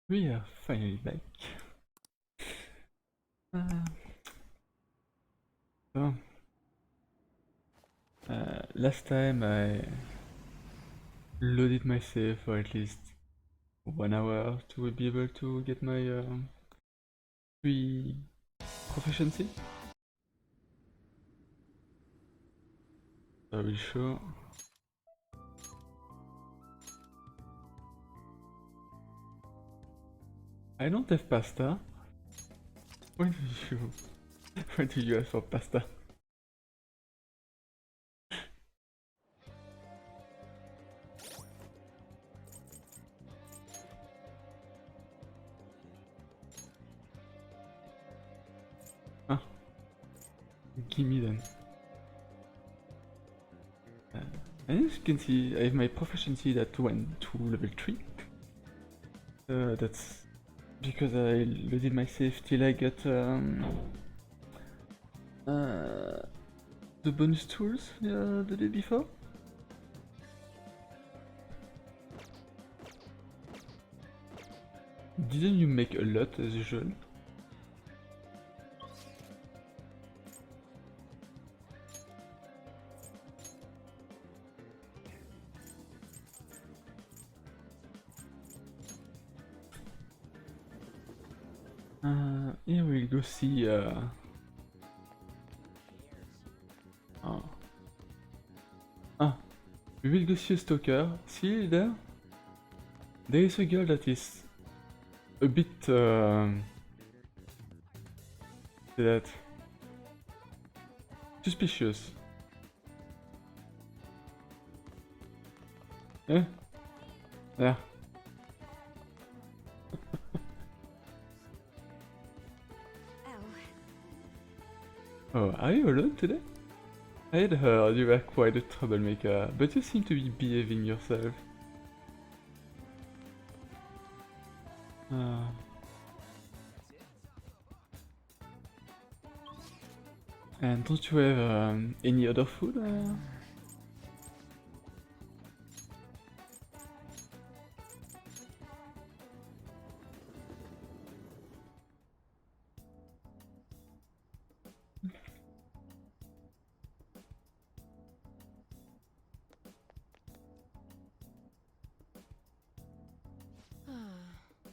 We are finally back. Uh, so, last time I loaded my save for at least 1 hour to be able to get my free proficiency. I will show. I don't have pasta. Why do you? Why do you ask for pasta? Ah, gimme then. And as you can see, I have my proficiency that went to level 3. That's because I loaded my save till I got the bonus tools the day before. Didn't you make a lot as usual? Here we'll go see oh. Ah, we will go see a stalker. See there? There is a girl that is a bit that suspicious. Yeah? Yeah. Oh, are you alone today? I had heard you were quite a troublemaker, but you seem to be behaving yourself. Uh, and don't you have any other food?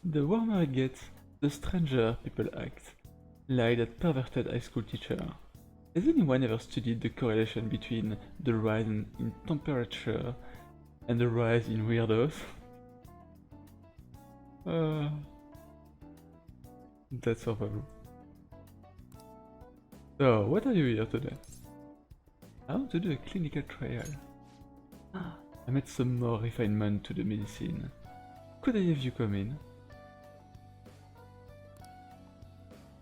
The warmer it gets, the stranger people act, like that perverted high school teacher. Has anyone ever studied the correlation between the rise in temperature and the rise in weirdos? That's horrible. So, what are you here today? I want to do a clinical trial. I made some more refinement to the medicine. Could I have you come in?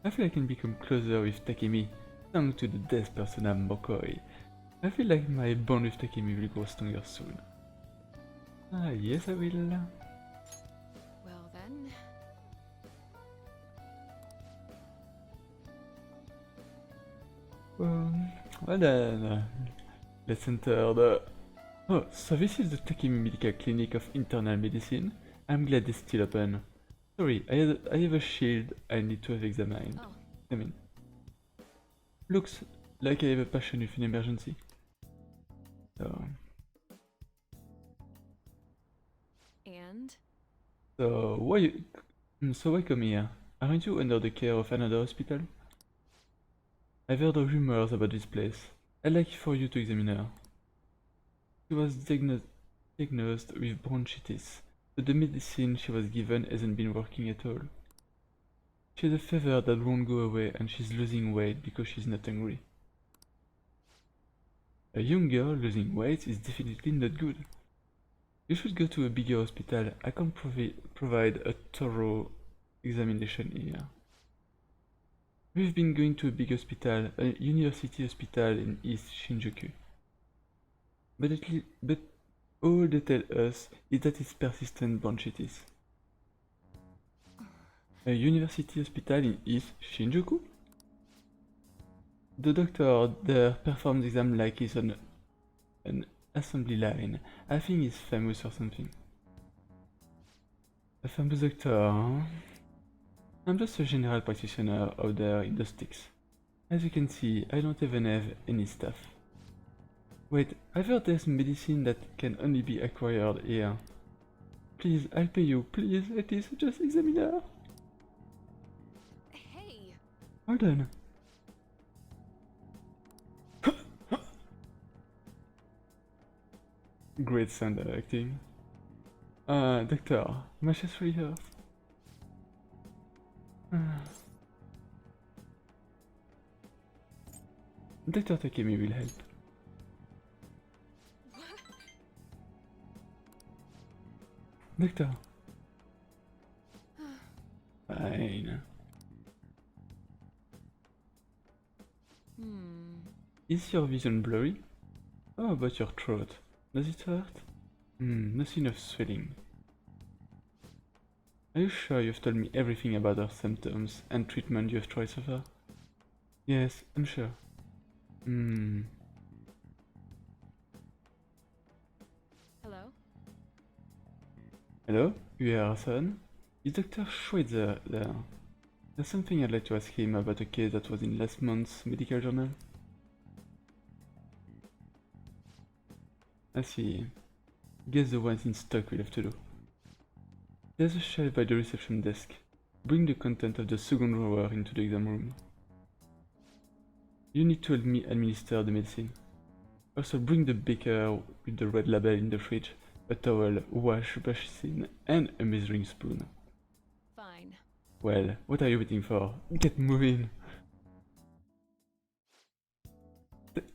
I feel I can become closer with Takemi, thanks to the death persona Mokoi. I feel like my bond with Takemi will grow stronger soon. Ah, yes I will. Well then. Well then, let's enter the... Oh, so this is the Takemi Medical Clinic of Internal Medicine. I'm glad it's still open. Sorry, I have a shield I need to have examined. Oh. Looks like I have a patient with an emergency. So... And? So why come here? Aren't you under the care of another hospital? I've heard of rumors about this place. I'd like for you to examine her. She was diagnosed with bronchitis, but the medicine she was given hasn't been working at all. She has a fever that won't go away and she's losing weight because she's not hungry. A young girl losing weight is definitely not good. You should go to a bigger hospital. I can provide a thorough examination here. We've been going to a big hospital, a university hospital in East Shinjuku. But all they tell us is that it's persistent bronchitis. A university hospital in East Shinjuku? The doctor there performs exam like he's on an assembly line. I think he's famous or something. A famous doctor, huh? I'm just a general practitioner out there in the sticks. As you can see, I don't even have any staff. Wait, I've heard there's medicine that can only be acquired here. Please, I'll pay you, please, at least just examine her. Hey! Hold on. Great sound acting. Doctor, my chest really hurts. Dr. Takemi will help. Doctor. Fine. Is your vision blurry? How about your throat? Does it hurt? No sign of swelling. Are you sure you've told me everything about her symptoms and treatment you've tried so far? Yes, I'm sure. Hello? Hello? You are son? Is Dr. Schweitzer there? There's something I'd like to ask him about a case that was in last month's medical journal. I see. Guess the ones in stock will have to do. There's a shelf by the reception desk. Bring the content of the second drawer into the exam room. You need to help me administer the medicine. Also bring the beaker with the red label in the fridge, a towel, wash basin, and a measuring spoon. Fine. Well, what are you waiting for? Get moving!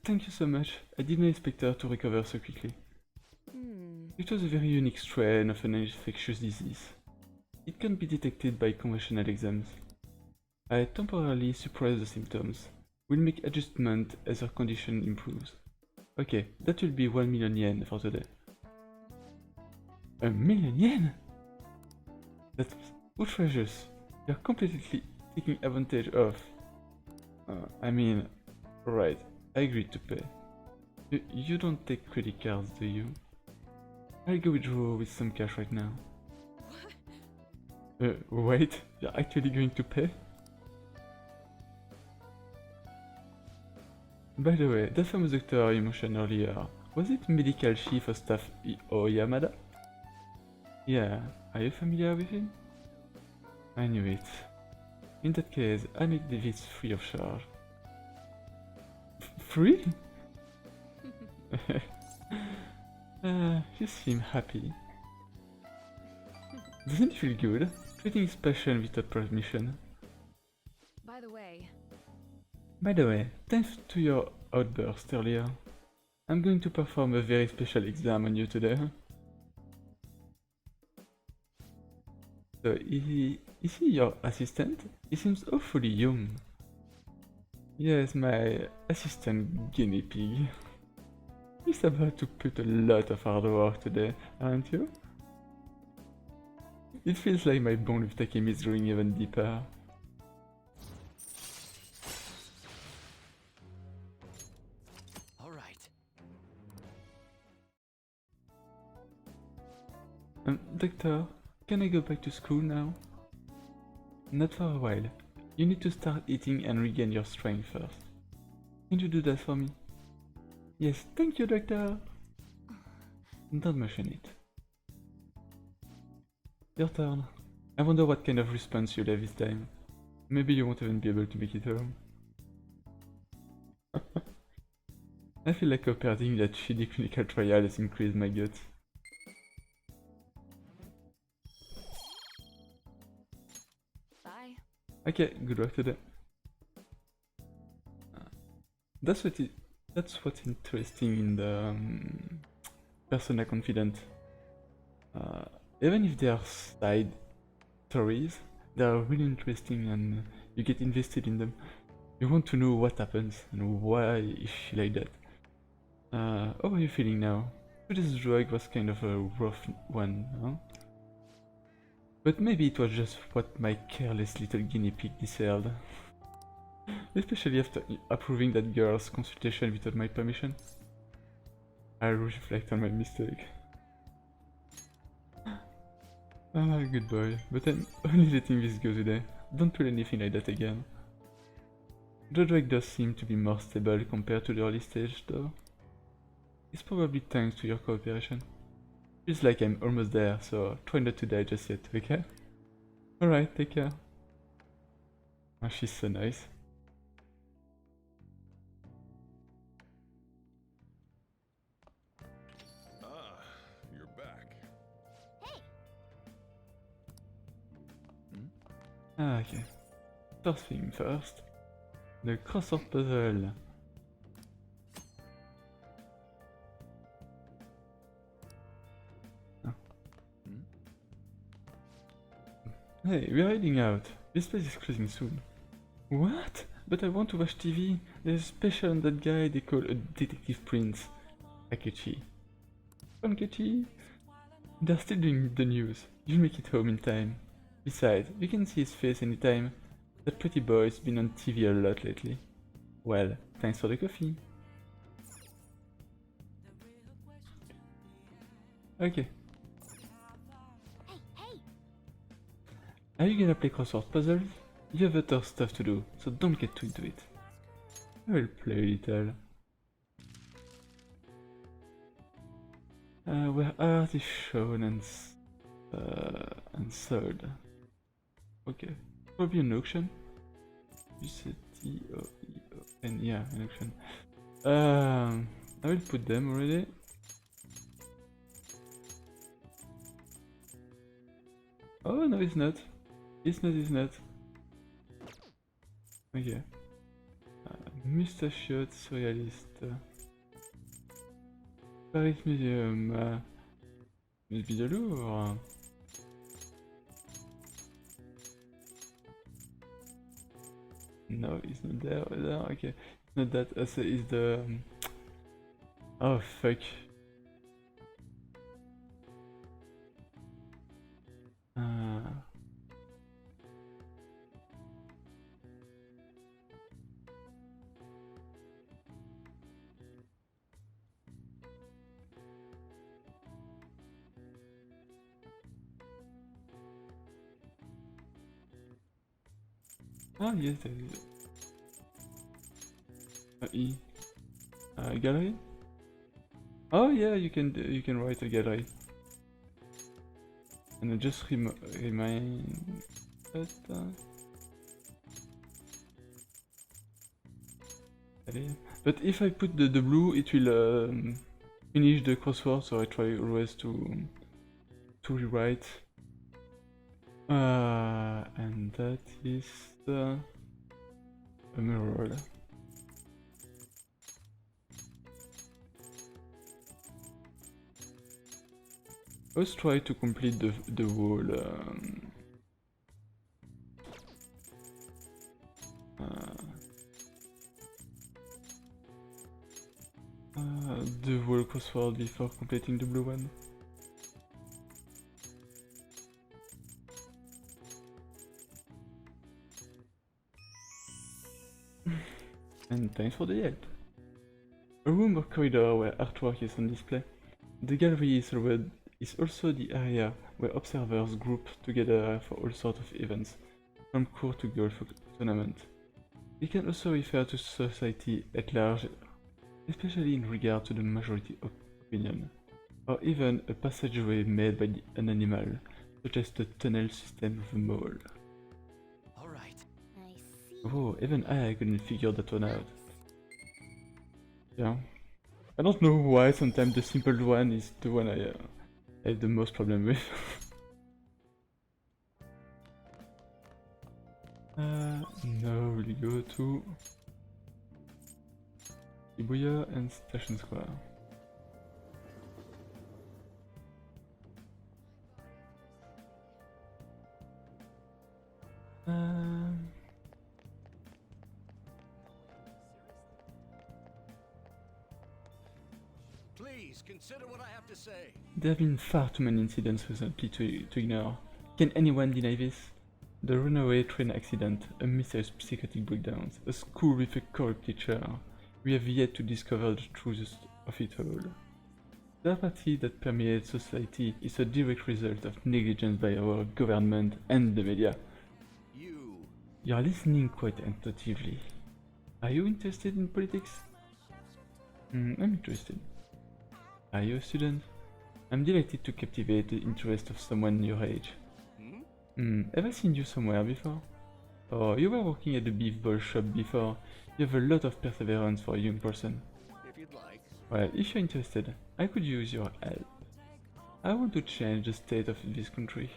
Thank you so much. I didn't expect her to recover so quickly. It was a very unique strain of an infectious disease. It can be detected by conventional exams. I temporarily suppress the symptoms. We'll make adjustment as her condition improves. Okay, that will be 1 million yen for today. 1 million yen? That's outrageous. You're completely taking advantage of... I mean... Right, I agreed to pay. You don't take credit cards, do you? I'll go withdraw with some cash right now. Wait, you're actually going to pay? By the way, that famous doctor you mentioned earlier, was it medical chief of staff Oyamada? Yeah, are you familiar with him? I knew it. In that case, I'll make the visit free of charge. Free? You seem happy. Doesn't it feel good? Treating his patient without permission. By the way, thanks to your outburst earlier, I'm going to perform a very special exam on you today. So, is he your assistant? He seems awfully young. Yes, my assistant guinea pig. He's about to put a lot of hard work today, aren't you? It feels like my bond with Takemi is growing even deeper. Alright. Doctor, can I go back to school now? Not for a while. You need to start eating and regain your strength first. Can you do that for me? Yes, thank you, doctor! Don't mention it. Your turn. I wonder what kind of response you'll have this time. Maybe you won't even be able to make it home. I feel like operating that shitty clinical trial has increased my guts. Bye. Okay, good work today. That's what's interesting in the Persona Confidant. Even if they are side stories, they are really interesting and you get invested in them. You want to know what happens and why is she like that. How are you feeling now? Today's drug was kind of a rough one, huh? But maybe it was just what my careless little guinea pig deserved. Especially after approving that girl's consultation without my permission. I reflect on my mistake. Ah, good boy. But I'm only letting this go today. Don't pull anything like that again. The drag does seem to be more stable compared to the early stage though. It's probably thanks to your cooperation. Feels like I'm almost there, so try not to die just yet, okay? Alright, take care. Oh, she's so nice. Ah, you're back. Ah, okay. First thing first. The crossword puzzle. Hey, we're heading out. This place is closing soon. What? But I want to watch TV. There's a special on that guy they call a Detective Prince. Akechi. Akechi? They're still doing the news. You'll make it home in time. Besides, you can see his face anytime. That pretty boy's been on TV a lot lately. Well, thanks for the coffee. Okay. Hey! Are you gonna play crossword puzzles? You have other stuff to do, so don't get too into it. I will play a little. Where are they shown and sold? Okay, probably an auction. U-C-T-O-E-O-N, yeah, an auction. I will put them already. Oh no, it's not. It's not. Okay. Mustachiote surréaliste. Paris Museum. Mais de lourd. No, it's not there. Okay, it's not that. So it's the. Oh fuck. Ah yes, there is. E. Gallery. Oh yeah, you can write a gallery. And I just remind that. But if I put the blue, it will finish the crossword. So I try always to rewrite. And that is a mirror. Let's try to complete the whole crossword before completing the blue one. And thanks for the help. A room or corridor where artwork is on display. The gallery is also the area where observers group together for all sorts of events, from court to golf tournament. It can also refer to society at large, especially in regard to the majority opinion, or even a passageway made by an animal, such as the tunnel system of a mole. Alright. I see. Oh, even I couldn't figure that one out. Yeah. I don't know why sometimes the simple one is the one I have the most problem with. Now we'll go to Shibuya and Station Square. Please consider what I have to say. There have been far too many incidents recently to ignore. Can anyone deny this? The runaway train accident, a mysterious psychotic breakdown, a school with a corrupt teacher. We have yet to discover the truth of it all. The apathy that permeates society is a direct result of negligence by our government and the media. You are listening quite attentively. Are you interested in politics? I'm interested. Are you a student? I'm delighted to captivate the interest of someone your age. Have I seen you somewhere before? Oh, you were working at the beef ball shop before. You have a lot of perseverance for a young person. If you'd like. Well, if you're interested, I could use your help. I want to change the state of this country.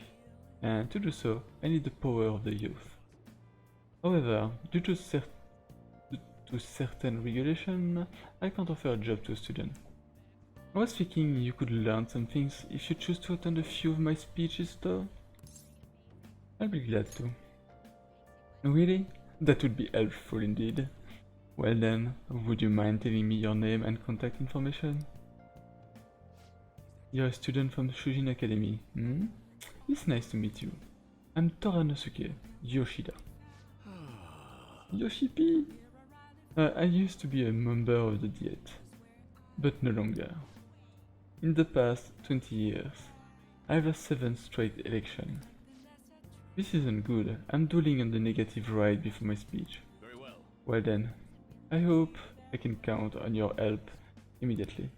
And to do so, I need the power of the youth. However, due to certain regulation, I can't offer a job to a student. I was thinking you could learn some things if you choose to attend a few of my speeches though. I'll be glad to. Really? That would be helpful indeed. Well then, would you mind telling me your name and contact information? You're a student from the Shujin Academy, It's nice to meet you. I'm Toranosuke Yoshida. Yoshipi! I used to be a member of the Diet, but no longer. In the past 20 years, I've lost 7 straight elections. This isn't good. I'm dwelling on the negative right before my speech. Very well. Well then, I hope I can count on your help immediately.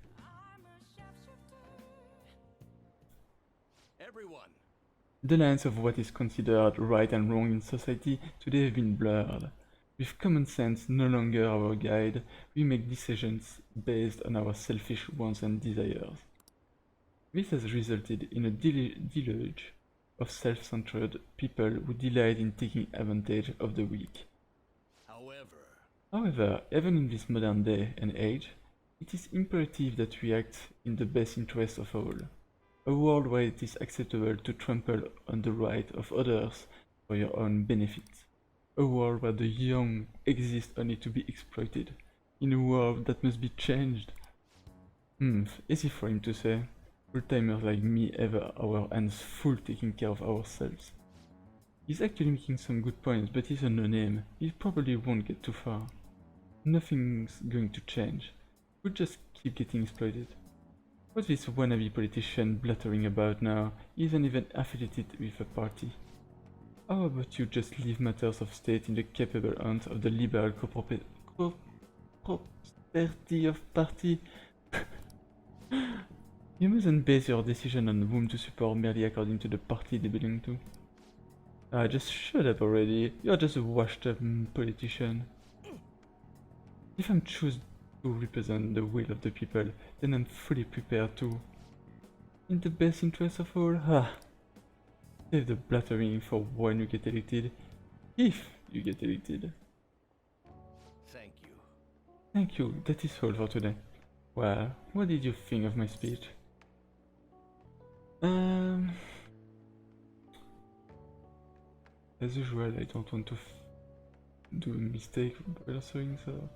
Everyone. The lines of what is considered right and wrong in society today have been blurred. With common sense no longer our guide, we make decisions based on our selfish wants and desires. This has resulted in a deluge of self-centered people who delight in taking advantage of the weak. However, even in this modern day and age, it is imperative that we act in the best interest of all. A world where it is acceptable to trample on the right of others for your own benefit. A world where the young exist only to be exploited. In a world that must be changed. Easy for him to say. Full-timers like me have our hands full taking care of ourselves. He's actually making some good points, but he's a no-name. He probably won't get too far. Nothing's going to change. We'll just keep getting exploited. What's this wannabe politician blathering about now? He isn't even affiliated with a party. How about you just leave matters of state in the capable hands of the liberal property of party? You mustn't base your decision on whom to support merely according to the party they belong to. Just shut up already. You're just a washed up politician. If I'm chosen to represent the will of the people, then I'm fully prepared to. In the best interest of all, save the blathering for when you get elected. If you get elected. Thank you. Thank you, that is all for today. Well, what did you think of my speech? As usual, I don't want to do a mistake by answering, so...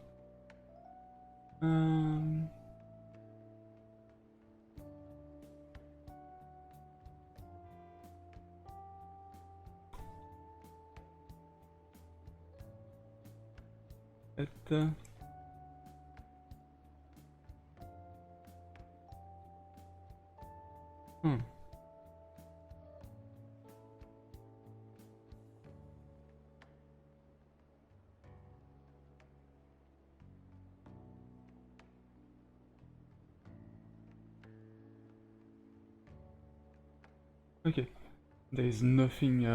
Okay, there is nothing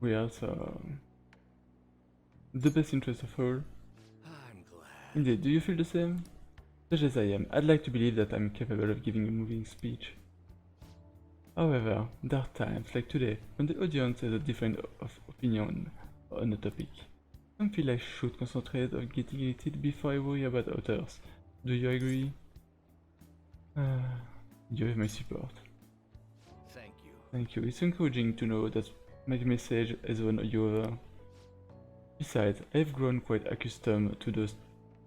weird, so... The best interest of all. I'm glad. Indeed, do you feel the same? Such as I am, I'd like to believe that I'm capable of giving a moving speech. However, there are times, like today, when the audience has a different opinion on a topic. I feel I should concentrate on getting elected before I worry about others. Do you agree? You have my support. Thank you. Thank you. It's encouraging to know that my message has won you over. Besides, I've grown quite accustomed to those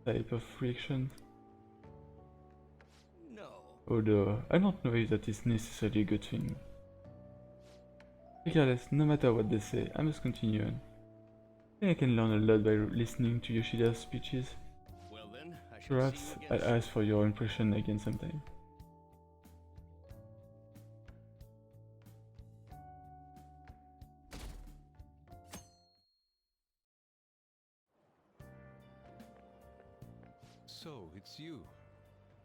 type of reactions. No. Although, I don't know if that is necessarily a good thing. Regardless, no matter what they say, I must continue on. I think I can learn a lot by listening to Yoshida's speeches. Well then, I shall Perhaps see you again I'll ask for your impression again sometime. So, it's you.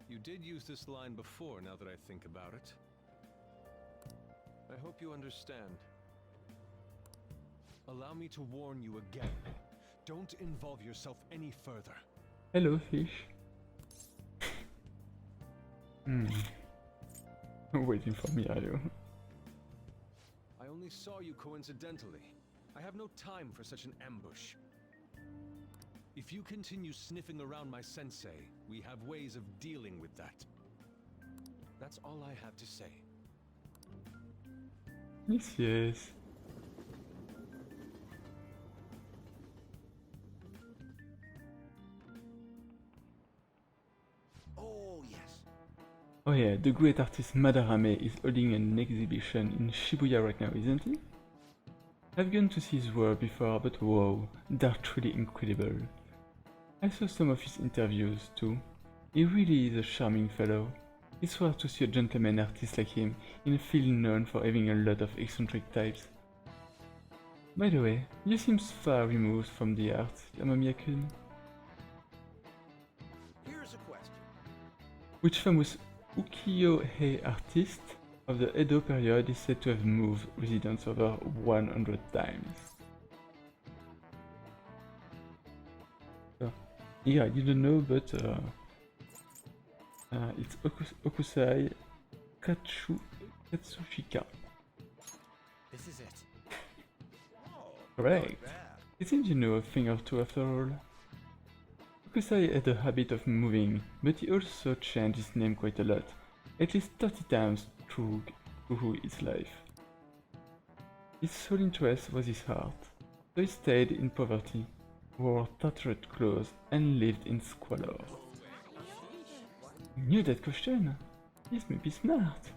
You did use this line before, now that I think about it. I hope you understand. Allow me to warn you again. Don't involve yourself any further. Hello, fish. Waiting for me, are you? I only saw you coincidentally. I have no time for such an ambush. If you continue sniffing around my sensei, we have ways of dealing with that. That's all I have to say. Yes, yes. Oh, yes. Oh yeah, the great artist Madarame is holding an exhibition in Shibuya right now, isn't he? I've gone to see his work before, but whoa, they're truly incredible. I saw some of his interviews too. He really is a charming fellow. It's rare to see a gentleman artist like him in a field known for having a lot of eccentric types. By the way, you seem far removed from the art, Yamamiya-kun. Here's a question. Which famous ukiyo-e artist of the Edo period is said to have moved residence over 100 times? So, yeah, I didn't know, but it's Okusai Katsushika. This is it. Correct. It seems you know a thing or two after all. Okusai had a habit of moving, but he also changed his name quite a lot, at least 30 times through his life. His sole interest was his art, so he stayed in poverty, wore tattered clothes, and lived in squalor. Knew that question? This may be smart.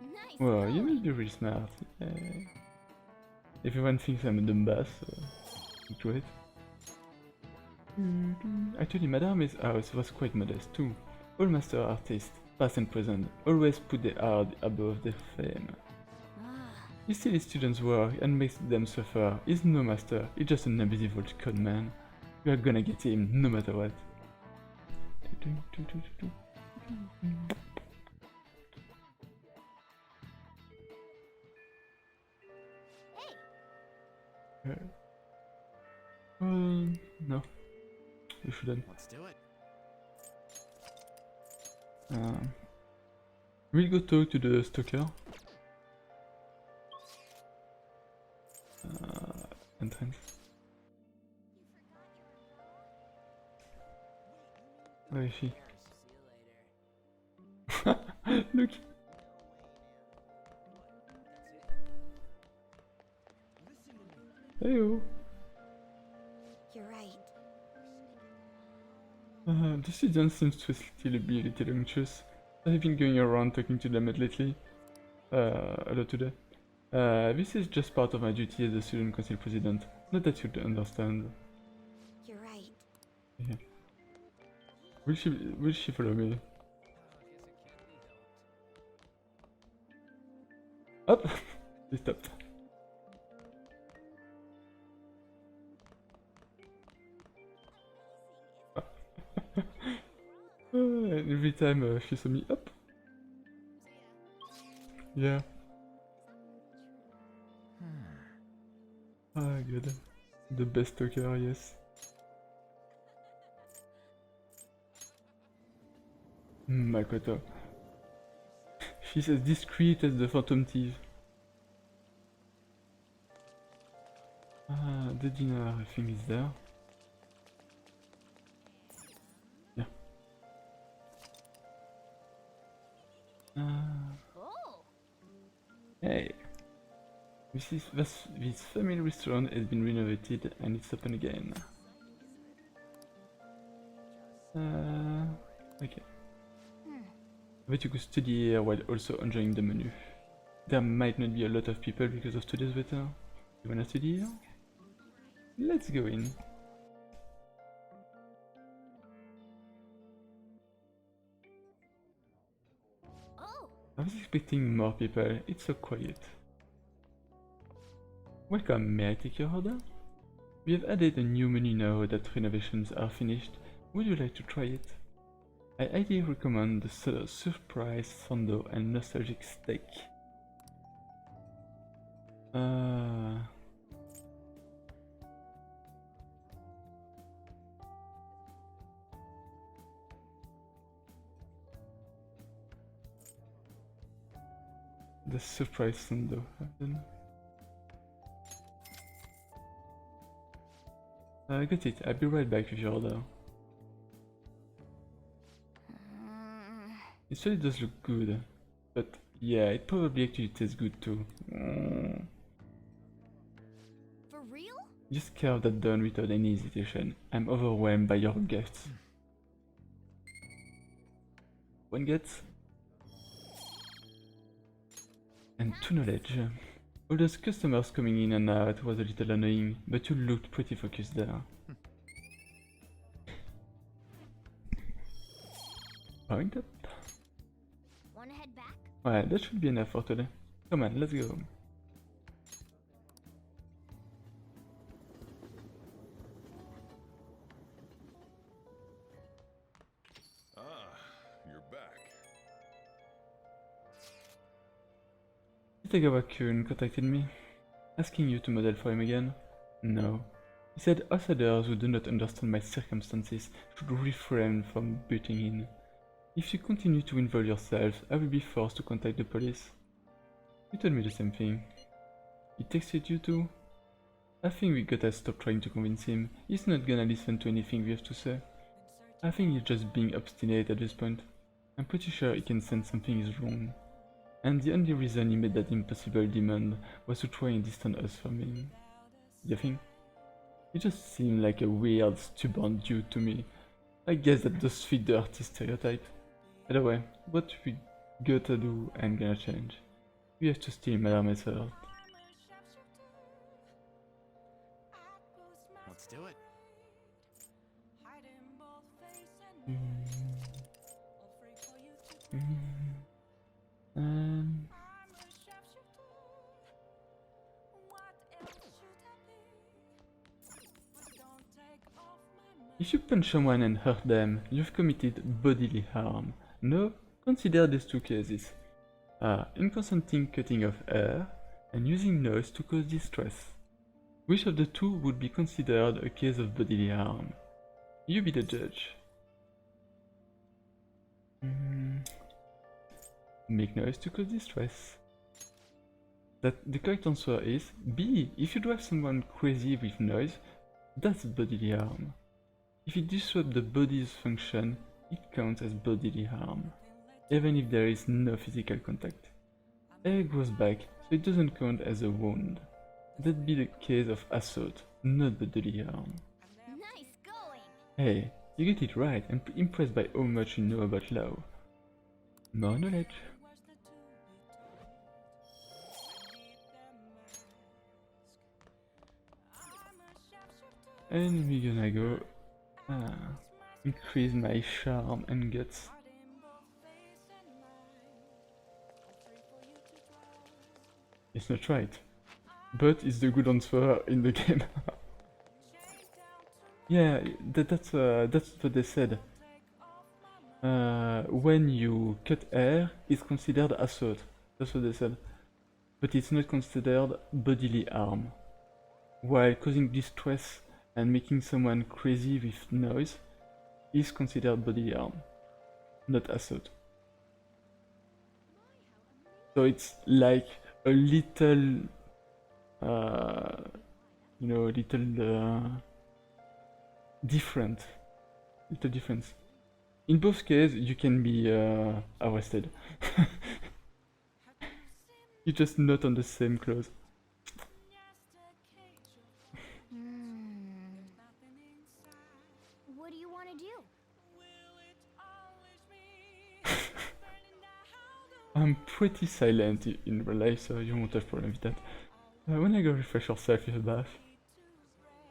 Nice. Well, you must be really smart. Yeah. Everyone thinks I'm a dumb bass, so great. Actually, Madame's house was quite modest too. All master artists, past and present, always put their art above their fame. He steals his students' work and makes them suffer. He's no master, he's just an abusive old con man. You are gonna get him no matter what. No. You shouldn't. Let's do it. We'll go talk to the stalker. Entrance. Where is she? Look! Heyo! You're right. The student seems to still be a little anxious. I've been going around talking to them lately. A lot today. This is just part of my duty as the student council president. Not that you'd understand. You're right. Yeah. Will she follow me? Up! She stopped. Every time she saw me up. Yeah. Ah, good. The best stalker, yes. Makoto. She's as discreet as the phantom thief. Ah, the dinner, I think, is there. Yeah. Oh. Hey. This family restaurant has been renovated and it's open again. Okay. I bet you could study here while also enjoying the menu. There might not be a lot of people because of today's weather. You wanna study here? Let's go in. Oh. I was expecting more people, it's so quiet. Welcome, may I take your order? We have added a new menu now that renovations are finished. Would you like to try it? I highly recommend the surprise Sando and nostalgic steak. The surprise Sando. I got it. I'll be right back with your order. It really does look good, but yeah, it probably actually tastes good too. For real? Just carve that done without any hesitation. I'm overwhelmed by your gifts. One gets and 2 knowledge. All those customers coming in and out was a little annoying, but you looked pretty focused there. Point up. Wanna head back? Ouais, that should be enough for today. Come on, let's go. You're back. Itagawa-kun contacted me, asking you to model for him again. No. He said outsiders who do not understand my circumstances should refrain from butting in. If you continue to involve yourself, I will be forced to contact the police. He told me the same thing. He texted you too? I think we gotta stop trying to convince him. He's not gonna listen to anything we have to say. I think he's just being obstinate at this point. I'm pretty sure he can sense something is wrong. And the only reason he made that impossible demand was to try and distance us from him. You think? He just seemed like a weird, stubborn dude to me. I guess that does fit the artist stereotype. Either way, what we gotta do ain't gonna change. We have to steal Madame Essert. Let's do it. Um, if you punch someone and hurt them, you've committed bodily harm. No? Consider these 2 cases. Inconsenting cutting of hair and using noise to cause distress. Which of the 2 would be considered a case of bodily harm? You be the judge. Make noise to cause distress. That the correct answer is B. If you drive someone crazy with noise, that's bodily harm. If it disrupts the body's function, it counts as bodily harm, even if there is no physical contact. Hair grows back, so it doesn't count as a wound. That'd be the case of assault, not bodily harm. Nice going! Hey, you get it right. I'm impressed by how much you know about law. More knowledge. And we're gonna go increase my charm and guts. It's not right, but it's the good answer in the game. Yeah, that's what they said. When you cut hair, it's considered assault. That's what they said. But it's not considered bodily harm. While causing distress and making someone crazy with noise is considered bodily harm, not assault. So it's like a little, different. Little difference. In both cases, you can be arrested. You're just not on the same clothes. What do you want to do? I'm pretty silent in real life, so you won't have problem with that. When I go refresh yourself with a bath,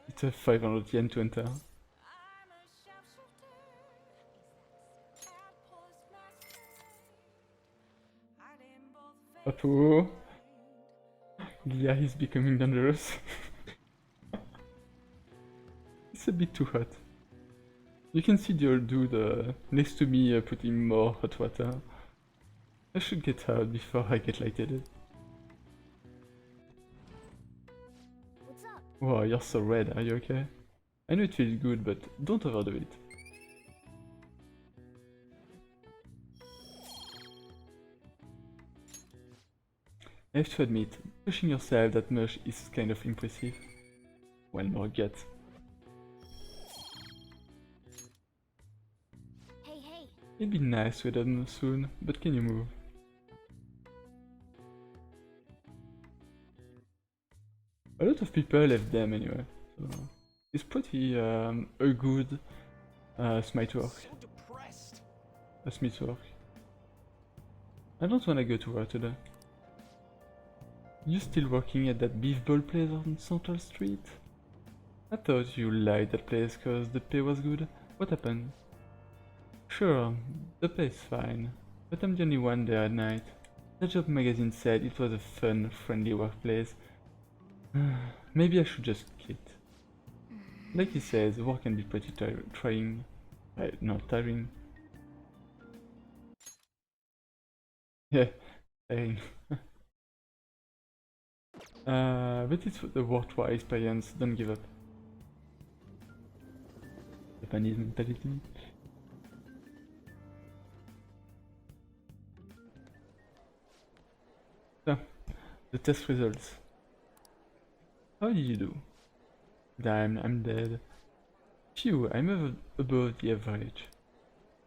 it's a 500 yen to enter. Apo! Yeah, he's becoming dangerous. It's a bit too hot. You can see the old dude next to me putting more hot water. I should get out before I get lightheaded. What's up? Wow, you're so red, are you okay? I know it feels good, but don't overdo it. I have to admit, pushing yourself that much is kind of impressive. One more gut. Hey, hey. It'd be nice to get done soon, but can you move? A lot of people left them anyway, so it's pretty a good smite work. So depressed. A smith work. I don't wanna go to work today. You still working at that beef ball place on Central Street? I thought you liked that place cause the pay was good. What happened? Sure, the pay is fine, but I'm the only one there at night. The job magazine said it was a fun, friendly workplace. Maybe I should just quit. Like he says, work can be pretty trying. Not tiring. Yeah, tiring. But it's the worthwhile experience, don't give up. Japanese mentality. So, the test results. How did you do? Damn, I'm dead. Phew, I'm above the average.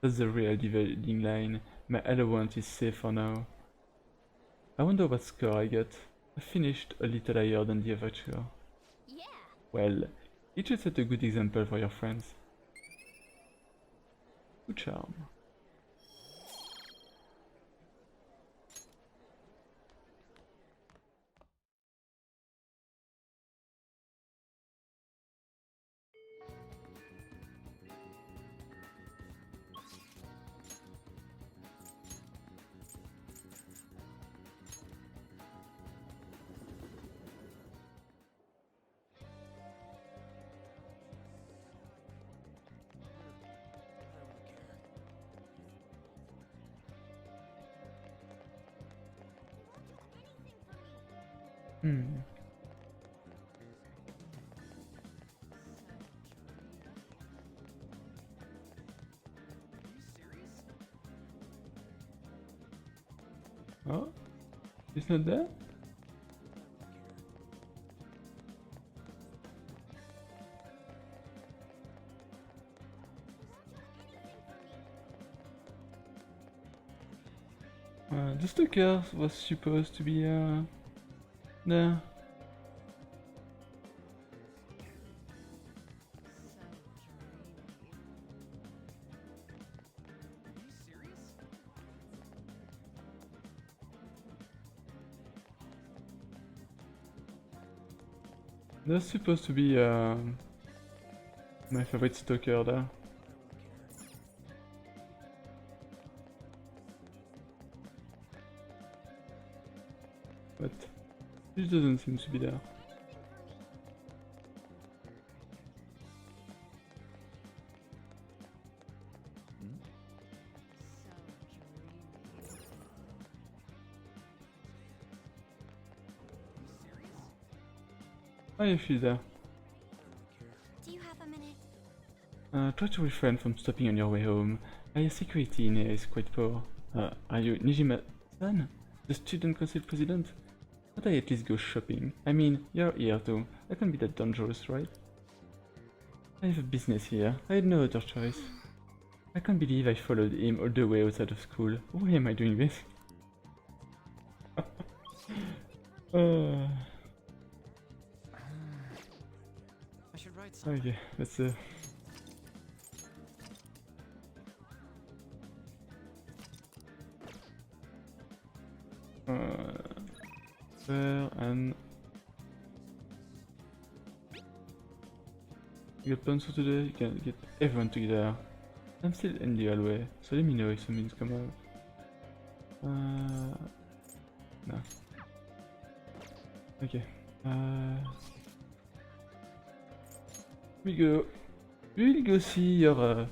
That's the real dividing line. My allowance is safe for now. I wonder what score I got. I finished a little higher than the average score. Yeah. Well, it should set a good example for your friends. Good charm. Hmm. Oh, it's not there? The stalker was supposed to be there. There's supposed to be my favorite stalker there. But it doesn't seem to be there. Oh yeah, she's there. Do you have a minute? Try to refrain from stopping on your way home. Our security in here is quite poor. Are you Nijima-san? The student council president? But I at least go shopping. I mean, you're here too. I can't be that dangerous, right? I have a business here. I had no other choice. I can't believe I followed him all the way outside of school. Why am I doing this? I should write something. Okay, let's there and you get plans for today, you can get everyone together. I'm still in the hallway, so let me know if something's come out. No. Okay. We will go see your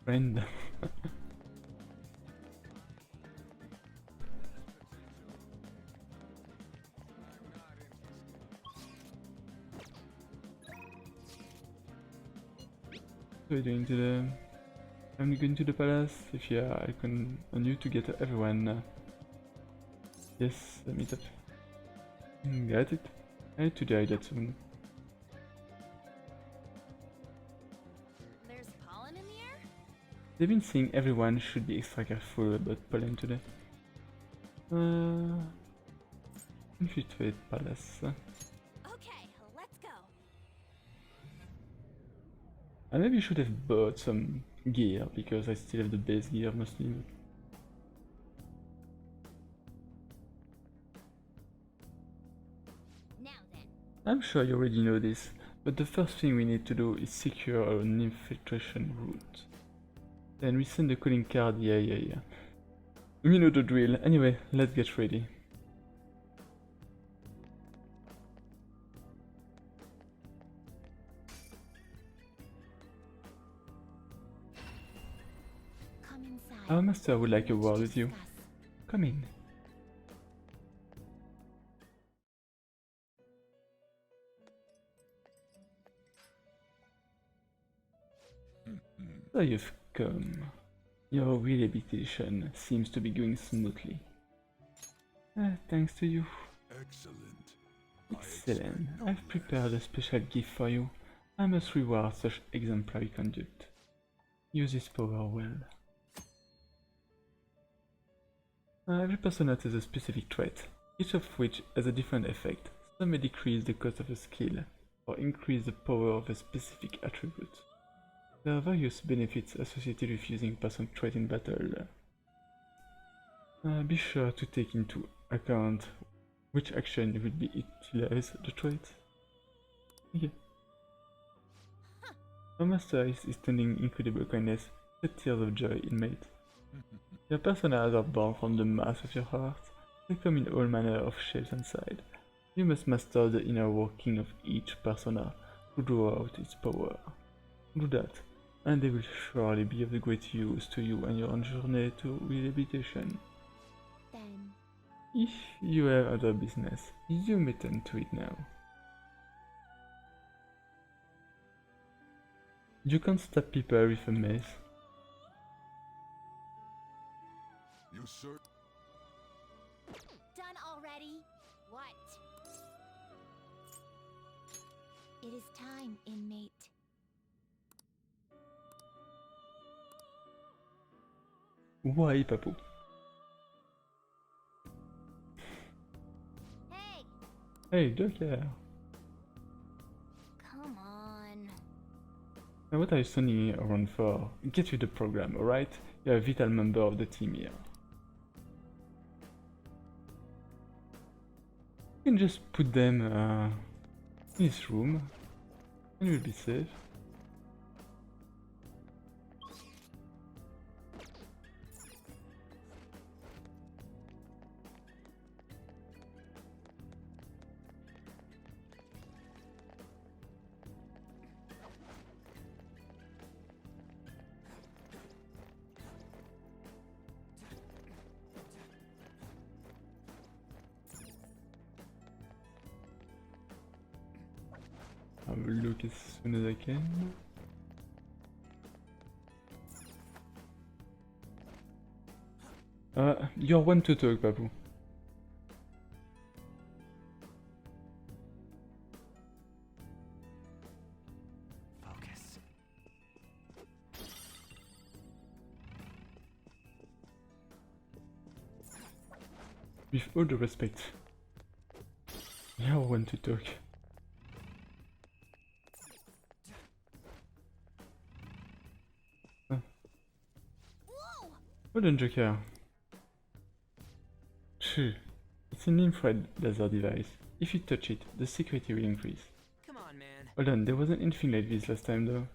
Friend. What are you doing to the... I'm going to the palace. If you are, I can on you to get everyone. Yes, meet up. Got it. I need to die that soon. There's pollen in the air? They've been saying everyone should be extra careful about pollen today. Infiltrate palace. Okay, let's go. I maybe should have bought some gear because I still have the base gear mostly. Now then. I'm sure you already know this, but the first thing we need to do is secure an infiltration route. Then we send the calling card, yeah. You know the drill. Anyway, let's get ready. Come inside. Our master would like a word To with you. discuss. Come in. So you've come. Your rehabilitation seems to be going smoothly. Thanks to you. Excellent. Excellent. I've prepared a special gift for you. I must reward such exemplary conduct. Use this power well. Every persona has a specific trait, each of which has a different effect. Some may decrease the cost of a skill, or increase the power of a specific attribute. There are various benefits associated with using a person trait in battle. Be sure to take into account which action will be utilize the trait. Okay. Our master is extending incredible kindness, the tears of joy in mate. Your personas are born from the mass of your heart. They come in all manner of shapes and sizes. You must master the inner working of each persona to draw out its power. Do that, and they will surely be of great use to you on your journey to rehabilitation. Then. If you have other business, you may tend to it now. You can't stab people with a mace. You sir. Done already? What? It is time, inmate. Why, Papu? Hey! Hey, Joker! Come on. Now what are you standing around for? Get with the program, alright? You're a vital member of the team here. You can just put them in this room, and you'll be safe. I will look as soon as I can. You're one to talk, Papu. Focus. With all the respect, you're one to talk. Whoa! Hold on, Joker. Phew. It's an infrared laser device. If you touch it, the security will increase. Come on, man. Hold on, there wasn't anything like this last time though.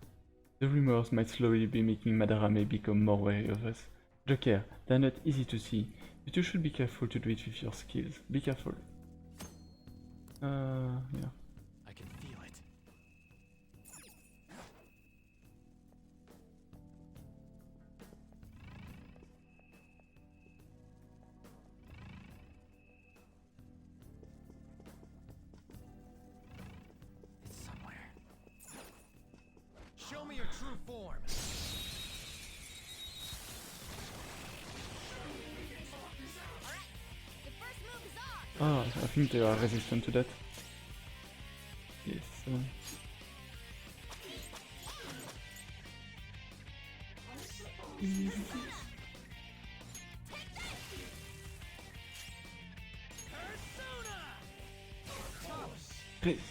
The rumors might slowly be making Madarame become more wary of us. Joker, they're not easy to see. You two should be careful to do it with your skills. Be careful. Yeah. I can feel it. true form. Alright, the first move is ours. Ah, I think they are resistant to that. Yes. Paste.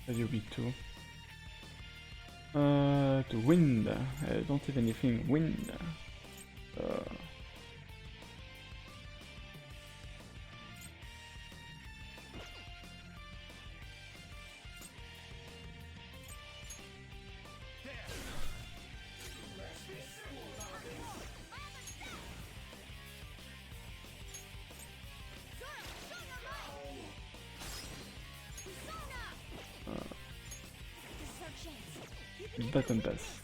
You beat two. To wind. I don't have anything wind. Button pass.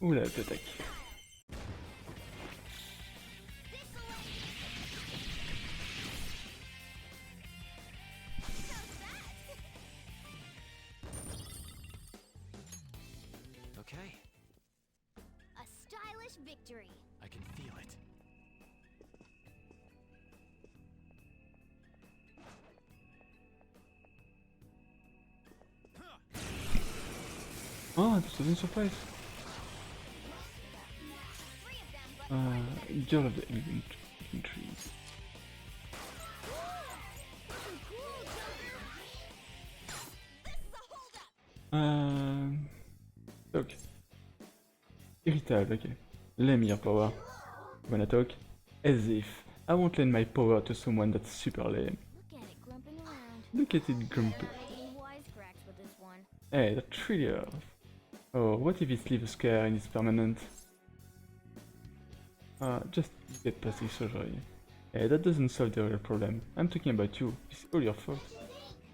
Oula, l'attaque. Okay, A stylish victory. I can feel it. Oh, this was a surprise. Three of them, but Girl of the Infantry. looking cool, Joker. This is a holdup. Donc. Irritable, ok. Lend me your power. Wanna talk? As if. I won't lend my power to someone that's super lame. Look at it grumping around. Look at it grumpy. Not making wisecracks with this one. Hey, that's really off. Oh, what if it leaves a scar and it's permanent? Just get plastic surgery. Hey, that doesn't solve the real problem. I'm talking about you. It's all your fault.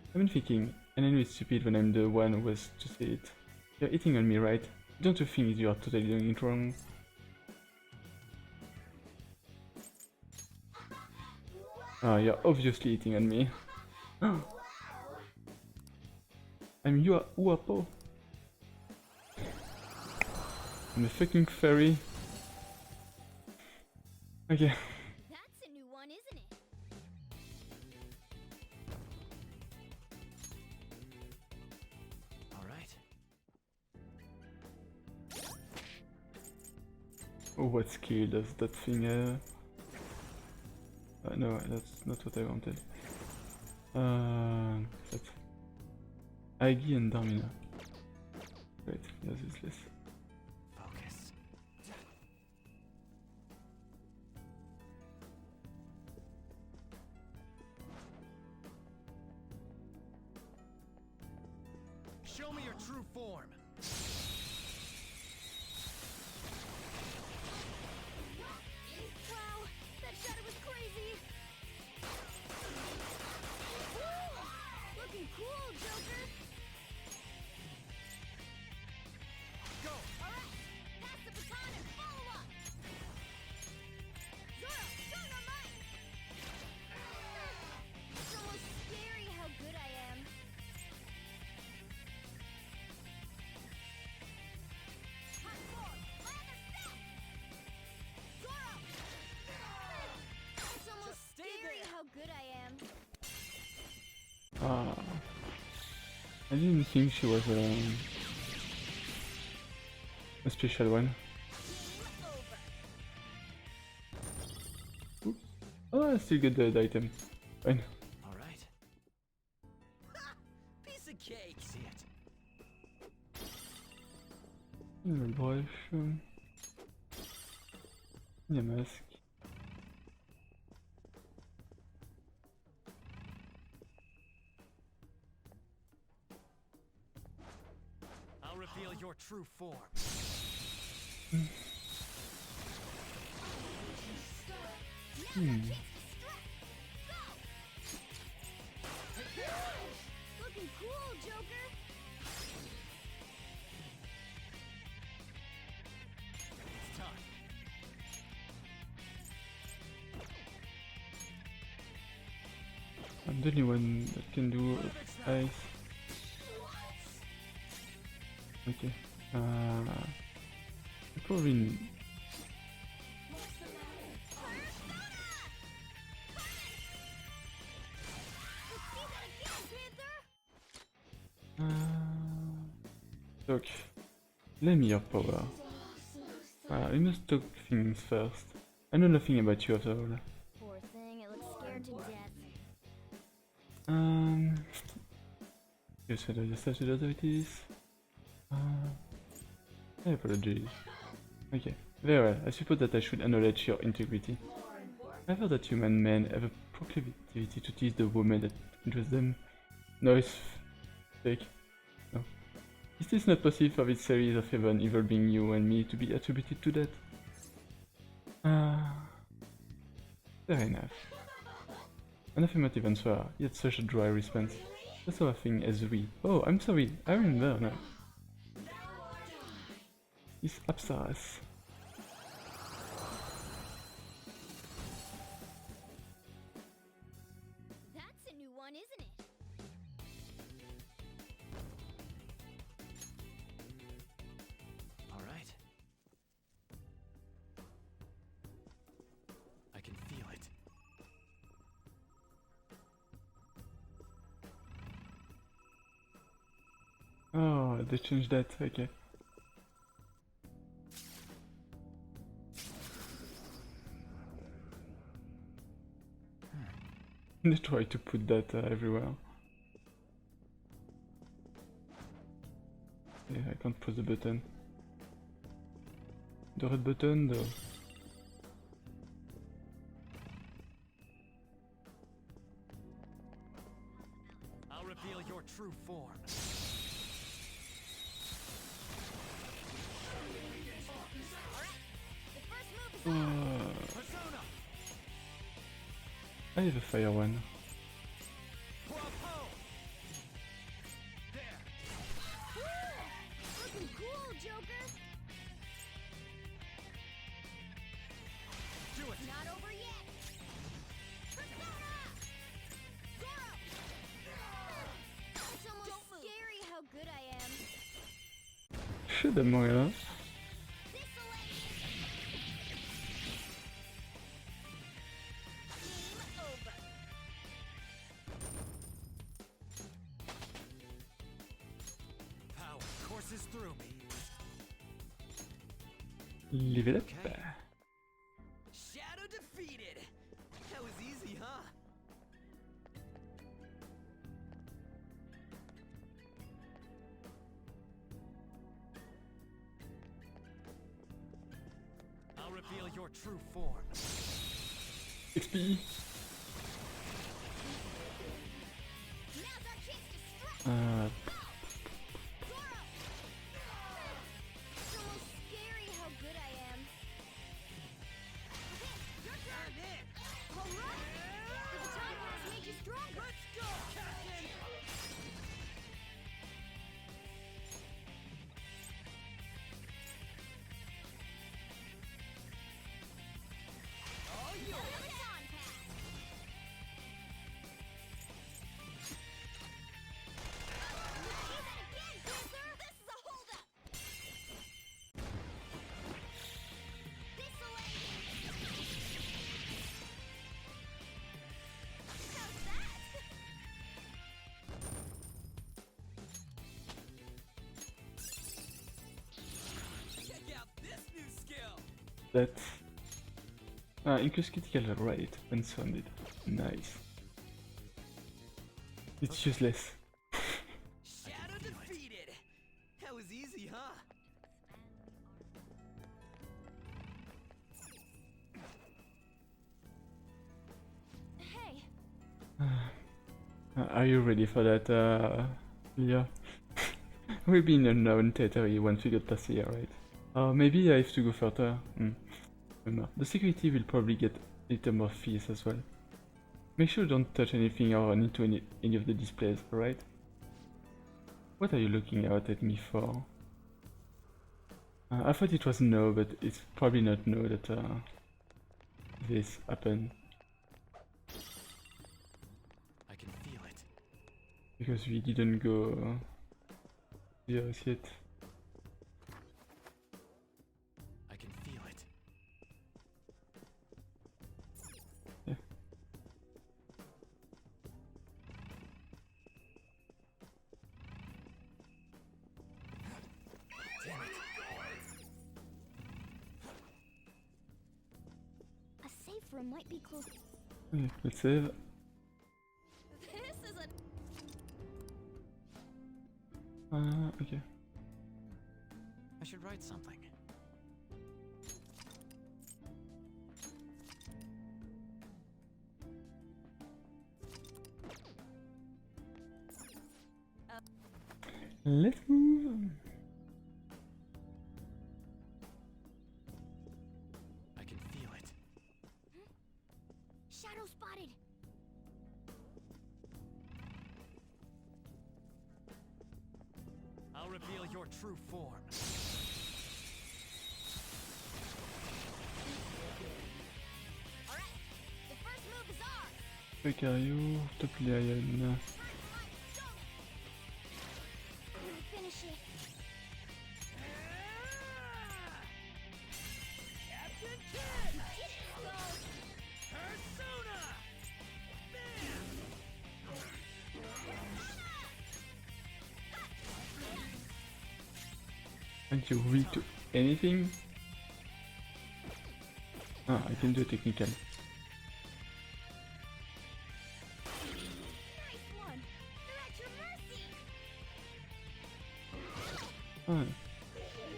I've been thinking, and I know it's stupid when I'm the one who was to say it. You're hitting on me, right? Don't you think you are totally doing it wrong? Ah, you're obviously hitting on me. I'm Uapo. I'm a fucking fairy. Okay. That's a new one, isn't it? All right. Oh, what skill does that thing no, that's not what I wanted. That's Agi and Darmina. Wait, yes, it's less. Focus. Show me your true form. Wow, that shadow was crazy. Woo! Looking cool, Joker. Go. All right, pass the baton and follow up. Zoro, dynamite! It's almost scary how good I am. Hot sword, lather step! Zoro! It's almost Just stay scary there. how good I am. Ah. I didn't think she was a special one. Game over. Oops. Oh, I still get the item. Fine. All right. Piece of cake. See it. Brush. Il y a masque. I'll reveal your true form. Now your chance to strike. Go! I'm the only one that can do ice. Okay. I probably. Look, lend me your power. We must talk things first. I know nothing about you after all. Poor thing, it looks scared to death. You said I just have to do authorities. I apologize. Okay, very well. I suppose that I should acknowledge your integrity. I've heard that human men have a proclivity to tease the women that interest them. No, it's fake. No. Is this not possible for this series of events involving you and me to be attributed to that? Fair enough. An affirmative answer, yet such a dry response. The sort of thing as we. Oh, I'm sorry, I remember now. It's Apsaras. That's a new one, isn't it? All right. I can feel it. Oh, they changed that, okay. They try to put that everywhere. Yeah, I can't press the button. The red button though. I'll reveal your true form. Persona! I have a fire one. Bravo! There! Looking cool, Joker. Do it! Not over yet. Persona! Zoro! It's almost scary how good I am. Should have more, huh? Power courses through me. Leave it up. Okay. Shadow defeated! That was easy, huh? I'll reveal your true form. XP. Now's our chance to strike. Uh, Zoro! It's almost scary how good I am. Okay, your turn. All right. The baton has made you stronger. Let's go, Captain! All yours! Baton pass. Do that again, Panther. This is a holdup. This'll end. How's that? Check out this new skill! that. Increase critical rate when surrounded. Nice. It's useless. Shadow defeated! That was easy, huh? Hey, Are you ready for that, Leah? We'll be in unknown territory once we get past here, right? Maybe I have to go further. Remember, the security will probably get a little more fierce as well. Make sure you don't touch anything or run into any of the displays, alright? What are you looking out at me for? I thought it was no, but it's probably not no that this happened. I Because we didn't go the house yet. I can feel it. Yeah. Damn it. A safe room might be close. Okay, let's save. This is a Okay. I should write something. Let's move. I can feel it. shadow spotted. I'll reveal your true form. All right, the first move is ours. Precario, top Lion. Finish it. Captain Kidd! Get it, Skull. Persona! Aren't you weak to anything? Ah, I can do a technical. Nice one. They're at your mercy. Ah.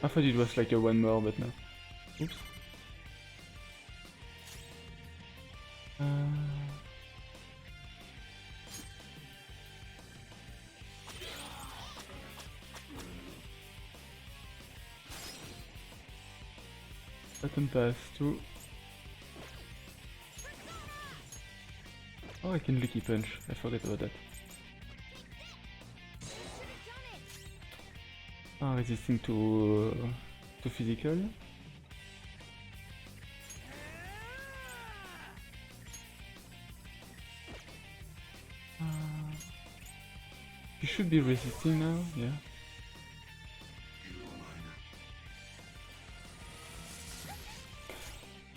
I thought it was like a one more, but no. Oops. Button pass too. Oh, I can lucky punch. I forgot about that. Ah, resisting to physical. You should be resisting now, yeah.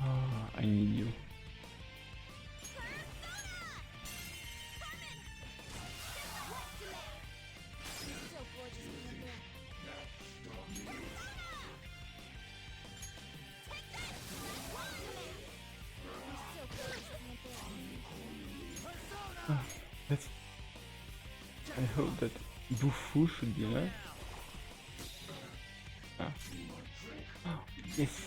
Ah, I need you. So gorgeous, Panther. Take that! So gorgeous, Panther. Let's. I hope that Bufu should be alive. Ah. Oh, yes.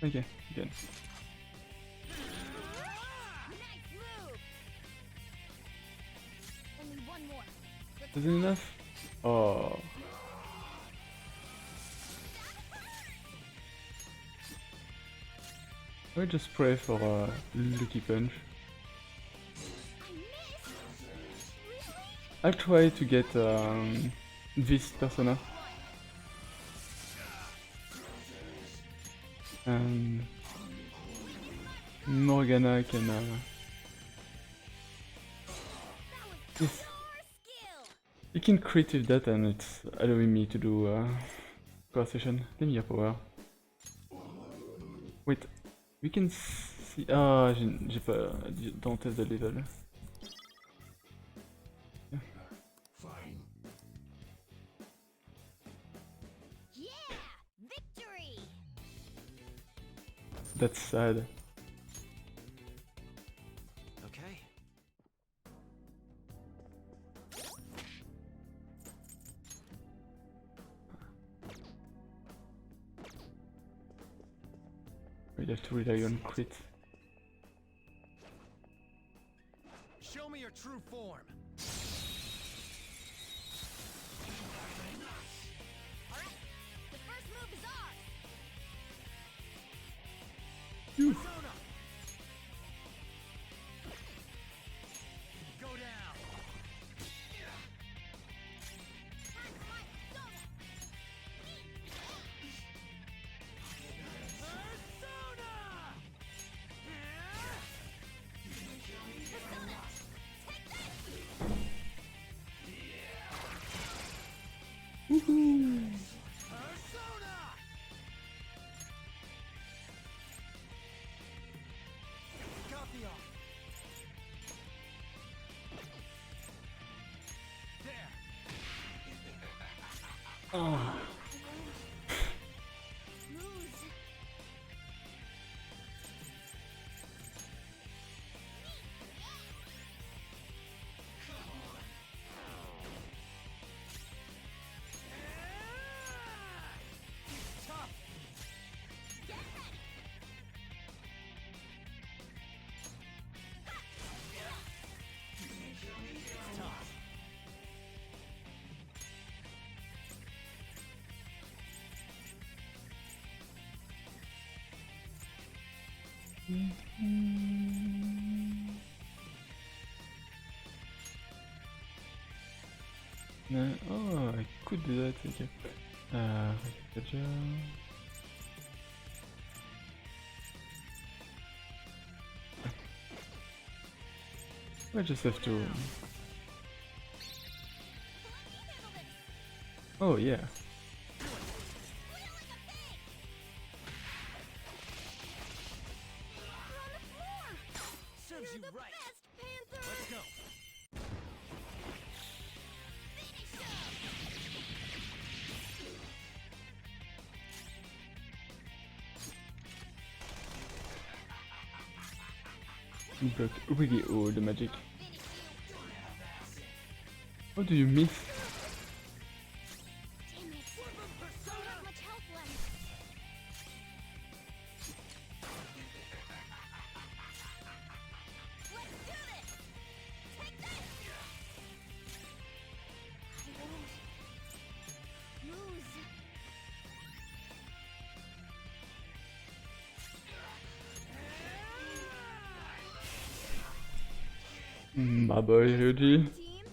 Okay, good. Nice move. Only one more. Let's Is it enough? Oh. I just pray for a lucky punch. I missed. Really? I'll try to get this persona. And Morgana can. That was Yes. pure skill. You can crit with that, and it's allowing me to do power session. Let me have power. Wait, we can see. Ah, j'ai pas dans test de level. Yeah! Victory! That's sad. Okay. We have to rely on crit. Show me your true form. All right, the first move is ours. Persona! Go down. Time for my persona. Persona! Copy all. There. Oh. Lose. Tough. Get ready. It's tough. Oh, I could do that, ok. Déjà... I just have to... Let me handle this. Oh yeah. Squeal like a pig. You're on the floor. Serves You're you the right. best, Panther. Let's go. Finish him. You block really all the magic. Finish you. How do you miss? Damn it. Don't have much health left. Let's do this. Take this. I won't lose. My boy, Ryuji. Team.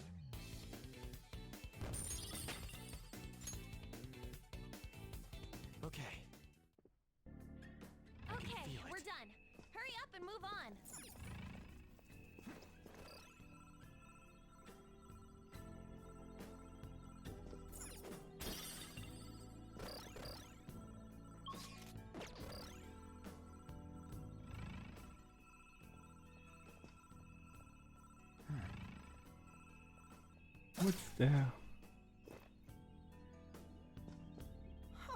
Okay. Okay, feel we're it. done. Hurry up and move on. What's there?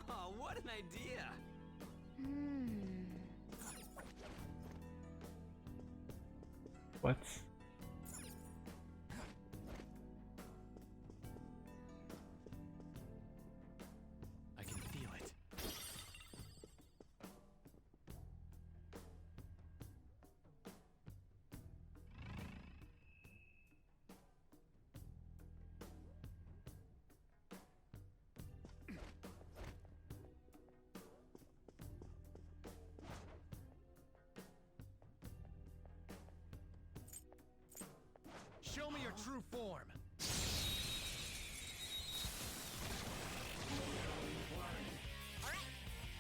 Oh, what an idea! What? I can feel it. Show me your true form. All right,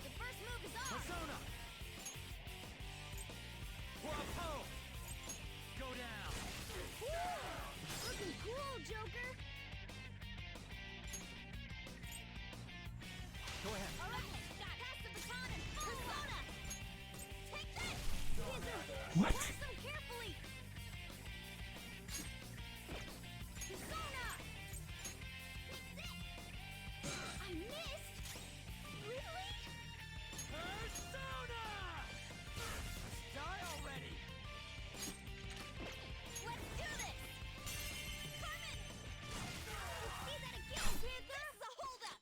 the first move is on. Persona. Wapo. Go down. Woo! Looking cool, Joker. Go ahead. All right, pass the baton and Persona. Take that. What? Pass them carefully. Persona. Fix it. I missed. Really? Persona. Die already. Let's do this! Carmen! See that again, Panther? This is a holdup!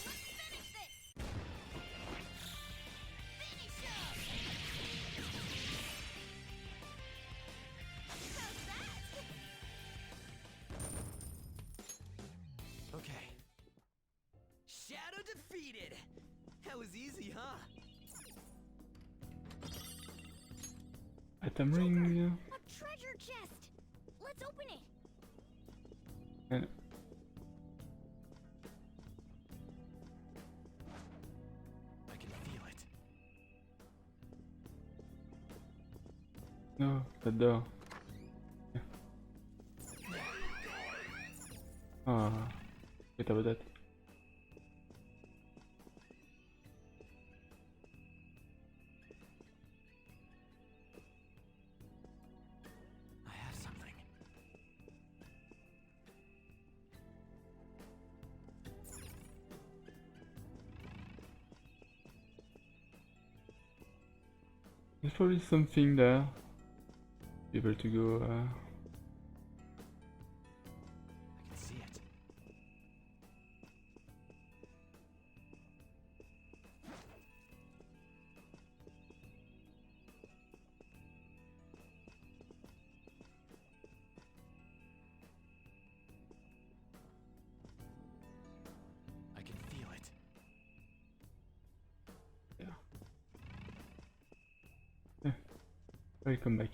Let's finish this! Finish him! How's that? Okay. Shadow defeated! That was easy, huh? Item ring. A treasure chest! Let's open it! And I can feel it. no, that door. Forget about that. I have something. There's probably something there. Be able to go. I can see it. I can feel it. I'll come back.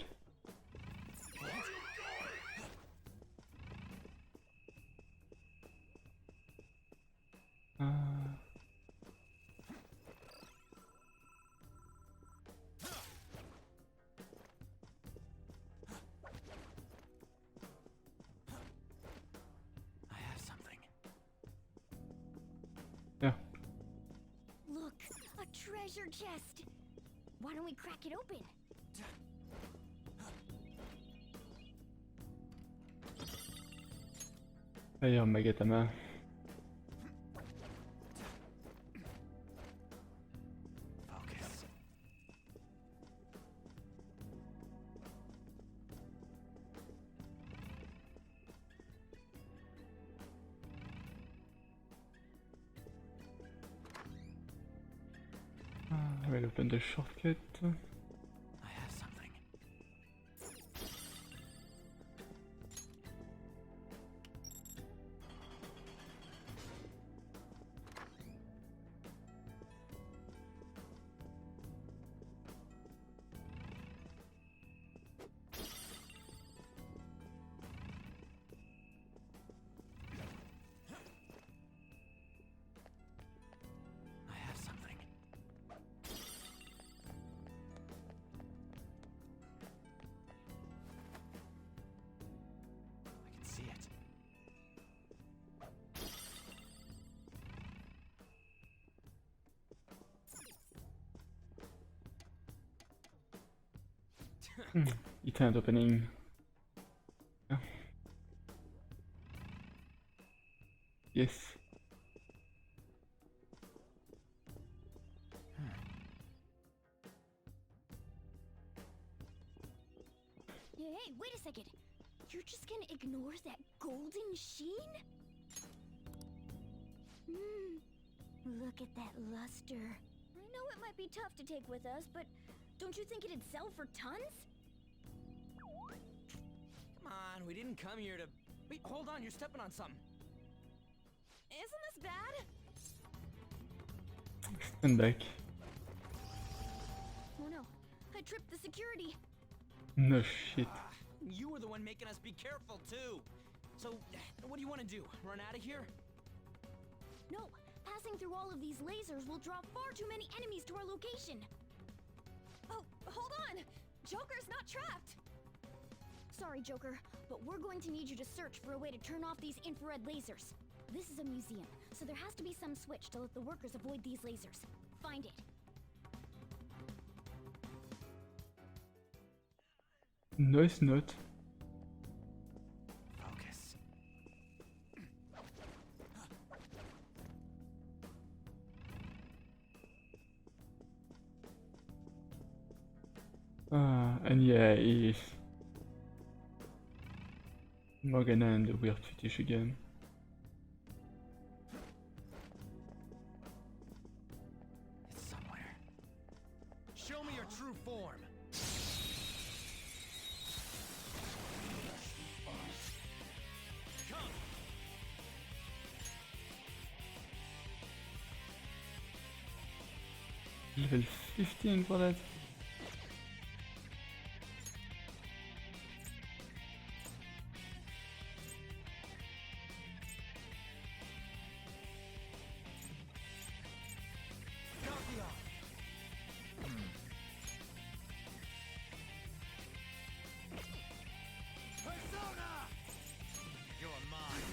I have something. Yeah. Look, a treasure chest. Why don't we crack it open? D'ailleurs, Magatama. Focus. I will open the shortcut. I have something. I have something. I can see it. Eternal opening. Yeah. Yes. Hey, wait a second. You're just gonna ignore that golden sheen? Look at that luster. I know it might be tough to take with us, but don't you think it'd sell for tons? Come on, we didn't come here to... Wait, hold on, you're stepping on something. Isn't this bad? Stand back. Oh no, I tripped the security. No shit. You were the one making us be careful, too. So, what do you want to do? Run out of here? No, passing through all of these lasers will draw far too many enemies to our location. Oh, hold on! Joker's not trapped! Sorry, Joker, but we're going to need you to search for a way to turn off these infrared lasers. This is a museum, so there has to be some switch to let the workers avoid these lasers. Find it. Nice note. Focus. And yeah, if Morgana and the weird fetish again. It's somewhere. Show me your true form. Come. Level 15 for that. Copy on. Persona! You're mine.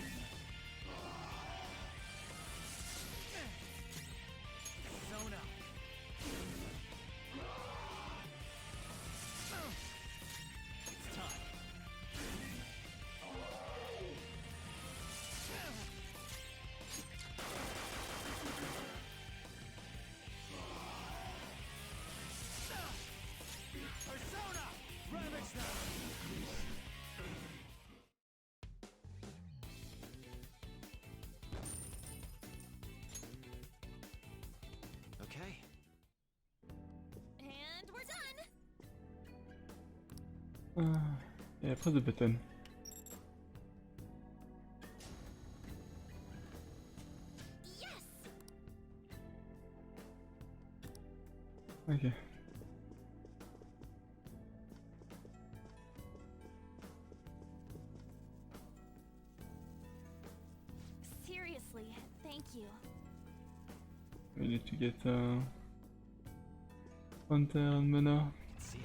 Yeah, press the button. Yes! Okay. Seriously, thank you. We need to get Hunter and Mana. I can see it.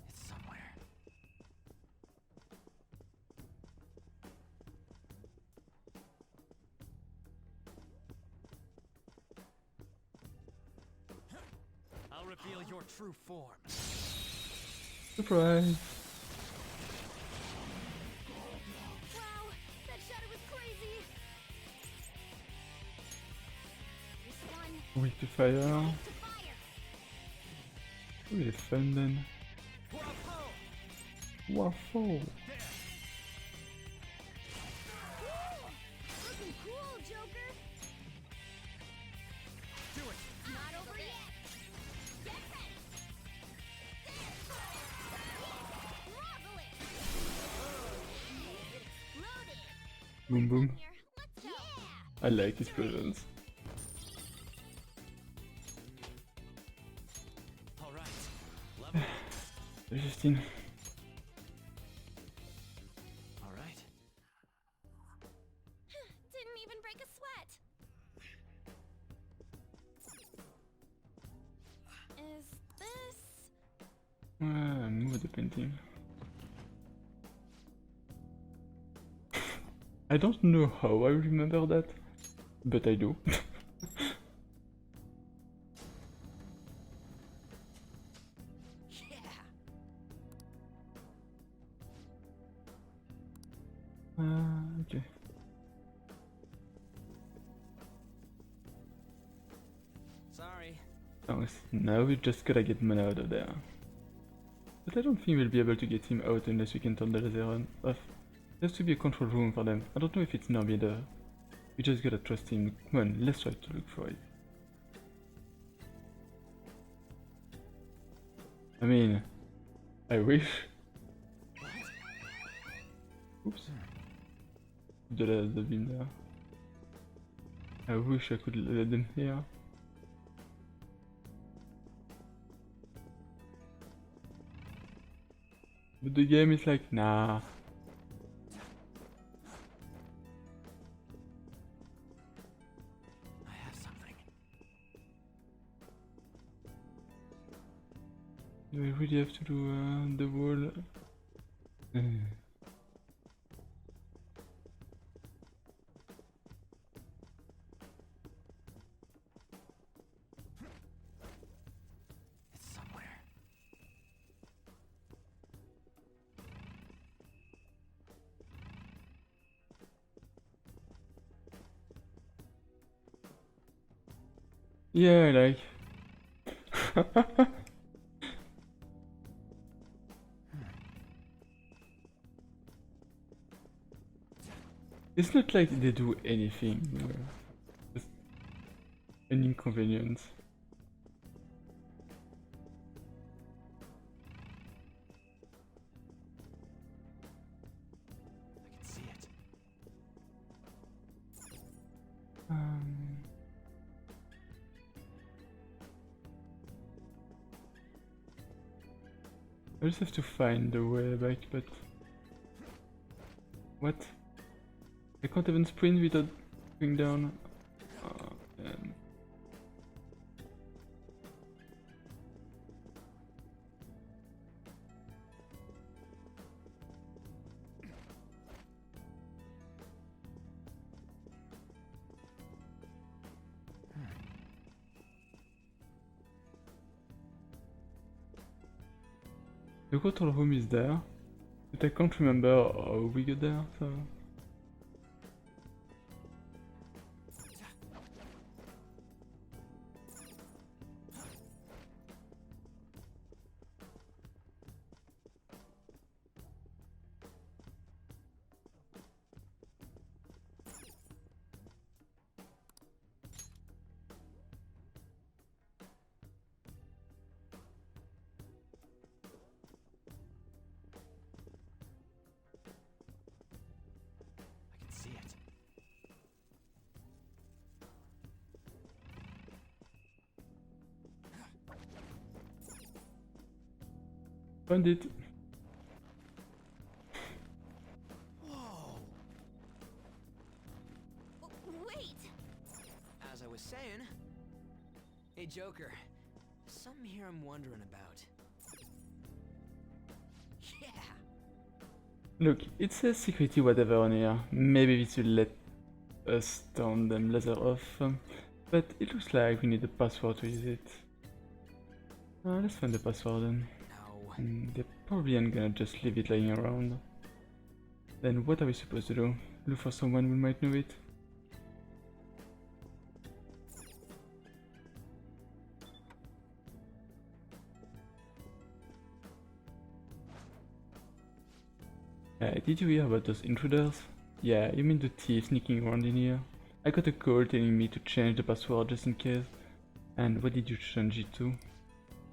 It's somewhere. I'll reveal your true form. Surprise! Wow, that shadow was crazy! This one, Weak to fire. to fire! Ooh, it's fun then. Waffle! Looking cool, Joker! Do it. Not over yet! Get ready! Marvelous! Exploded! Boom boom. Here, let's go! Yeah! I like explosions. All right. Level up. 15. All right. Didn't even break a sweat! Is this... Move the painting. I don't know how I remember that, but I do. Yeah. Okay. Sorry. Now we just gotta get Mana out of there. But I don't think we'll be able to get him out unless we can turn the laser on off. There has to be a control room for them. I don't know if it's near me there. We just gotta trust him. Come on, let's try to look for it. I mean, I wish. Oops. The beam there. I wish I could let them here. But the game is like, nah. I have something. Do I really have to do the wall? It's somewhere. Yeah, like. It's not like they do anything. Just an inconvenience. I can see it. I just have to find the way back, but... What? I can't even sprint without going down. Oh, damn. The control room is there, but I can't remember how we get there, so... Found it. Whoa! Wait! As I was saying... Hey, Joker. Something here I'm wondering about. Yeah! Look, it says security whatever on here. Maybe this will let us turn them laser off. But it looks like we need a password to use it. Let's find the password then. No. They probably aren't gonna just leave it lying around. Then what are we supposed to do? Look for someone who might know it? Did you hear about those intruders? Yeah, you mean the thief sneaking around in here? I got a call telling me to change the password just in case. And what did you change it to?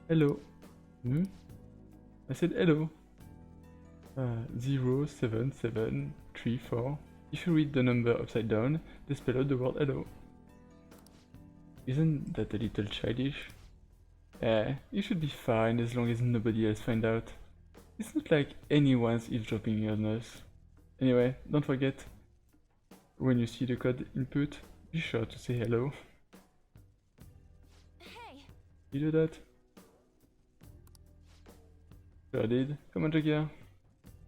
Hello. I said hello. 07734. If you read the number upside down, they spell out the word hello. Isn't that a little childish? You should be fine as long as nobody else finds out. It's not like anyone's eavesdropping on us. Anyway, don't forget, when you see the code input, be sure to say hello. Hey! You do that? Sure did. Come on, Joker.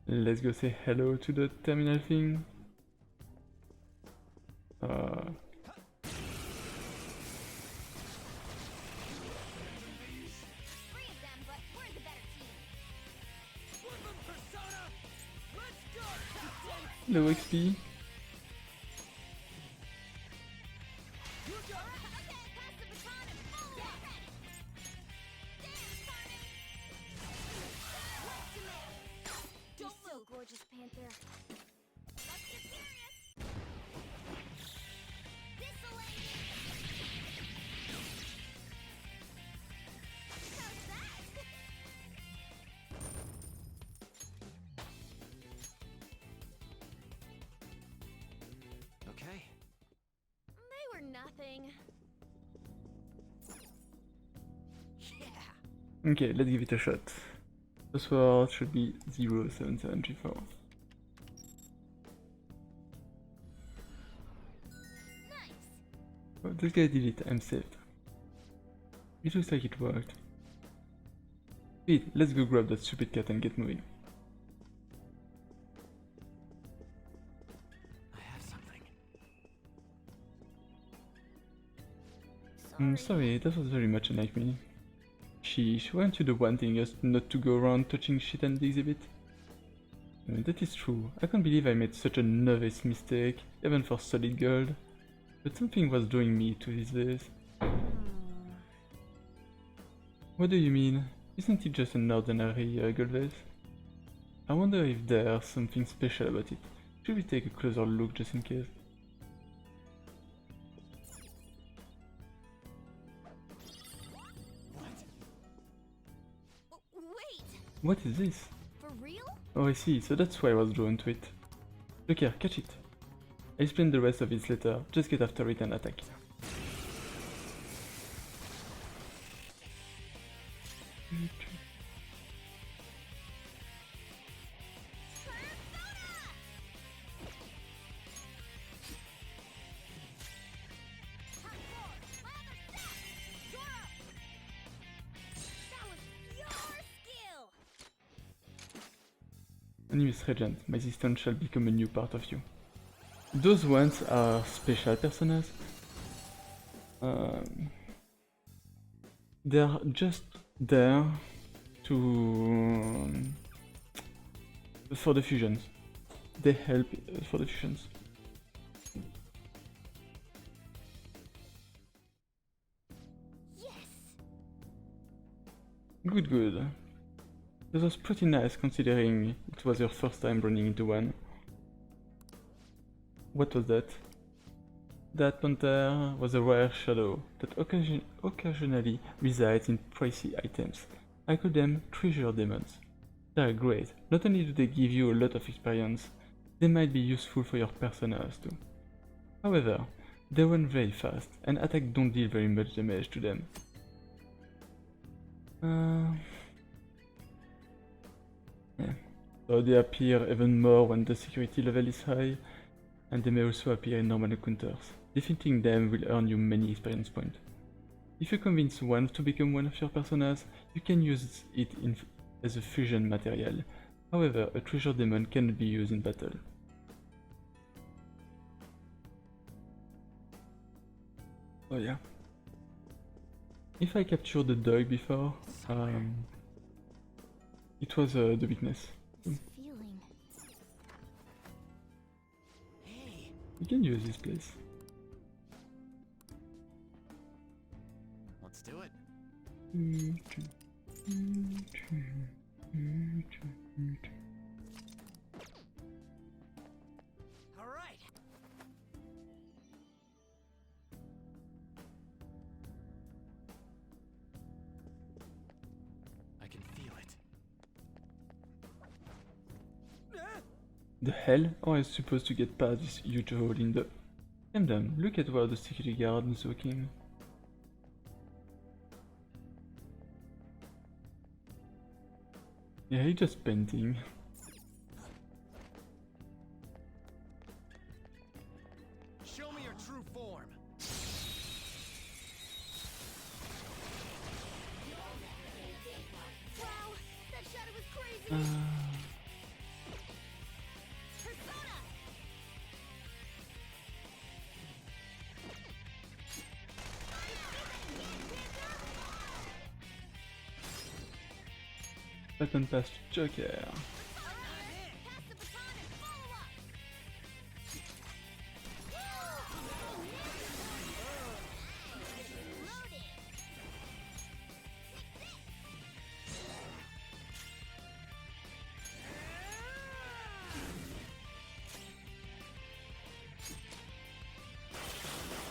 Let's go say hello to the terminal thing. Three of them, but we're the better team. Woodland Persona! Let's go, Captain! Low XP. You got it! Okay, pass the baton and follow up. Ready! Dance, Sonic! What's the matter? Don't move! So gorgeous, Panther. Let's get serious! This'll end it! How's that? Okay. They were nothing. Yeah! Okay, let's give it a shot. Password should be 07734. Nice! Oh, this guy did it, I'm saved. It looks like it worked. Pete, let's go grab that stupid cat and get moving. I have something. Sorry, that was very much unlike me. Sheesh, weren't you the one telling us not to go around touching shit and the exhibit? That is true. I can't believe I made such a novice mistake, even for solid gold. But something was drawing me to these days. What do you mean? Isn't it just an ordinary gold vase? I wonder if there's something special about it. Should we take a closer look just in case? Wait! What is this? For real? Oh, I see, so that's why I was drawn to it. Look here, catch it. I explain the rest of it later, just get after it and attack. Animus Regent, my assistant shall become a new part of you. Those ones are special personas. They're just there to for the fusions. They help for the fusions. Yes! Good, good. That was pretty nice considering it was your first time running into one. What was that? That panther was a rare shadow that occasionally resides in pricey items. I call them treasure demons. They are great. Not only do they give you a lot of experience, they might be useful for your personas too. However, they run very fast and attacks don't deal very much damage to them. Yeah. So they appear even more when the security level is high, and they may also appear in normal encounters. Defeating them will earn you many experience points. If you convince one to become one of your personas, you can use it as a fusion material. However, a treasure demon cannot be used in battle. Oh yeah. If I captured the dog before, it was the weakness. This feeling. Hey, You can use this place. Let's do it. all right. I can feel it. The hell? How am I supposed to get past this huge hole in the... Calm down, look at where the security guard is looking. Yeah, he's just painting. Show me your true form. Wow, that shadow was crazy. Uh, Persona. button pass to Joker. Pass the baton and follow up. Loaded.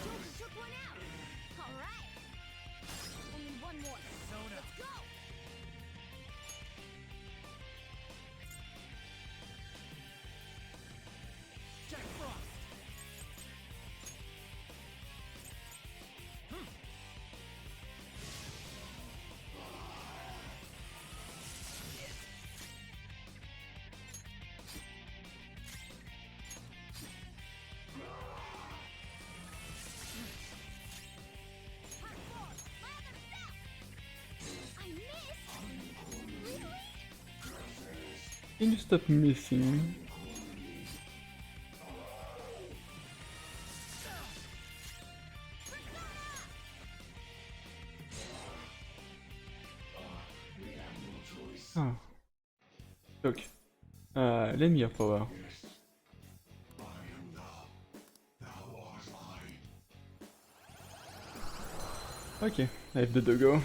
Joker took one out. All right. Only one more. Let's go. Jack Frost. Hardcore. My other self. I missed. Really? Can you stop missing? Ah. Look. Lend me your power. Okay, I have the doggo.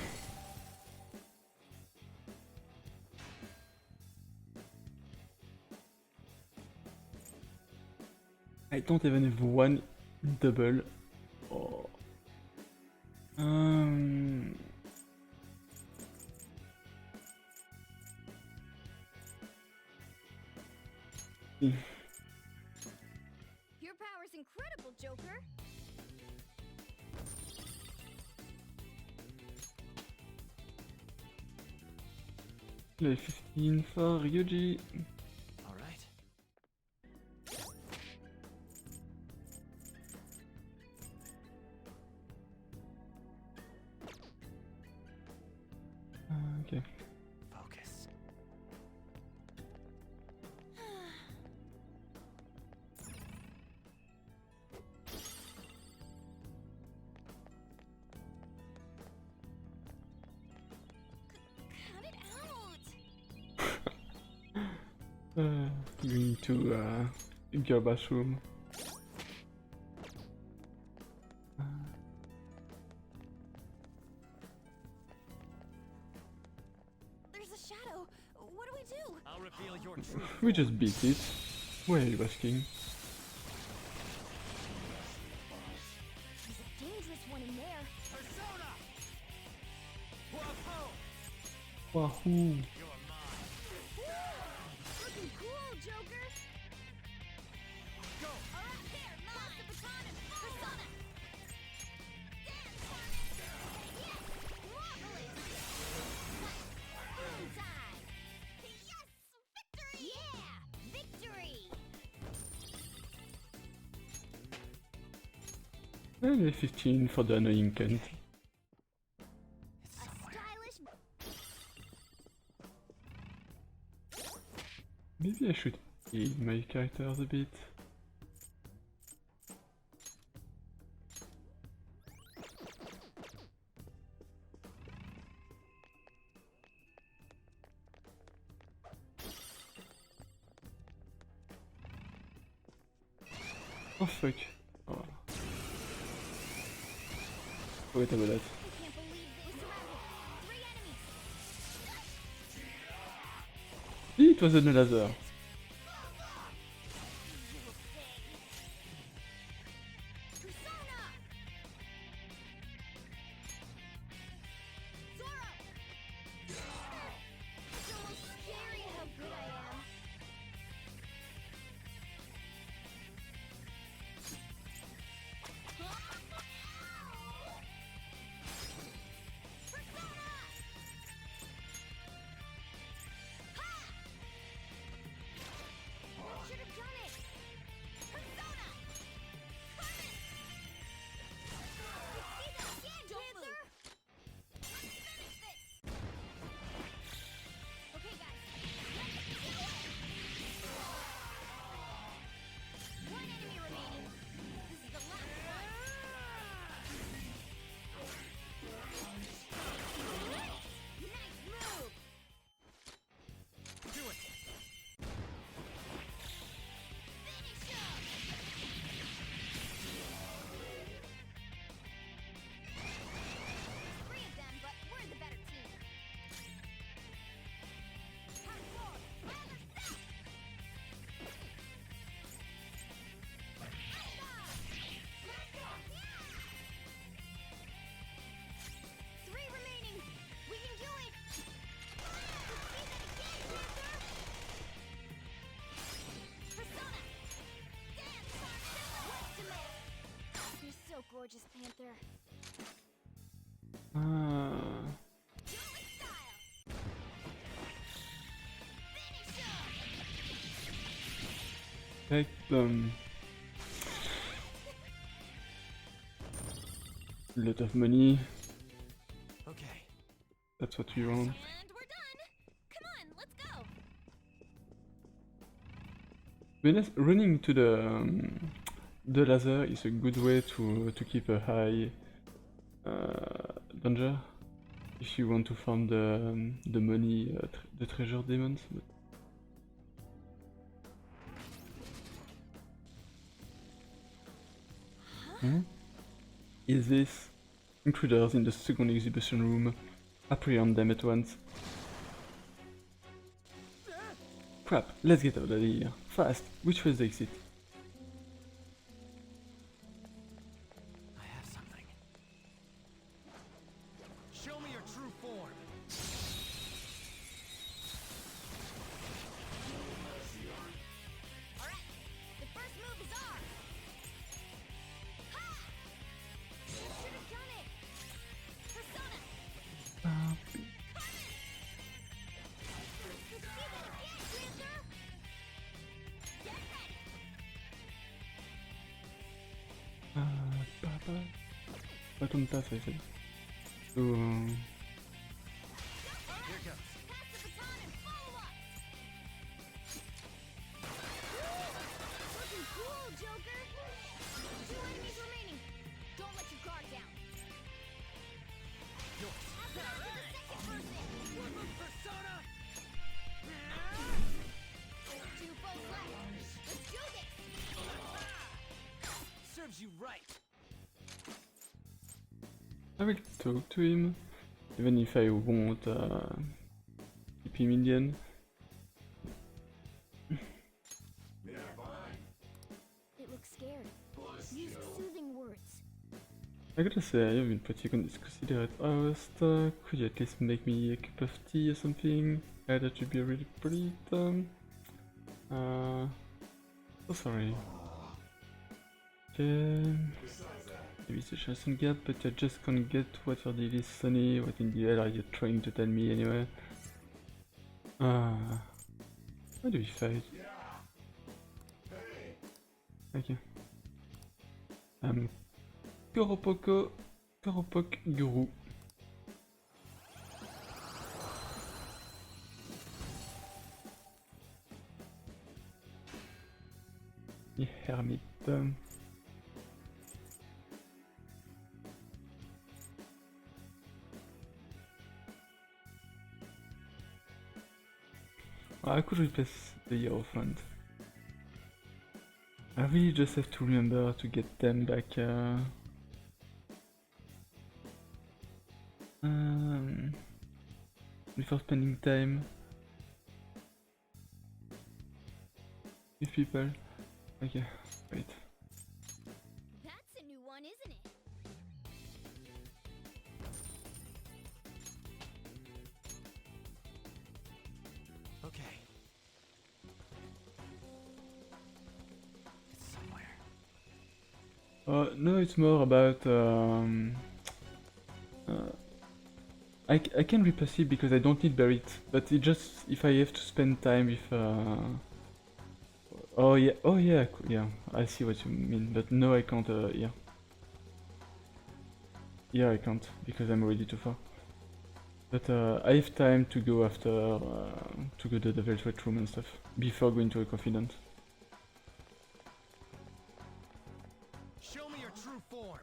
I don't even have one double. Oh. Your power's incredible, Joker. Level 15 for Ryuji. All right. Okay. Focus. Cut it out. Going to your bathroom. There's a shadow. What do we do? I'll reveal your true We just beat it. Why are you asking? There's a dangerous one in there. persona. Whoa, Wahoo! you're mine. Looking cool, Joker. Go. All right, there, pass the baton and Persona. Dance on it. Yes, marvelous. Boom time. Yes, And 15 for the annoying cunt. It's A somewhere. stylish. Maybe I should heal my characters a bit. Oh fuck. Oh. Forget about that. I can't believe they surrounded. 3 enemies. It was a laser. Persona! Zoro! It's almost scary how good I am. Persona! Ha! Should have done it! Persona! Coming! I see them again, Panther! Let's finish this! Okay, guys. Let's do it! One enemy remaining. This is the last one. Nice move! Do it. Finish him! There's 3 of them, but we're the better team. Part 4, Atlas set! Three remaining! We can do it! Let's see that again, Panther! Persona! Dance, What's to miss? You're so gorgeous, Panther. Do it style! Finish him! Take them. Lot of money. Okay. That's what we want. And we're done! Come on, let's go! To be honest, running to the laser is a good way to keep a high danger if you want to farm the money, the treasure demons. But... Hmm? Is this intruders in the second exhibition room? Apprehend them at once. Crap, let's get out of here. Fast, which was the exit? I have something. Show me your true form. Alright, the first move is ours! Ha! Should have done it! Persona! Let's see that again, Panther! Get ready! Button pass, I said. So, Here goes. Pass the baton and follow up! Looking cool, Joker! 2 enemies remaining! Don't let your guard down! Pass it on to the second person! Persona! 2 foes left! Let's do this! Serves you right. I will talk to him, even if I won't keep him in the end. It looks scared. Use soothing words. I gotta say, I have been pretty considerate. I was stuck. Could you at least make me a cup of tea or something? That would be really pretty. So sorry. Okay. Maybe it's a chance to get, but I just can't get what your deal is, Sonny. What in the hell are you trying to tell me anyway? Why do we fight? Thank you. Koropok Guru. Et Hermit. I could replace the Hierophant. I really just have to remember to get them back. Before spending time with people. Okay, wait. That's a new one, isn't it? Okay. It's somewhere. No, it's more about I can replace it because I don't need Berit, but it just if I have to spend time with oh yeah, yeah, I see what you mean, but no, I can't here. Yeah, I can't because I'm already too far. But I have time to go after to go to the Velvet Room and stuff before going to a confidant. Show me your true form.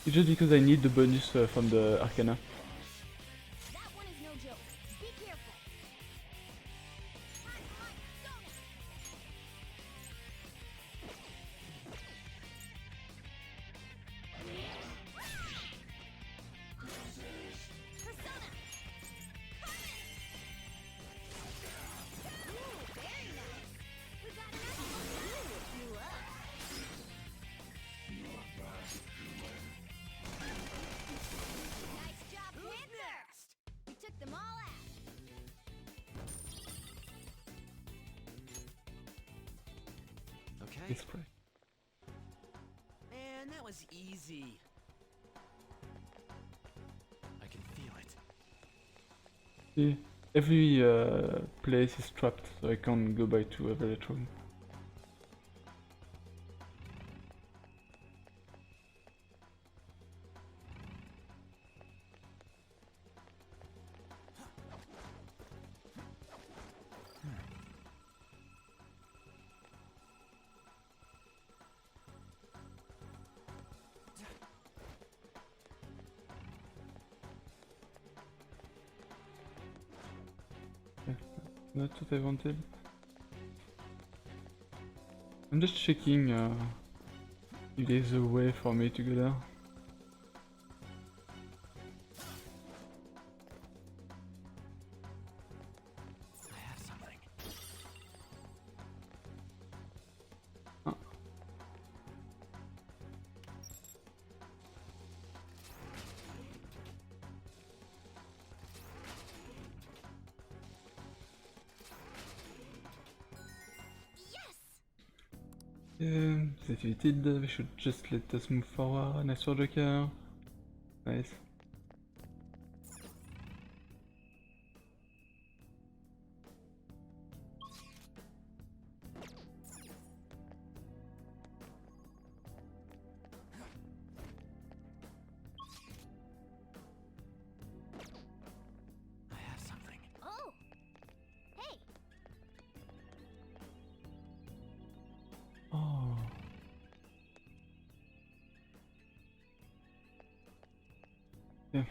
It's just because I need the bonus from the Arcana. That one is no joke. Be careful. Go now. Persona. Ooh, very nice. We got another one. Ooh, you up. Nice job, Panther. We took them all out. Okay. It's correct. Man, that was easy. I can feel it. See, every place is trapped, so I can't go back to a Velvet Room. That's what I wanted. I'm just checking if there's a way for me to go there. I have something. Ah. Defeated, we should just let us move forward. Nice for Joker. Nice. I have something. Oh. Hey. Oh. Yeah.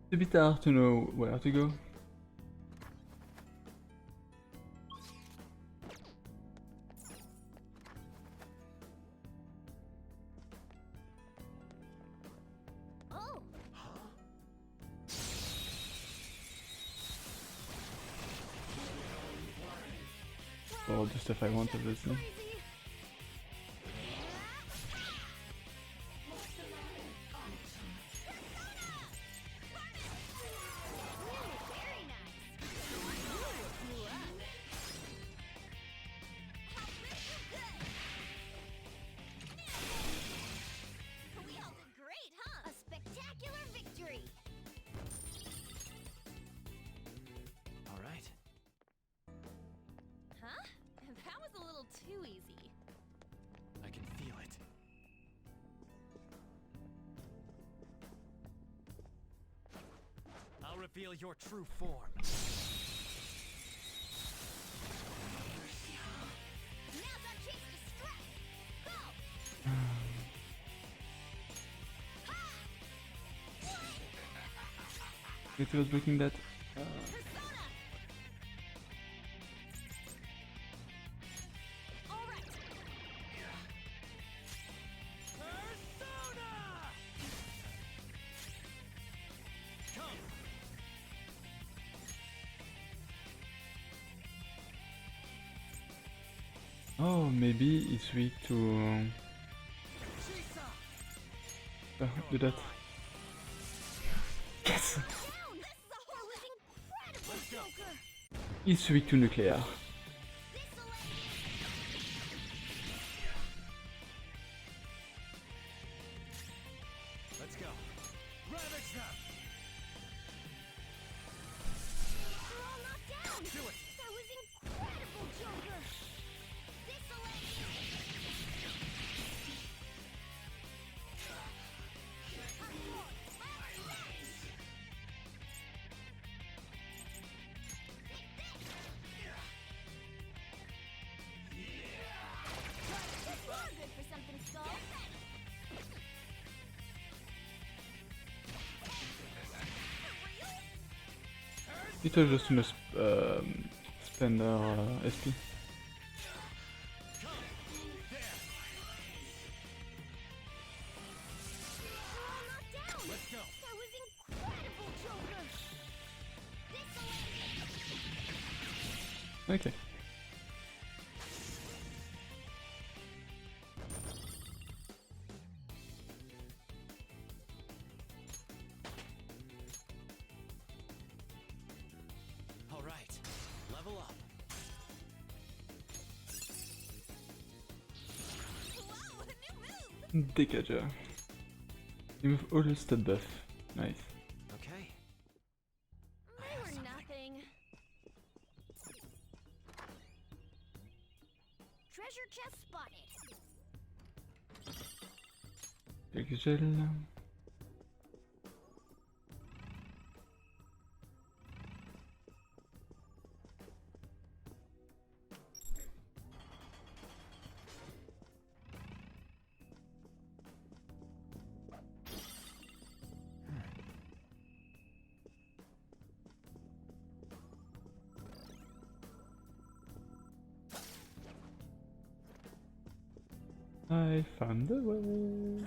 It's a bit hard to know where to go. Oh. All the stuff I want, obviously. Crazy. Very nice. Ooh, you up. We all did great. reveal your true form. Now's our chance to strike! Go! It was breaking that. Persona! Alright! Persona! Come! Oh, maybe it's weak to Chisa! do that. Yes! Down! This is a that was incredible, Joker! It's weak to nuclear. This'll end. Let's go. Ravage them! They're all knocked down! Do it! That was incredible, Joker! This'll end. You're good for something, Skull. It was just to spend our SP. They're all knocked down! Let's go. That was incredible, Joker! This'll end. Okay. All right, level up. Wow, a new move! Decager. Remove all the stat buff. Nice. Okay. They were nothing. Treasure chest spotted. Quelques gels. I found the way.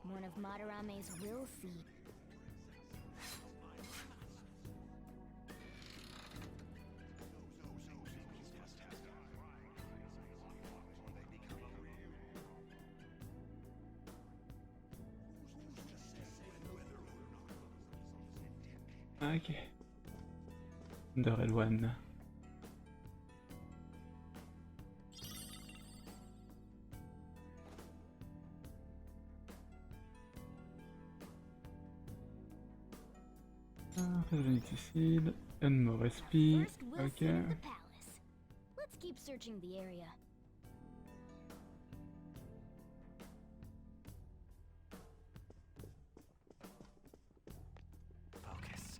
One of Madarame's will feed. Okay. The red one. Revenity seed and more SP. First, we'll Okay. see the palace. Let's keep searching the area. Focus.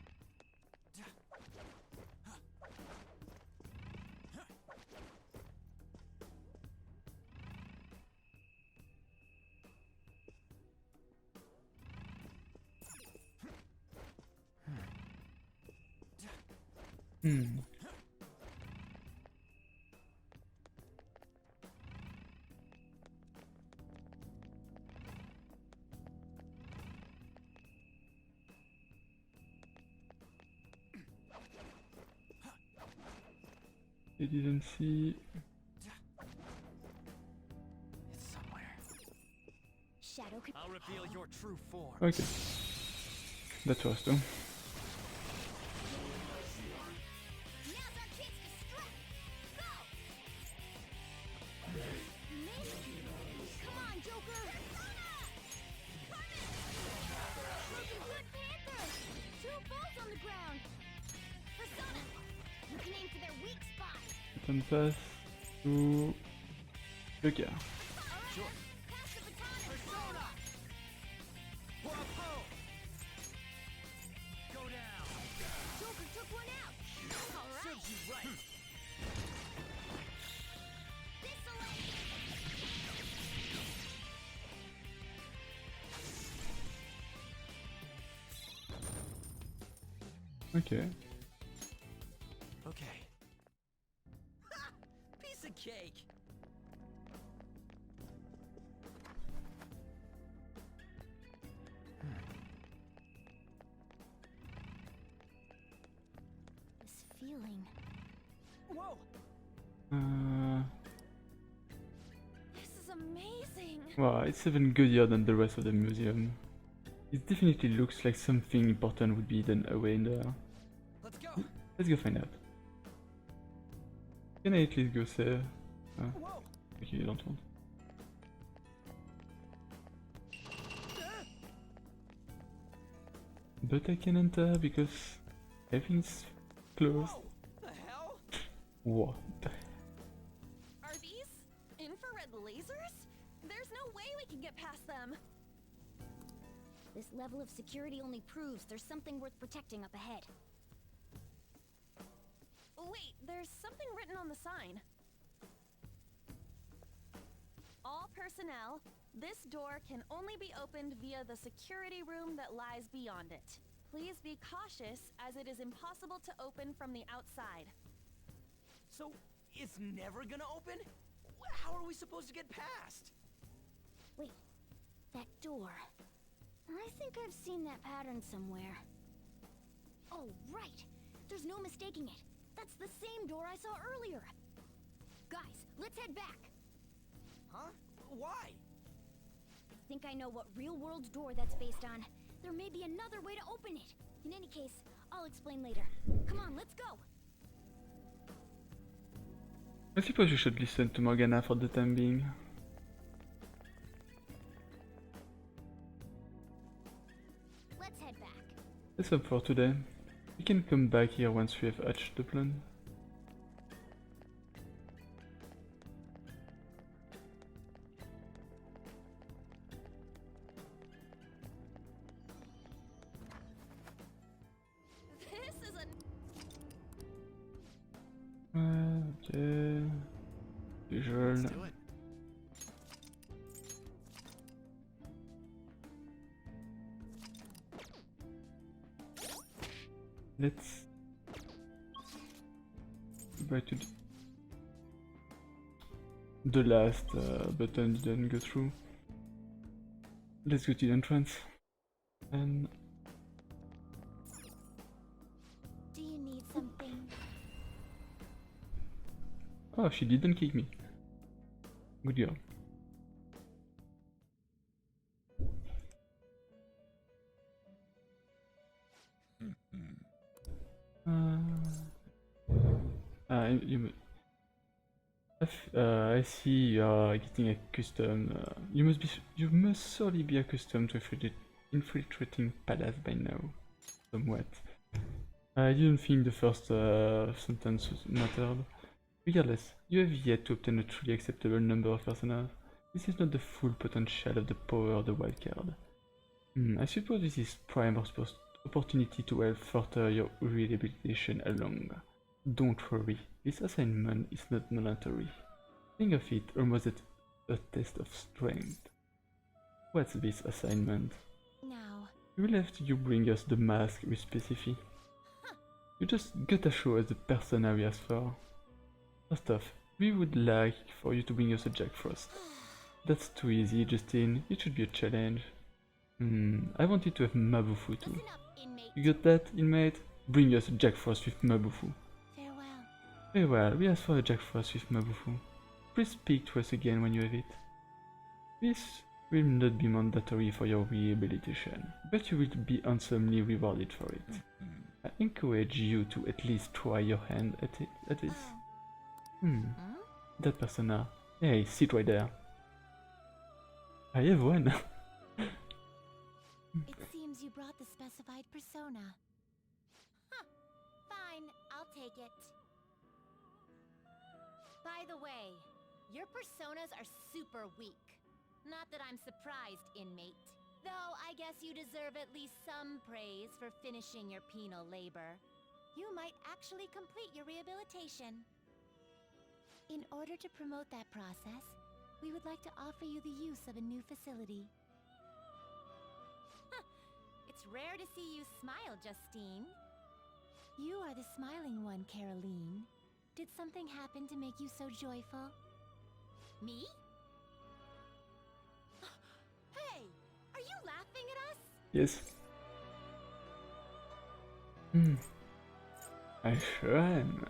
Hmm. They didn't see. It's somewhere. Shadow could. I'll reveal your true form. Okay. That was too. Now's our chance to strike. Go! Miss? Come on, Joker! Persona! Looking good, Panther! 2 balls on the ground! button pass to Joker. Sure. Pass the baton. Persona! Bravo! Go down! Joker took one out. All right. Serves you right. This'll Okay. Okay. Ha! Piece of cake! This feeling. Whoa! This is amazing. Wow, it's even goodier than the rest of the museum. It definitely looks like something important would be hidden away in there. Let's go! Let's go find out. Can I at least go save? Whoa! Okay, you don't want. But I can enter because everything's closed. Whoa! The hell? What? Are these infrared lasers? There's no way we can get past them. This level of security only proves there's something worth protecting up ahead. Wait, there's something written on the sign. All personnel, this door can only be opened via the security room that lies beyond it. Please be cautious as it is impossible to open from the outside. So, it's never gonna open? How are we supposed to get past? Wait, that door. I think I've seen that pattern somewhere. Oh, right! There's no mistaking it. That's the same door I saw earlier. Guys, let's head back. Huh? Why? I think I know what real-world door that's based on. There may be another way to open it. In any case, I'll explain later. Come on, let's go. I suppose you should listen to Morgana for the time being. Let's head back. That's all for today. We can come back here once we have hatched the plan. This is a... Okay. Visual. Let's do it. Let's go back to the last button didn't go through. Let's go to the entrance. And Do you need something? oh, she didn't kick me. Good girl. I see you are getting accustomed. You must surely be accustomed to infiltrating palace by now. Somewhat. I didn't think the first sentence mattered. Regardless, you have yet to obtain a truly acceptable number of personas. This is not the full potential of the power of the wildcard. I suppose this is prime opportunity to help further your rehabilitation along. Don't worry, this assignment is not mandatory. Think of it almost as a test of strength. What's this assignment? Now, We will have you bring us the mask with specific. You just gotta show us the persona we asked for. First off, we would like for you to bring us a Jack Frost. That's too easy, Justin. It should be a challenge. I wanted to have Mabufu too. listen up, inmate. You got that, inmate? Bring us a Jack Frost with Mabufu. Farewell. Very well, we asked for a Jack Frost with Mabufu. Please speak to us again when you have it. This will not be mandatory for your rehabilitation, but you will be handsomely rewarded for it. I encourage you to at least try your hand at this. That persona. Hey, sit right there. I have one. It seems you brought the specified persona. Huh. Fine, I'll take it. By the way, your personas are super weak. Not that I'm surprised, inmate. Though I guess you deserve at least some praise for finishing your penal labor. You might actually complete your rehabilitation. In order to promote that process, we would like to offer you the use of a new facility. Huh. It's rare to see you smile, Justine. You are the smiling one, Caroline. Did something happen to make you so joyful? Me? Hey! Are you laughing at us? Yes. I sure am.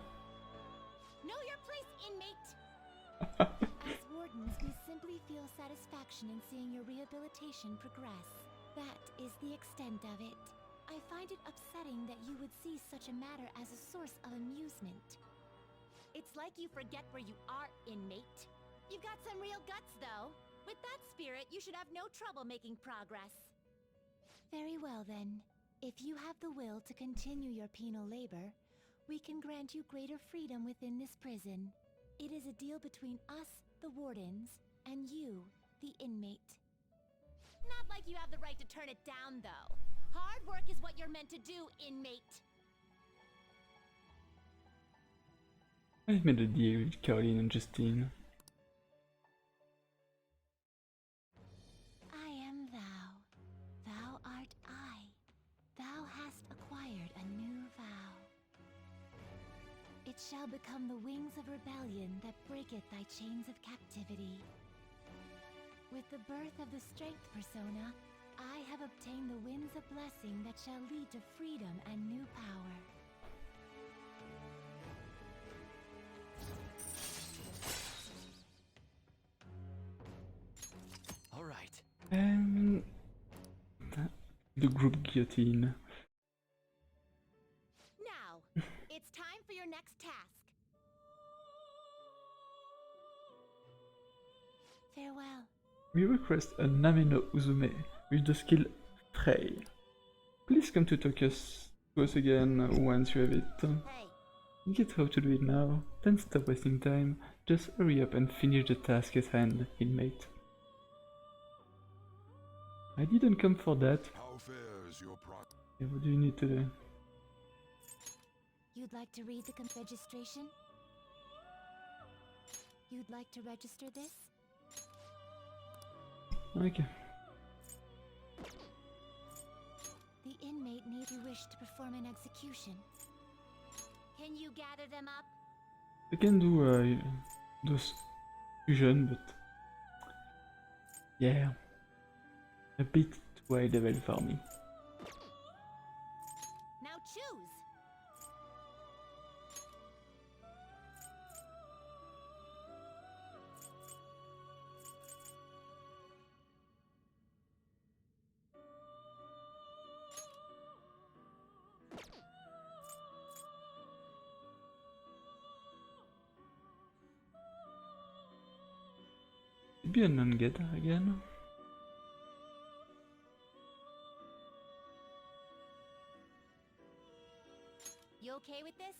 Know your place, inmate! As wardens, we simply feel satisfaction in seeing your rehabilitation progress. That is the extent of it. I find it upsetting that you would see such a matter as a source of amusement. It's like you forget where you are, inmate. You've got some real guts, though. With that spirit, you should have no trouble making progress. Very well, then. If you have the will to continue your penal labor, we can grant you greater freedom within this prison. It is a deal between us, the wardens, and you, the inmate. Not like you have the right to turn it down, though. Hard work is what you're meant to do, inmate. I've made a deal with Caroline and Justine. I am thou. Thou art I. Thou hast acquired a new vow. It shall become the wings of rebellion that breaketh thy chains of captivity. With the birth of the strength persona, I have obtained the winds of blessing that shall lead to freedom and new power. All right. And the group guillotine. Now, it's time for your next task. Farewell. We request a Nameno Uzume with the skill Frey. Please come to to us again once you have it. Hey, Get how to do it now, then stop wasting time, just hurry up and finish the task at hand, inmate. I didn't come for that. How fares your Yeah, what do you need to do? you'd like to read the registration? You'd like to register this? Okay. The inmate needs you wish to perform an execution. Can you gather them up? I can do those fusion, but yeah, a bit too high level for me. Now choose! Be a non-getter again. You okay with this?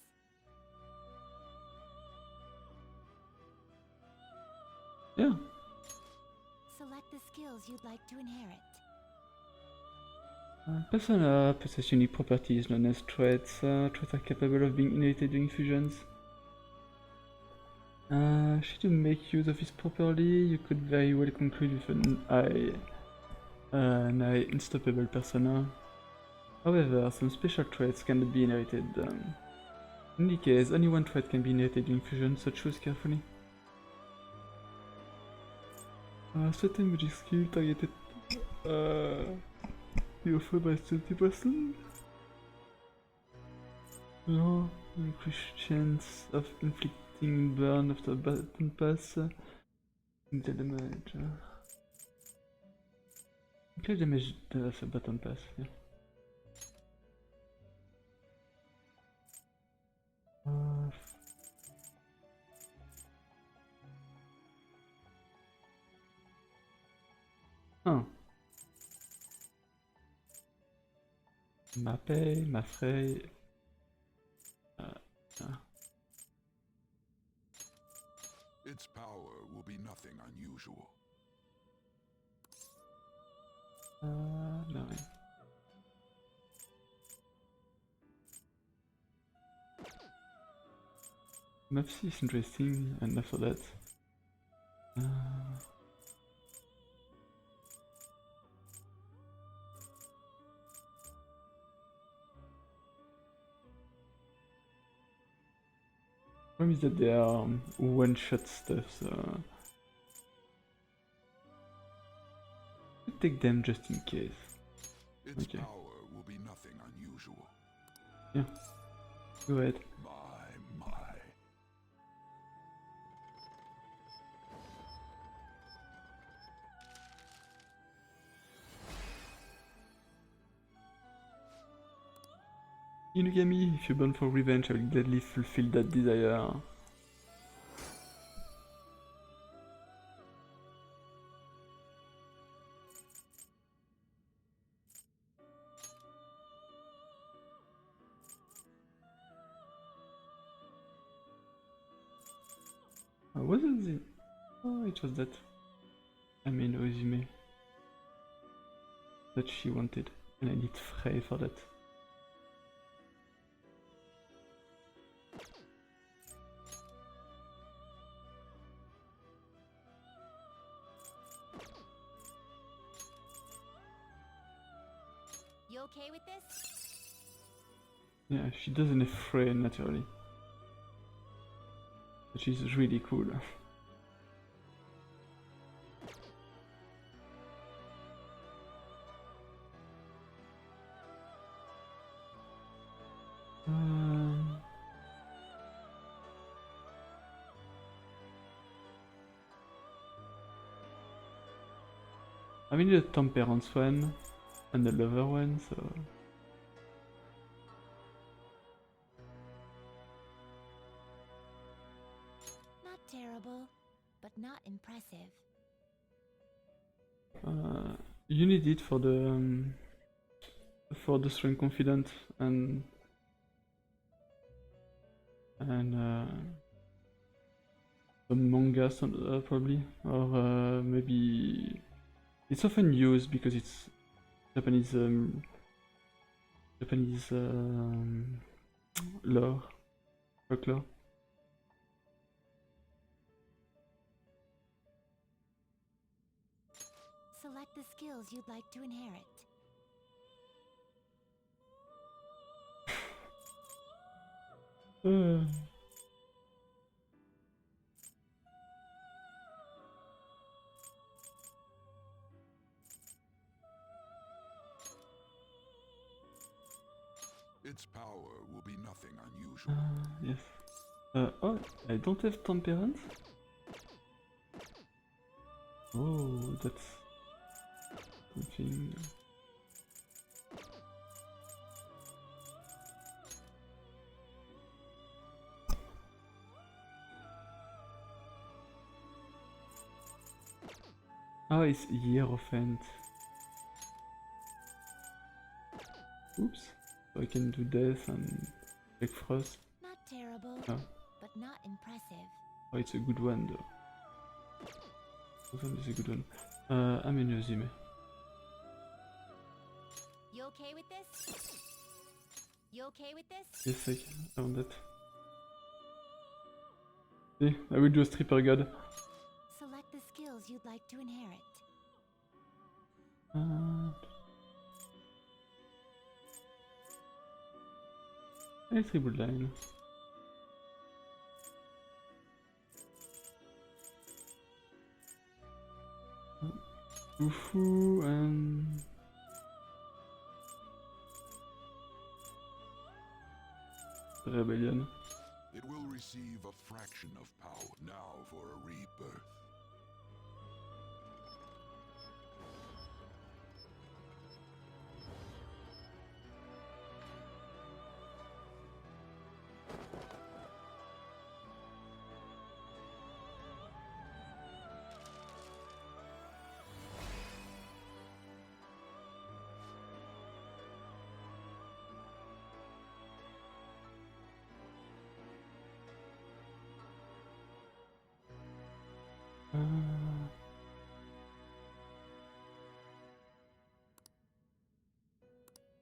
Yeah. Select the skills you'd like to inherit. Persona possess unique properties known as traits. Traits are capable of being inherited during fusions. Should you make use of this properly, you could very well conclude with an unstoppable persona. However, some special traits cannot be inherited. In any case, only one trait can be inherited during fusion, so choose carefully. Certain magic skill targeted be offered by 30%. No, increased chance of inflicting burn after button pass. The damage. Increase damage after button pass, yeah. Huh. Ma paye, ma frais. Its power will be nothing unusual. No. Map C is interesting, and after that... problem is that they are one-shot stuff, so... take them just in case. Its Okay. power will be nothing unusual. Yeah. Go ahead. My. Inugami, if you're born for revenge, I will gladly fulfill that desire. Wasn't it? Oh, it was that. I mean, resume that she wanted, and I need Frey for that. You okay with this? Yeah, she doesn't have Frey naturally, but she's really cool. I mean the temperance one and the lover one, so... Not terrible, but not impressive. You need it for the strength confidant and the manga probably, or maybe it's often used because it's Japanese lore, folklore. Select the skills you'd like to inherit. Its power will be nothing unusual. Yes. Oh, I don't have temperance? Oh, that's something. Oh, it's Hierophant. Oops. So I can do death and take frost. Not terrible, Oh. but not impressive. Oh, it's a good one though. This one is a good one. I'm in resume. You okay with this? You okay with this? Yes, I want that. See, I will do a stripper god. Select the skills you'd like to inherit. Tribal line. Ufu and Rebellion. It will receive a fraction of power now for a rebirth.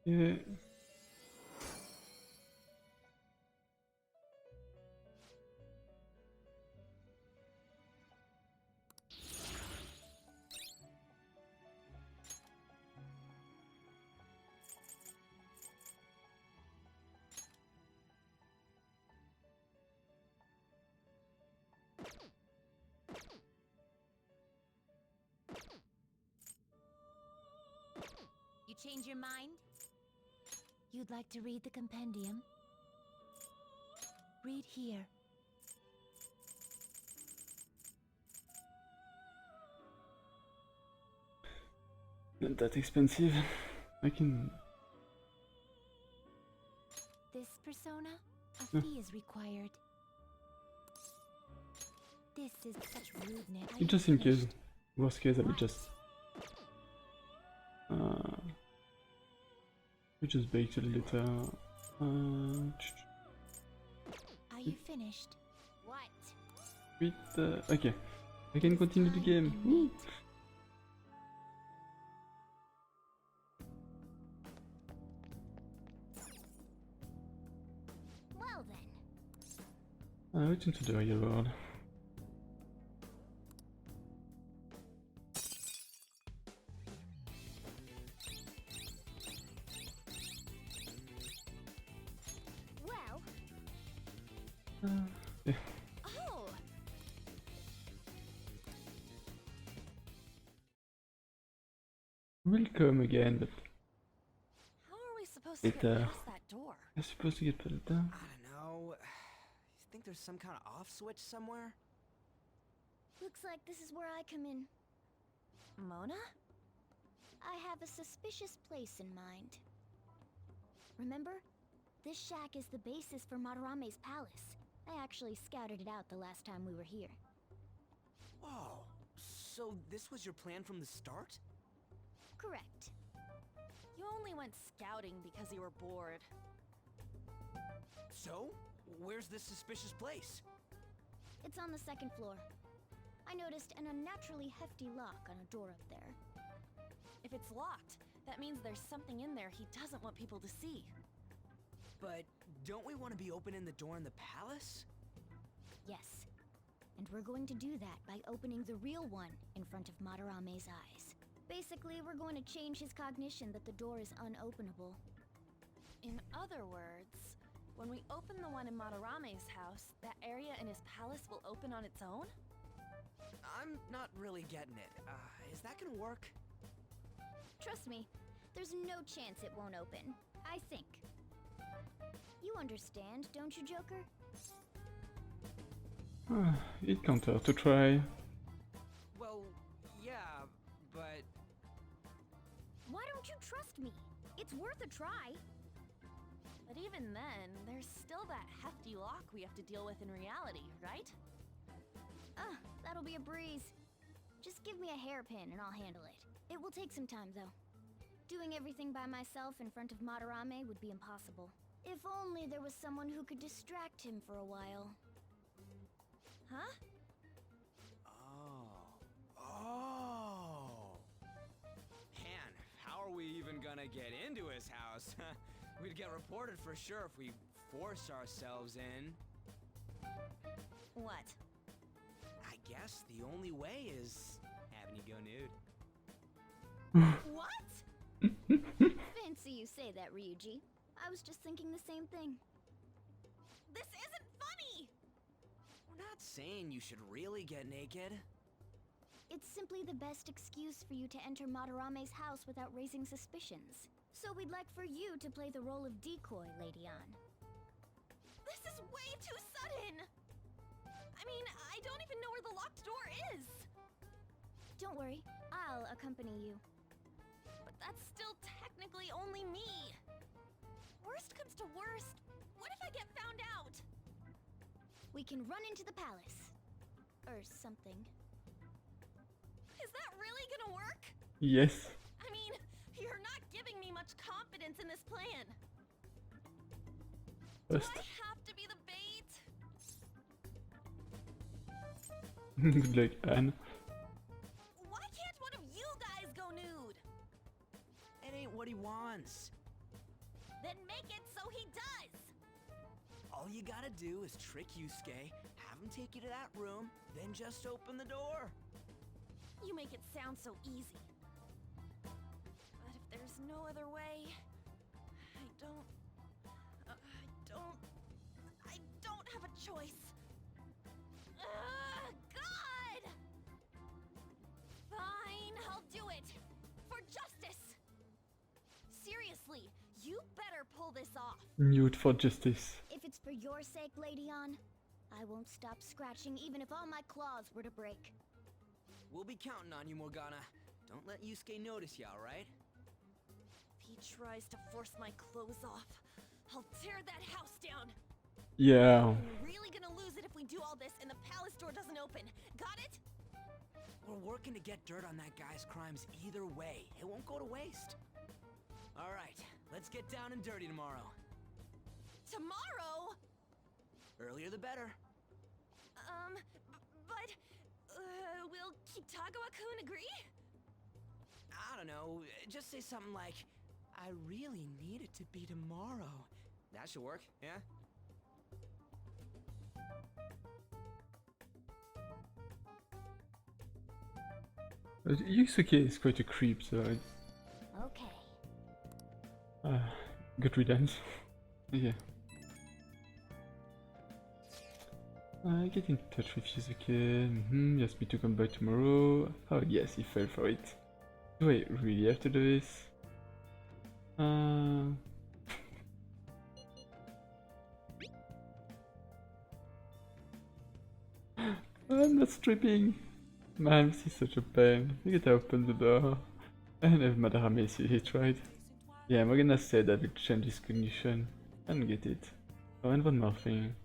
Yeah. You change your mind? You'd like to read the compendium? Read here. Not that expensive. I can. This persona, a fee is required. This is such rudeness. Are you Just in case. finished? Worst case, I will just. We just bake it later. Are you finished? What? Wait, okay. I can continue the game. Woo. Well then. Return to the real world. Well. Yeah. Oh. Will come again, but How are we supposed to get later. past that door? I'm supposed to get put down. I don't know. You think there's some kind of off switch somewhere? Looks like this is where I come in. Mona? I have a suspicious place in mind. Remember? This shack is the basis for Madarame's palace. I actually scouted it out the last time we were here. Whoa. So this was your plan from the start? Correct. You only went scouting because you were bored. So? Where's this suspicious place? It's on the second floor. I noticed an unnaturally hefty lock on a door up there. If it's locked, that means there's something in there he doesn't want people to see. But don't we want to be opening the door in the palace? Yes. And we're going to do that by opening the real one in front of Madarame's eyes. Basically, we're going to change his cognition that the door is unopenable. In other words, when we open the one in Madarame's house, that area in his palace will open on its own? I'm not really getting it. Is that gonna work? Trust me, there's no chance it won't open. I think. You understand, don't you, Joker? Hit counter to try. Well, yeah, but... Why don't you trust me? It's worth a try. But even then, there's still that hefty lock we have to deal with in reality, right? That'll be a breeze. Just give me a hairpin and I'll handle it. It will take some time, though. Doing everything by myself in front of Madarame would be impossible. If only there was someone who could distract him for a while. Huh? Oh. Man, how are we even gonna get into his house? We'd get reported for sure if we force ourselves in. What? I guess the only way is having you go nude. What? Fancy you say that, Ryuji. I was just thinking the same thing. This isn't funny! We're not saying you should really get naked. It's simply the best excuse for you to enter Madarame's house without raising suspicions. So we'd like for you to play the role of decoy, Lady Ann. This is way too sudden! I mean, I don't even know where the locked door is! Don't worry, I'll accompany you. But that's still technically only me! Worst comes to worst, what if I get found out? We can run into the palace. Or something. Is that really gonna work? Yes. I mean, you're not giving me much confidence in this plan. First. Do I have to be the bait? Good luck, Anne. what he wants. Then make it so he does! All you gotta do is trick Yusuke, have him take you to that room, then just open the door. You make it sound so easy. But if there's no other way, I don't have a choice. God! Fine, I'll do it. For justice. Seriously, you better pull this off. Mute for justice. If it's for your sake, Lady On, I won't stop scratching even if all my claws were to break. We'll be counting on you, Morgana. Don't let Yusuke notice you, alright? If he tries to force my clothes off, I'll tear that house down. Yeah. I'm really gonna lose it if we do all this and the palace door doesn't open. Got it? We're working to get dirt on that guy's crimes either way. It won't go to waste. Alright, let's get down and dirty tomorrow. Tomorrow? Earlier the better. But will Kitagawa-kun agree? I don't know, just say something like, I really need it to be tomorrow. That should work, yeah? Yusuke is quite a creep, so Okay. good riddance. Yeah. Get in touch with Yusuke. He asked me to come by tomorrow. Oh yes, he fell for it. Do I really have to do this? I'm not stripping. Man, this is such a pain. You gotta open the door. And have Madarame see he tried. Yeah, I'm gonna say that will change his cognition. And get it. Oh, and one more thing.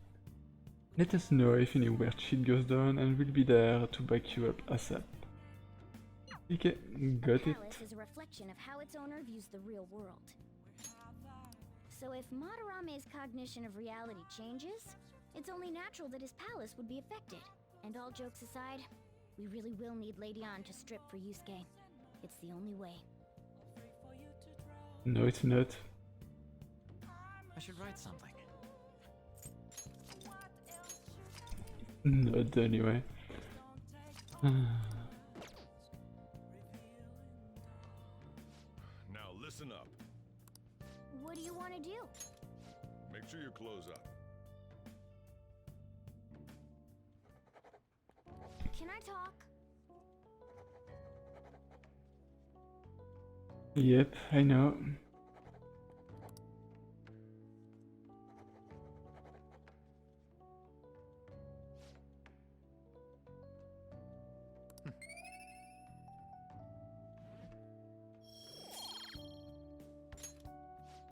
Let us know if any weird shit goes down and we'll be there to back you up ASAP. Okay, got it. Palace is a reflection of how its owner views the real world. So if Madarame's cognition of reality changes, it's only natural that his palace would be affected. And all jokes aside, we really will need Lady On to strip for Yusuke. It's the only way. No, it's not. I should write something. Not anyway. Now listen up. What do you want to do? Make sure your clothes up. Can I talk? Yep, I know.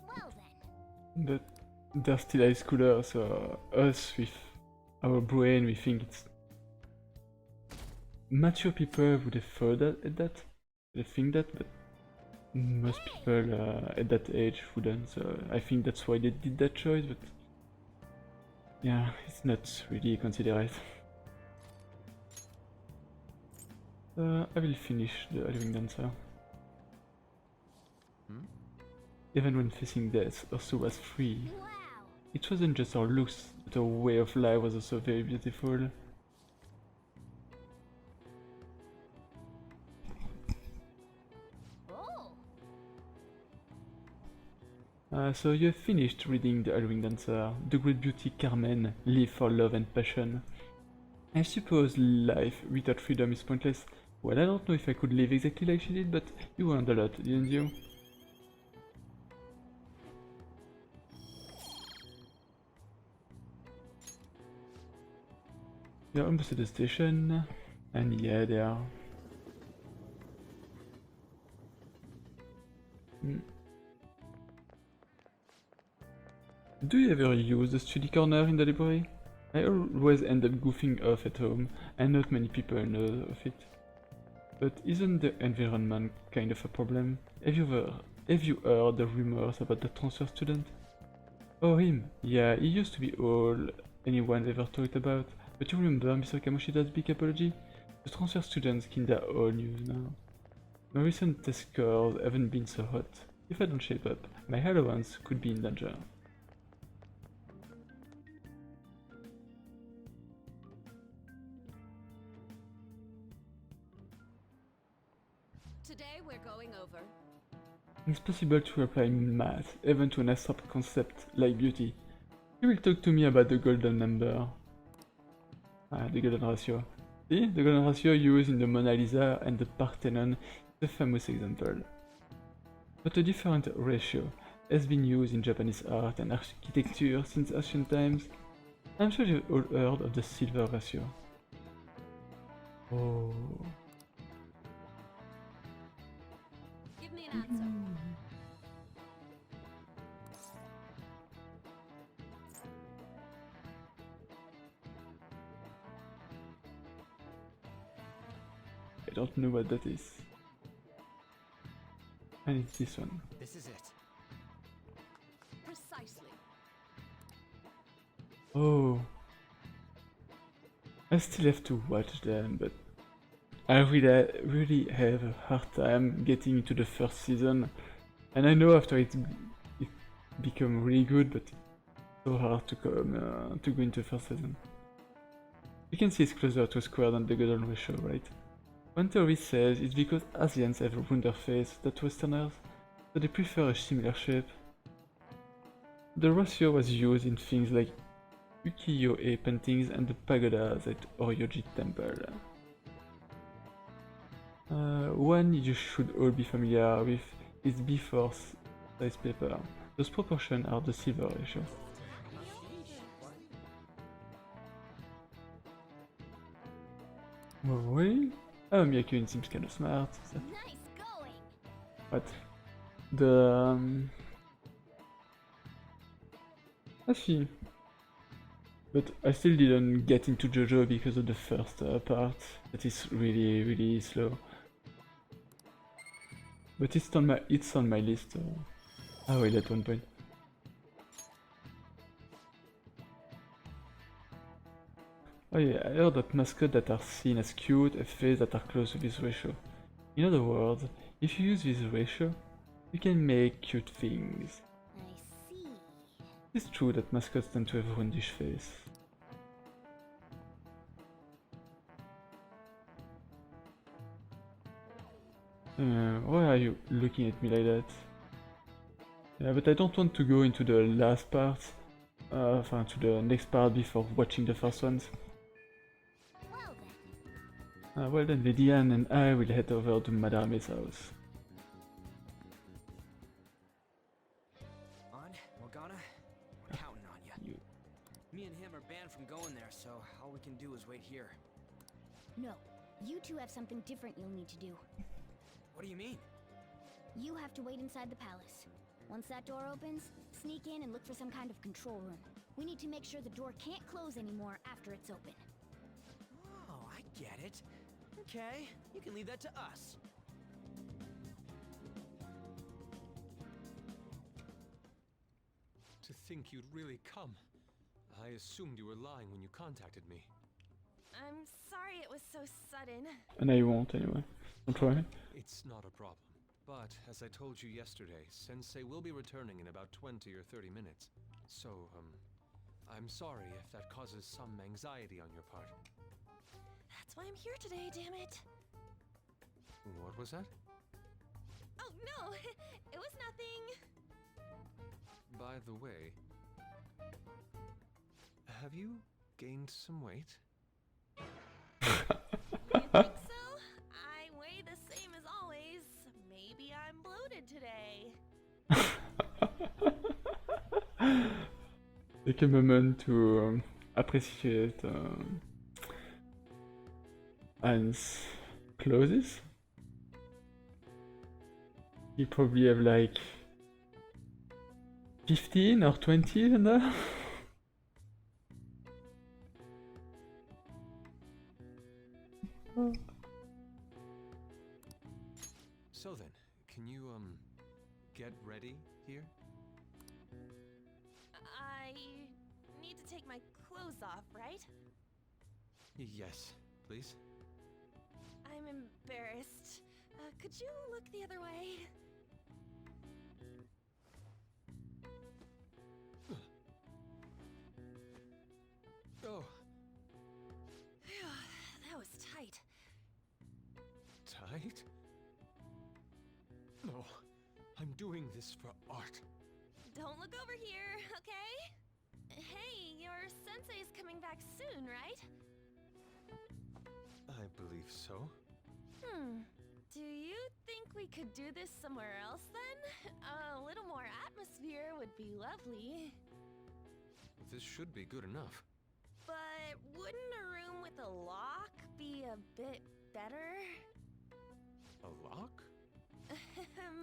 Well then. But they're still high schoolers, so us with our brain, we think it's mature people would have thought that, they think that, but most people at that age wouldn't, so I think that's why they did that choice, but yeah, it's not really considerate. I will finish the Halloween dancer. Even when facing death, Ursu was free. Wow. It wasn't just her looks, but her way of life was also very beautiful. Oh. So you have finished reading The Halloween Dancer. The great beauty Carmen live for love and passion. I suppose life without freedom is pointless. Well, I don't know if I could live exactly like she did, but you learned a lot, didn't you? You're almost at the station, and yeah, they are. Do you ever use the study corner in the library? I always end up goofing off at home, and not many people know of it. But isn't the environment kind of a problem? Have you heard the rumors about the transfer student? Oh, him! Yeah, he used to be all anyone ever talked about. But you remember Mr. Kamoshida's big apology? The transfer student's kinda all news now. My recent test scores haven't been so hot. If I don't shape up, my allowance could be in danger. Today we're going over. It's possible to apply math even to an abstract concept like beauty. You will talk to me about the golden number. The golden ratio. See? The golden ratio used in the Mona Lisa and the Parthenon is a famous example. But a different ratio has been used in Japanese art and architecture since ancient times. I'm sure you've all heard of the silver ratio. Oh. Give me an answer. I don't know what that is. And it's this one. This is it. Precisely. Oh. I still have to watch them, but I really have a hard time getting into the first season. And I know after it become really good, but it's so hard to go into the first season. You can see it's closer to a square than the golden ratio, right? One theory says it's because Asians have a rounder face than Westerners, so they prefer a similar shape. The ratio was used in things like ukiyo-e paintings and the pagodas at Ryoji Temple. One you should all be familiar with is B4 size paper. Those proportions are the silver ratio. Oh, really? Oh, Miyakun seems kind of smart. Nice going. What? The... I see. But I still didn't get into JoJo because of the first part. That is really slow. But it's on my list. I will at one point. Oh yeah, I heard that mascots that are seen as cute have faces that are close to this ratio. In other words, if you use this ratio, you can make cute things. I see. It's true that mascots tend to have a roundish face. Why are you looking at me like that? Yeah, but I don't want to go into the last part, to the next part before watching the first ones. Well then. Well then, Lady Anne and I will head over to Madame's house. On, Morgana, we're counting on you. Me and him are banned from going there, so all we can do is wait here. No, you two have something different you'll need to do. What do you mean? You have to wait inside the palace. Once that door opens, sneak in and look for some kind of control room. We need to make sure the door can't close anymore after it's open. Oh, I get it. Okay, you can leave that to us. To think you'd really come. I assumed you were lying when you contacted me. I'm sorry it was so sudden. And I won't anyway. Don't worry. It's not a problem. But, as I told you yesterday, Sensei will be returning in about 20 or 30 minutes. So, I'm sorry if that causes some anxiety on your part. That's why I'm here today, damn it. What was that? Oh, no, it was nothing. By the way, have you gained some weight? You think so? I weigh the same as always. Maybe I'm bloated today. Take a moment to appreciate Anne's clothes. You probably have like 15 or 20 in there. So then, can you, get ready here? I need to take my clothes off, right? Yes, please. I'm embarrassed. Could you look the other way? right? No, I'm doing this for art. Don't look over here, okay? Hey, your sensei's coming back soon, right? I believe so. Do you think we could do this somewhere else then? A little more atmosphere would be lovely. This should be good enough. But wouldn't a room with a lock be a bit better? A lock?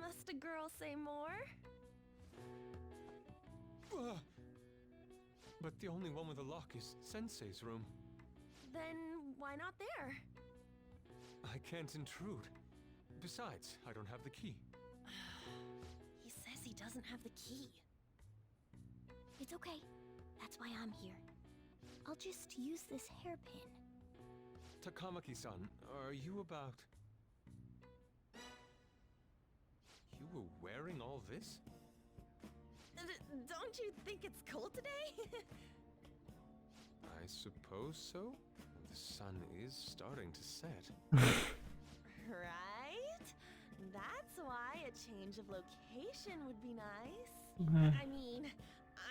Must a girl say more? But the only one with a lock is Sensei's room. Then why not there? I can't intrude. Besides, I don't have the key. He says he doesn't have the key. It's okay. That's why I'm here. I'll just use this hairpin. Takamaki-san, are you about... You were wearing all this? Don't you think it's cold today? I suppose so. The sun is starting to set. Right? That's why a change of location would be nice. I mean,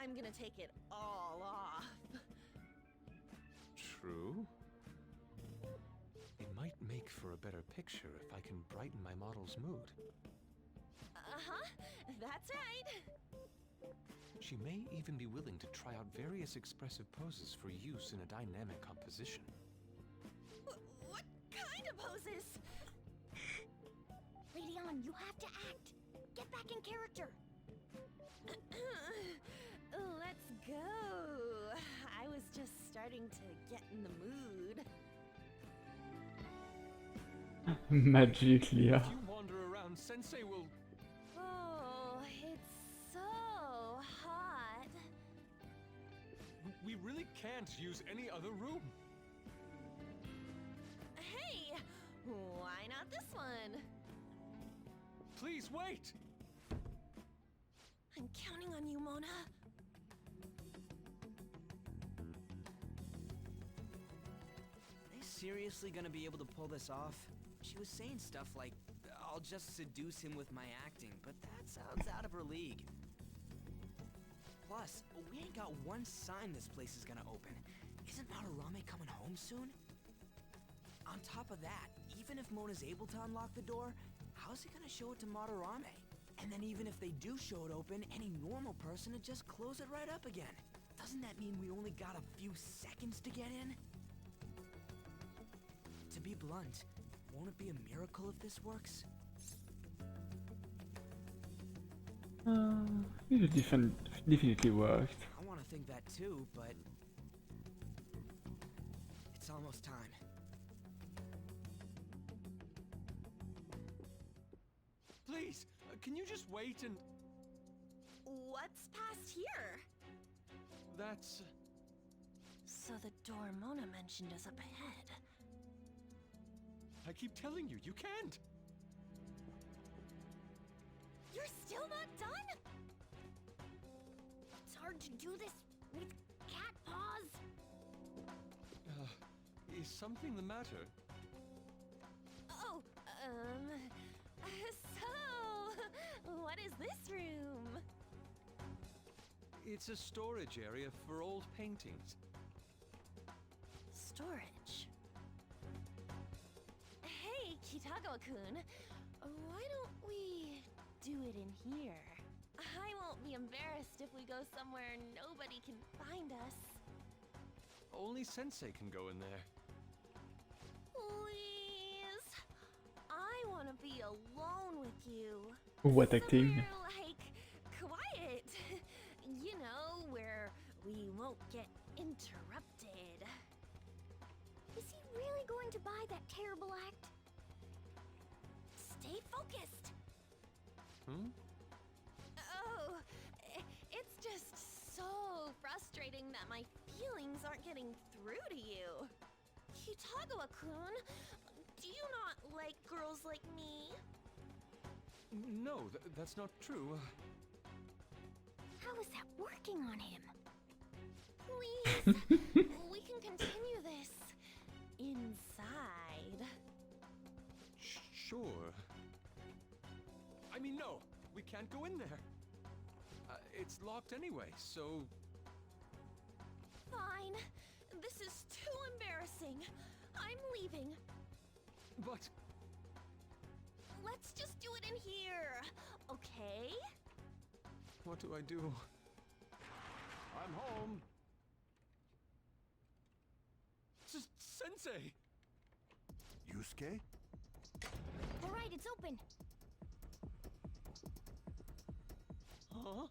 I'm gonna take it all off. True. It might make for a better picture if I can brighten my model's mood. That's right. She may even be willing to try out various expressive poses for use in a dynamic composition. What kind of poses? Lady On, you have to act. Get back in character. Let's go. I was just starting to get in the mood. Magically, yeah. If you wander around, Sensei will... Oh, it's so hot. We really can't use any other room. Hey, why not this one? Please wait! I'm counting on you, Mona. Are they seriously gonna be able to pull this off? She was saying stuff like, I'll just seduce him with my acting, but that sounds out of her league. Plus, we ain't got one sign this place is gonna open. Isn't Madarame coming home soon? On top of that, even if Mona's able to unlock the door, how's he gonna show it to Madarame? And then even if they do show it open, any normal person would just close it right up again. Doesn't that mean we only got a few seconds to get in? To be blunt, won't it be a miracle if this works? It definitely worked. I want to think that too, but it's almost time. Please, can you just wait and... What's past here? That's... So the door Mona mentioned is up ahead. I keep telling you, you can't! You're still not done? It's hard to do this with cat paws. Is something the matter? Oh, so, what is this room? It's a storage area for old paintings. Storage. Hey, Kitagawa-kun, why don't we do it in here? I won't be embarrassed if we go somewhere nobody can find us. Only Sensei can go in there. Please, I want to be alone with you. What acting? Somewhere, like, quiet. You know, where we won't get interrupted. Is he really going to buy that terrible act? Stay focused. Hmm? Oh, it's just so frustrating that my feelings aren't getting through to you. Kitagawa-kun, do you not like girls like me? No, that's not true. How is that working on him? Please, we can continue this inside. sure. I mean, no, we can't go in there. It's locked anyway, so... Fine. This is too embarrassing. I'm leaving. But... Let's just do it in here, okay? what do I do? I'm home. Sensei! Yusuke? Alright, it's open. Huh?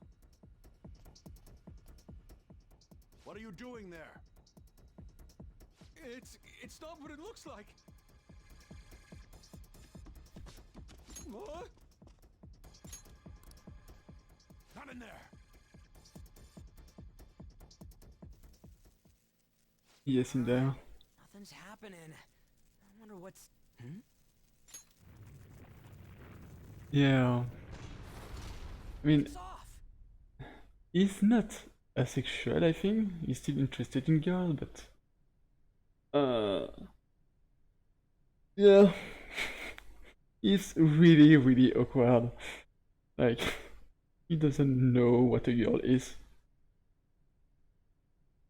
What are you doing there? It's not what it looks like. What? Not in there! Yes, in there. Nothing's happening. I wonder what's... Yeah. I mean, It's off! he's not asexual, I think. He's still interested in girls, but... Yeah. It's really, really awkward. Like, he doesn't know what a girl is.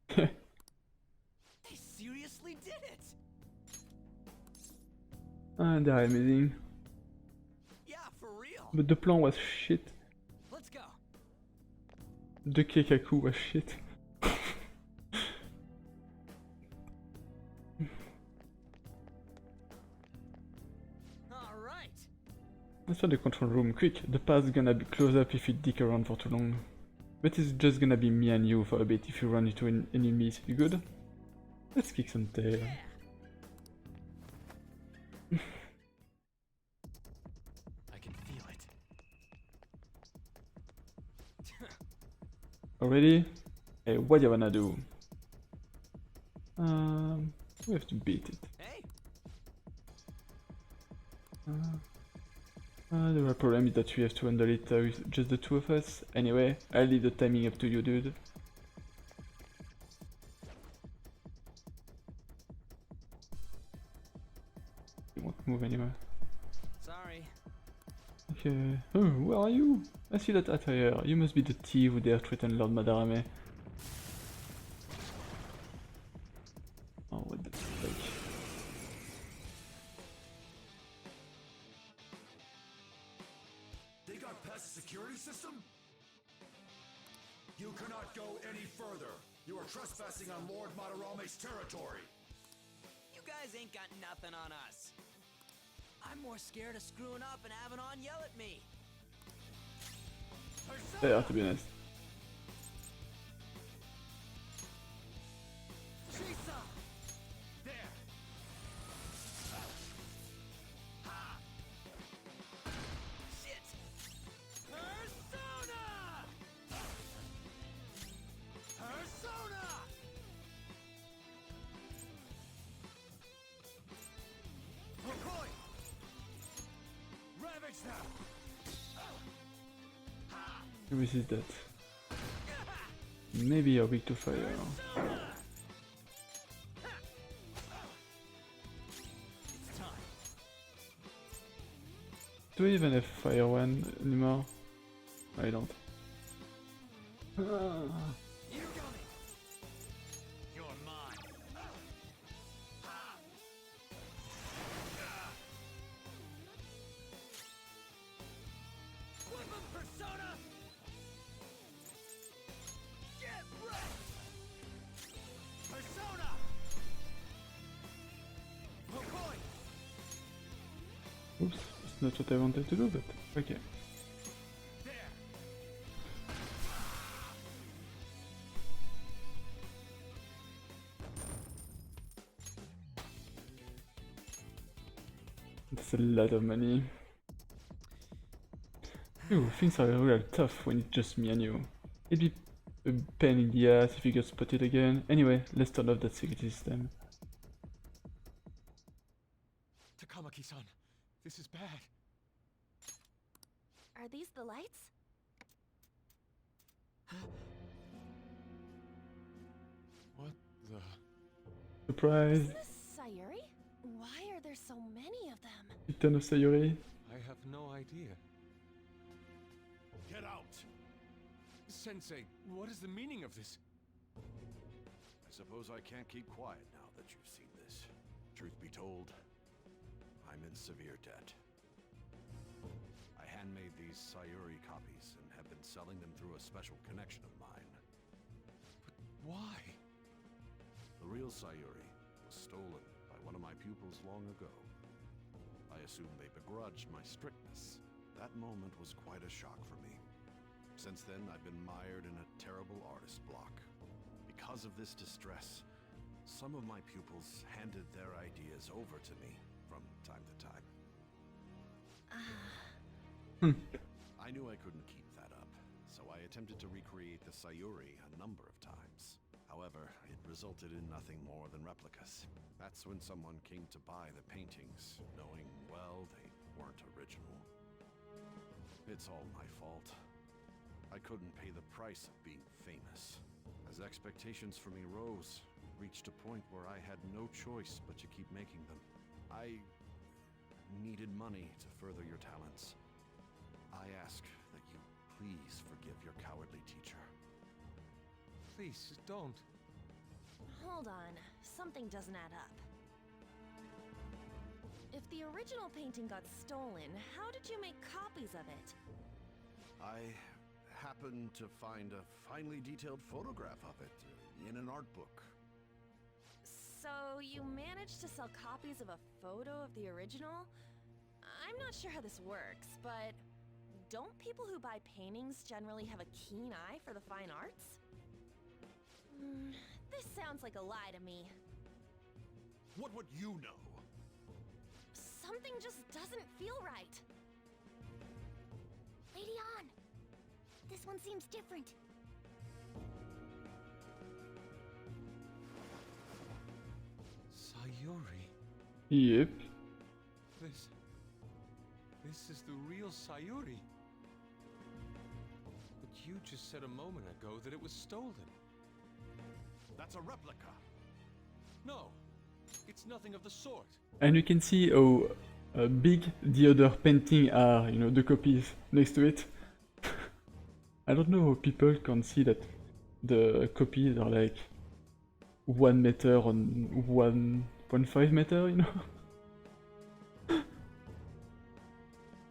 They seriously did it! And they're amazing. Yeah, for real! But the plan was shit. Let's go! The Keikaku was shit. Alright! Let's find the control room, quick. The path's gonna be close up if you dick around for too long. But it's just gonna be me and you for a bit if you run into an enemies. You good? Let's kick some tail. I can feel it. Already? Hey, what do you wanna do? We have to beat it. Hey! The real problem is that we have to handle it with just the two of us. Anyway, I'll leave the timing up to you, dude. You won't move anywhere. Sorry. Okay. Oh, where are you? I see that attire. You must be the thief who dare threaten Lord Madarame. Oh, what the fuck? They got past the security system? You cannot go any further. You are trespassing on Lord Madarame's territory. You guys ain't got nothing on us. I'm more scared of screwing up and having On yell at me. Fair, to be honest. Chisa! There! Shit! Persona! Persona! Hokoi! Ravage them! Who is that? Maybe you're weak to fire. It's time. Do we even have fire one anymore? I don't. You got it! You're mine. Weapon Persona! Get wrecked! Persona! Hokoi! Oops, it's not what I wanted to do, but okay. There! It's a lot of money. Ooh, things are real tough when it's just me and you. It'd be a pain in the ass if you get spotted again. Anyway, let's turn off that security system. Takamaki-san, this is bad. Are these the lights? What the... Surprise! Is this Sayuri? Why are there so many of them? It captain of Sayuri. I have no idea. Get out! Sensei, what is the meaning of this? I suppose I can't keep quiet now that you've seen this. Truth be told, I'm in severe debt. I handmade these Sayuri copies and have been selling them through a special connection of mine. Why? The real Sayuri was stolen by one of my pupils long ago. I assume they begrudged my strictness. That moment was quite a shock for me. Since then, I've been mired in a terrible artist block. Because of this distress, some of my pupils handed their ideas over to me from time to time. I knew I couldn't keep that up, so I attempted to recreate the Sayuri a number of times. However, it resulted in nothing more than replicas. That's when someone came to buy the paintings, knowing, well, they weren't original. It's all my fault. I couldn't pay the price of being famous. As expectations for me rose, it reached a point where I had no choice but to keep making them. I needed money to further your talents. I ask that you please forgive your cowardly teacher. Please, don't. Hold on, something doesn't add up. If the original painting got stolen, how did you make copies of it? I happened to find a finely detailed photograph of it in an art book. So you managed to sell copies of a photo of the original? I'm not sure how this works, but don't people who buy paintings generally have a keen eye for the fine arts? This sounds like a lie to me. What would you know? Something just doesn't feel right. Lady On! This one seems different. Sayuri. Yep. This is the real Sayuri. But you just said a moment ago that it was stolen. That's a replica. No, it's nothing of the sort. And you can see how big the other painting are, you know, the copies next to it. I don't know how people can see that the copies are like 1 meter on 1.5 meter, you know?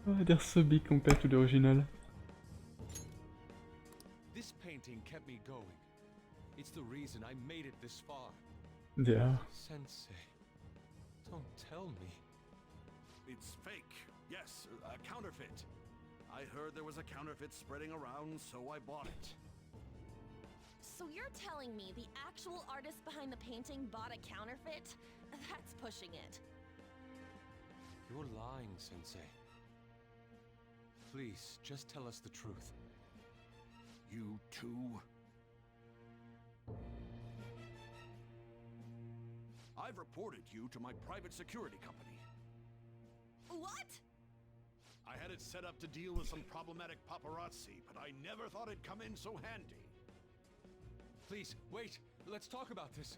Oh, they're so big compared to the original. This painting kept me going. It's the reason I made it this far. They are. Sensei, don't tell me. It's fake. Yes, a counterfeit. I heard there was a counterfeit spreading around, so I bought it. So you're telling me the actual artist behind the painting bought a counterfeit? That's pushing it. You're lying, Sensei. Please, just tell us the truth. You too? I've reported you to my private security company. What? I had it set up to deal with some problematic paparazzi, but I never thought it'd come in so handy. Please, wait. Let's talk about this.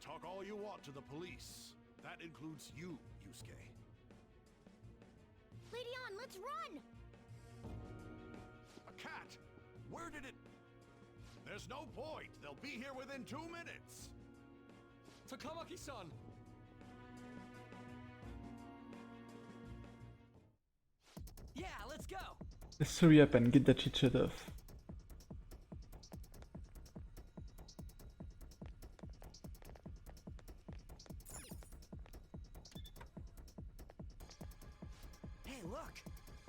Talk all you want to the police. That includes you, Yusuke. Lady On, let's run! A cat? Where did it... There's no point. They'll be here within 2 minutes. Takamaki-san! Yeah, let's go. Let's hurry up and get that shit shut off. Hey, look.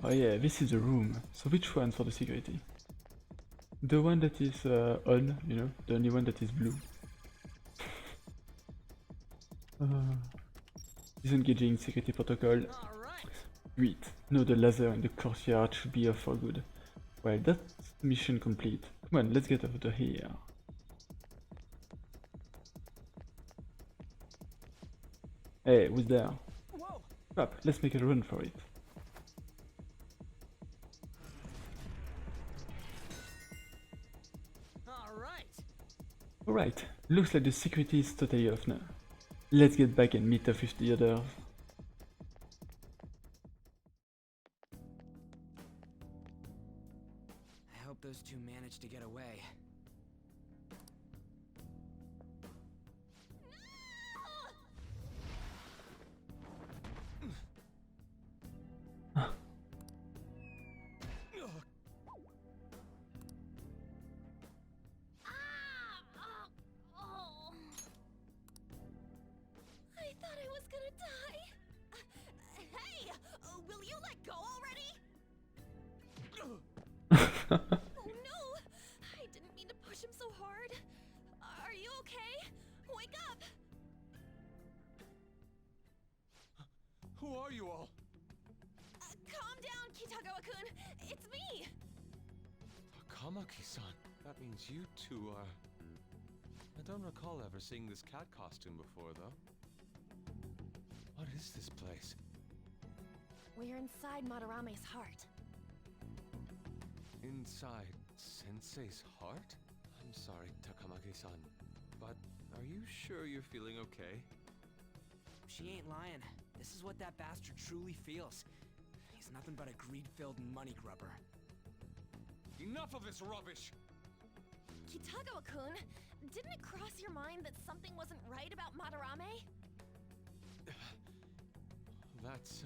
Oh yeah, this is the room. So which one for the security? The one that is on, you know, the only one that is blue. Disengaging security protocol. All right. Great. No, the laser in the courtyard should be off for good. Well, that's mission complete. Come on, let's get out of here. Hey, who's there? Whoa. Crap, let's make a run for it. All right. Alright, looks like the security is totally off now. Let's get back and meet up with the others. hope those two managed to get away. Oh. I thought I was gonna die. Hey, will you let go already? Oh no! I didn't mean to push him so hard. Are you okay? Wake up! Who are you all? Calm down, Kitagawa-kun. It's me. Akamaki-san. That means you two are... I don't recall ever seeing this cat costume before, though. What is this place? We're inside Madarame's heart. Inside Sensei's heart? I'm sorry, Takamaki-san, but are you sure you're feeling okay? She ain't lying. This is what that bastard truly feels. He's nothing but a greed-filled money grubber. Enough of this rubbish! Kitagawa-kun, didn't it cross your mind that something wasn't right about Madarame? That's...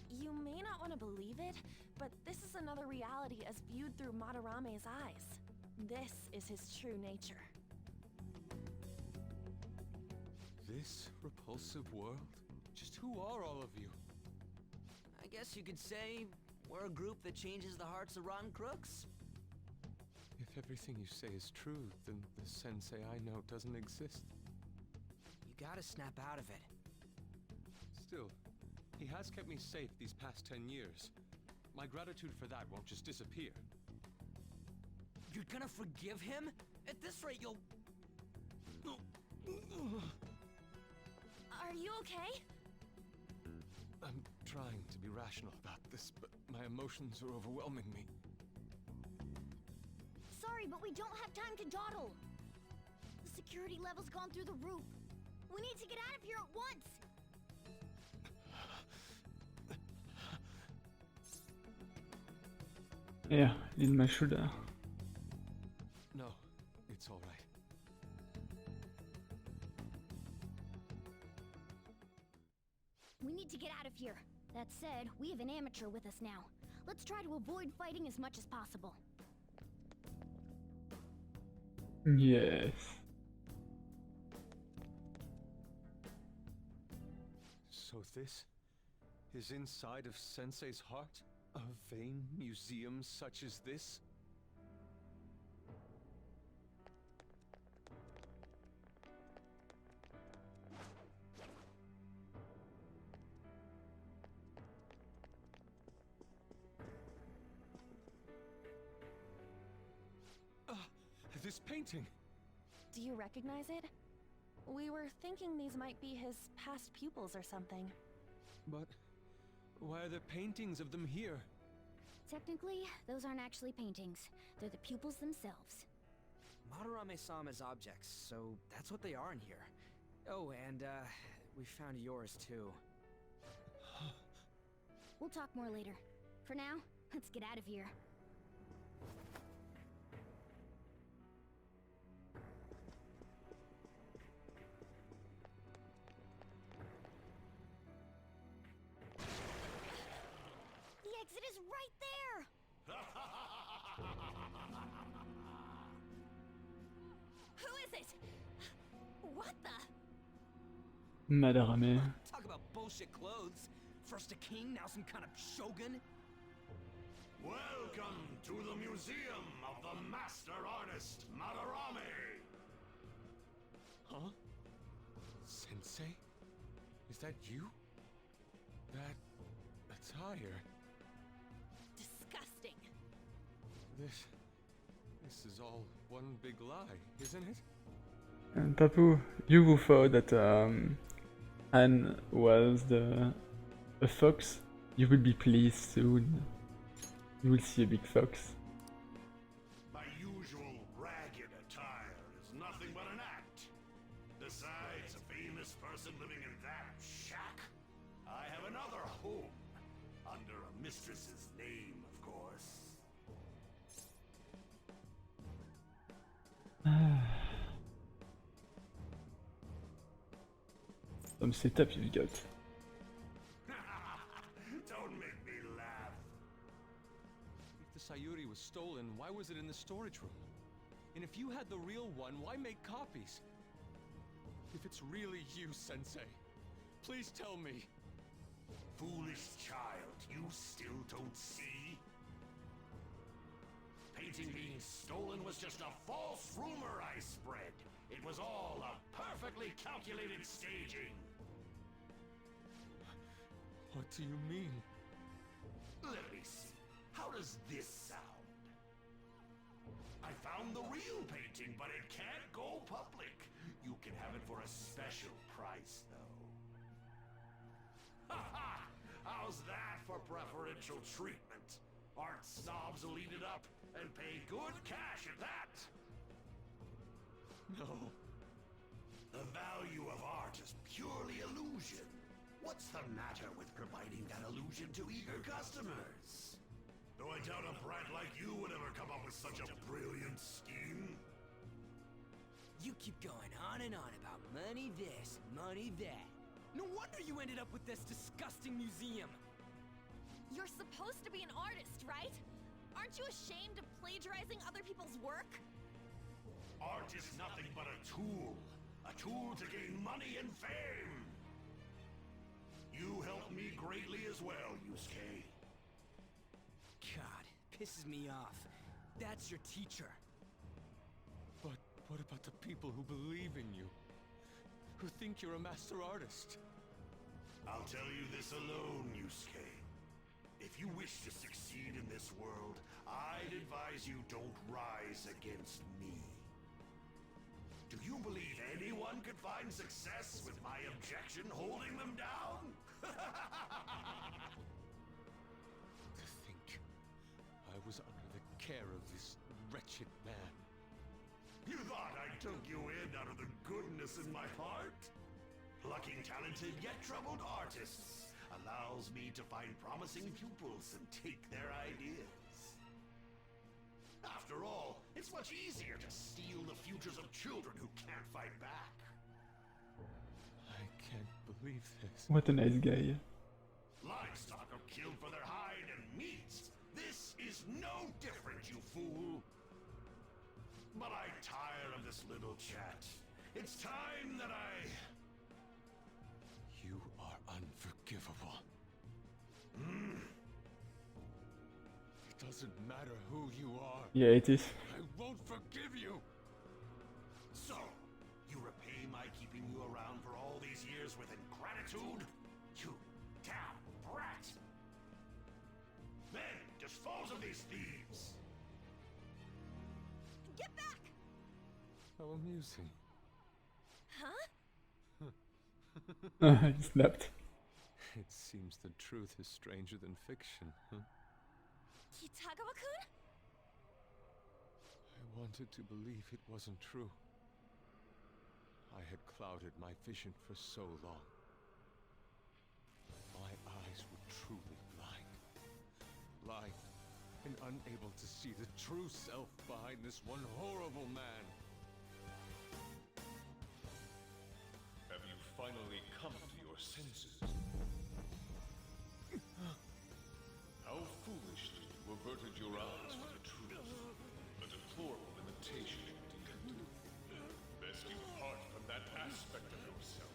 You may not want to believe it, but this is another reality as viewed through Madarame's eyes. This is his true nature. This repulsive world? Just who are all of you? I guess you could say we're a group that changes the hearts of rotten crooks. If everything you say is true, then the sensei I know doesn't exist. You gotta snap out of it. Still, he has kept me safe these past 10 years. My gratitude for that won't just disappear. You're gonna forgive him? At this rate, you'll... Are you okay? I'm trying to be rational about this, but my emotions are overwhelming me. Sorry, but we don't have time to dawdle. The security level's gone through the roof. We need to get out of here at once. Yeah, lead my shoulder. No, it's all right. We need to get out of here. That said, we have an amateur with us now. Let's try to avoid fighting as much as possible. Yes. So this is inside of Sensei's heart? A vain museum such as this? This painting! Do you recognize it? We were thinking these might be his past pupils or something. But why are there paintings of them here? Technically, those aren't actually paintings. They're the pupils themselves. Madarame saw them as objects, so that's what they are in here. Oh, and, we found yours, too. We'll talk more later. For now, let's get out of here. The exit is right there! Who is it? What the? Madarame. Talk about bullshit clothes. First a king, now some kind of shogun. Welcome to the Museum of the Master Artist, Madarame! Huh? Sensei? Is that you? That attire? Disgusting. This is all one big lie, isn't it? And Papu, you who thought that Anne was a fox, you will be pleased soon. You will see a big fox. My usual ragged attire is nothing but an act. Besides a famous person living in that shack, I have another home. Under a mistress's name, of course. Comme setup, you've got. Don't make me laugh. If the Sayuri was stolen, why was it in the storage room? And if you had the real one, why make copies? If it's really you, Sensei, please tell me. Foolish child, you still don't see? Painting being stolen was just a false rumor I spread. It was all a perfectly calculated staging. What do you mean? Let me see. How does this sound? I found the real painting, but it can't go public. You can have it for a special price, though. Ha ha! How's that for preferential treatment? Art snobs will eat it up and pay good cash at that. No. The value of art is purely illusion. What's the matter with providing that illusion to eager customers? Though I doubt a brat like you would ever come up with such a brilliant scheme. You keep going on and on about money this, money that. No wonder you ended up with this disgusting museum. You're supposed to be an artist, right? Aren't you ashamed of plagiarizing other people's work? Art is nothing but a tool. A tool to gain money and fame. You helped me greatly as well, Yusuke. God, pisses me off. That's your teacher. But what about the people who believe in you? Who think you're a master artist? I'll tell you this alone, Yusuke. If you wish to succeed in this world, I'd advise you don't rise against me. Do you believe anyone could find success with my objection holding them down? To think I was under the care of this wretched man. You thought I took you in out of the goodness in my heart? Plucking talented yet troubled artists allows me to find promising pupils and take their ideas. After all, it's much easier to steal the futures of children who can't fight back. I can't believe this. What a nice guy. Livestock are killed for their hide and meat. This is no different, you fool. But I tire of this little chat. It's time that I... You are unforgivable. It doesn't matter who you are. Yeah, it is. I won't forgive you. So, you repay my keeping you around for all these years with ingratitude? You damn brat! Then, dispose of these thieves! Get back! How amusing. Huh? He snapped. It seems the truth is stranger than fiction, huh? Kitagawa-kun? I wanted to believe it wasn't true. I had clouded my vision for so long. My eyes were truly blind. Blind and unable to see the true self behind this one horrible man. Have you finally come to your senses? How foolishly you averted your eyes from the truth. A deplorable imitation indeed. Best you part from that aspect of yourself.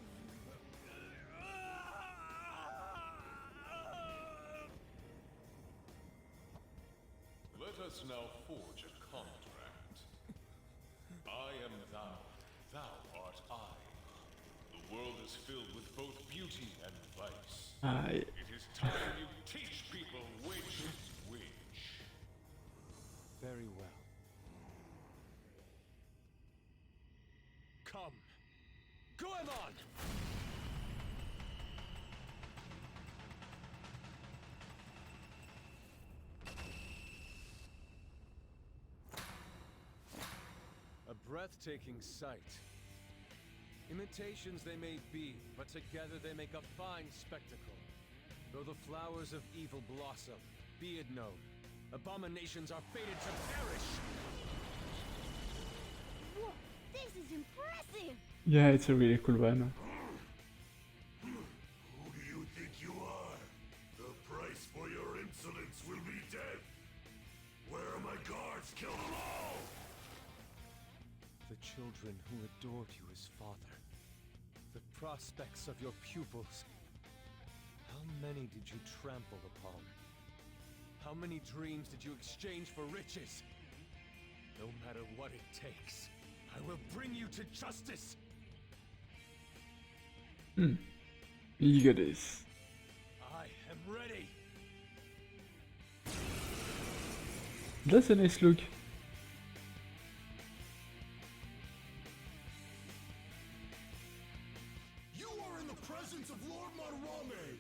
Let us now forge a contract. I am thou, thou art I. The world is filled with both beauty and vice. Aye. It is time you teach people which is which. Very well. Come. Goemon! A breathtaking sight. Imitations they may be, but together they make a fine spectacle. Though the flowers of evil blossom, be it known, abominations are fated to perish! Whoa, this is impressive! Yeah, it's a really cool one. Kill them all! The children who adored you as father. The prospects of your pupils. How many did you trample upon? How many dreams did you exchange for riches? No matter what it takes, I will bring you to justice! You got this. I am ready! That's a nice look. You are in the presence of Lord Madarame!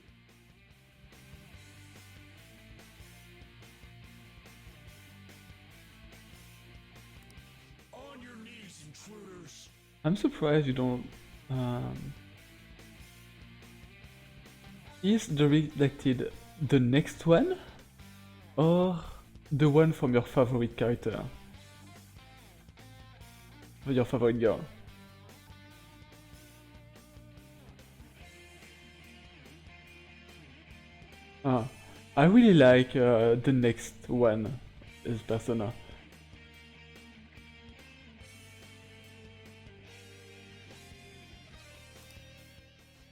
On your knees, intruders! I'm surprised you don't. Is the redacted the next one? Or the one from your favorite character? Or your favorite girl? I really like the next one as Persona.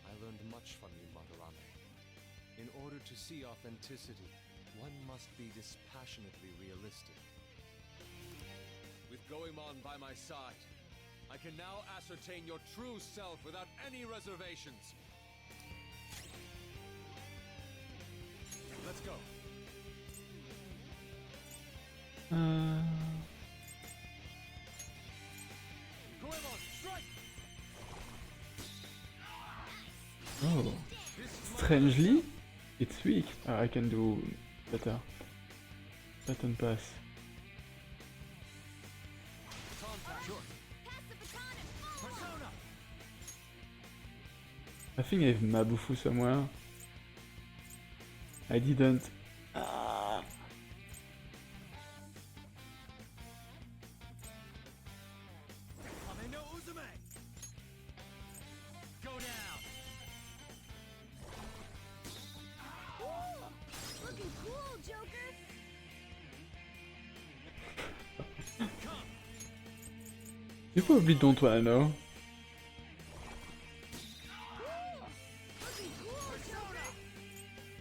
I learned much from you, Madarame. In order to see authenticity, one must be dispassionately realistic. With Goemon by my side, I can now ascertain your true self without any reservations. Let's go. Goemon, strike! Oh, strangely, it's weak. I can do better. Button pass. I think I have Mabufu somewhere. I didn't. Go down! Looking cool, Joker! You probably don't wanna know. Looking cool, Joker!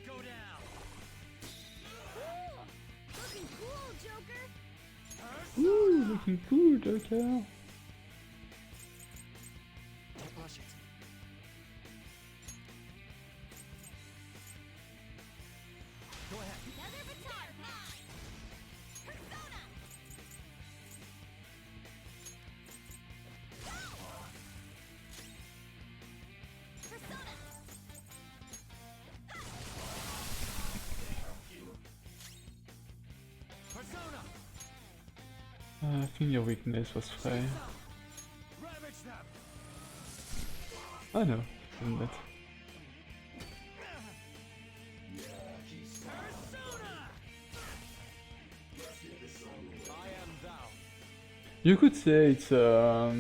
Go down! Looking cool, Joker! Ooh, looking cool, Joker. Don't rush it. Go ahead. Another baton! Persona! Persona! Persona! I think your weakness was Frey. Ravage them! Oh no, isn't it? I am thou. You could say it's a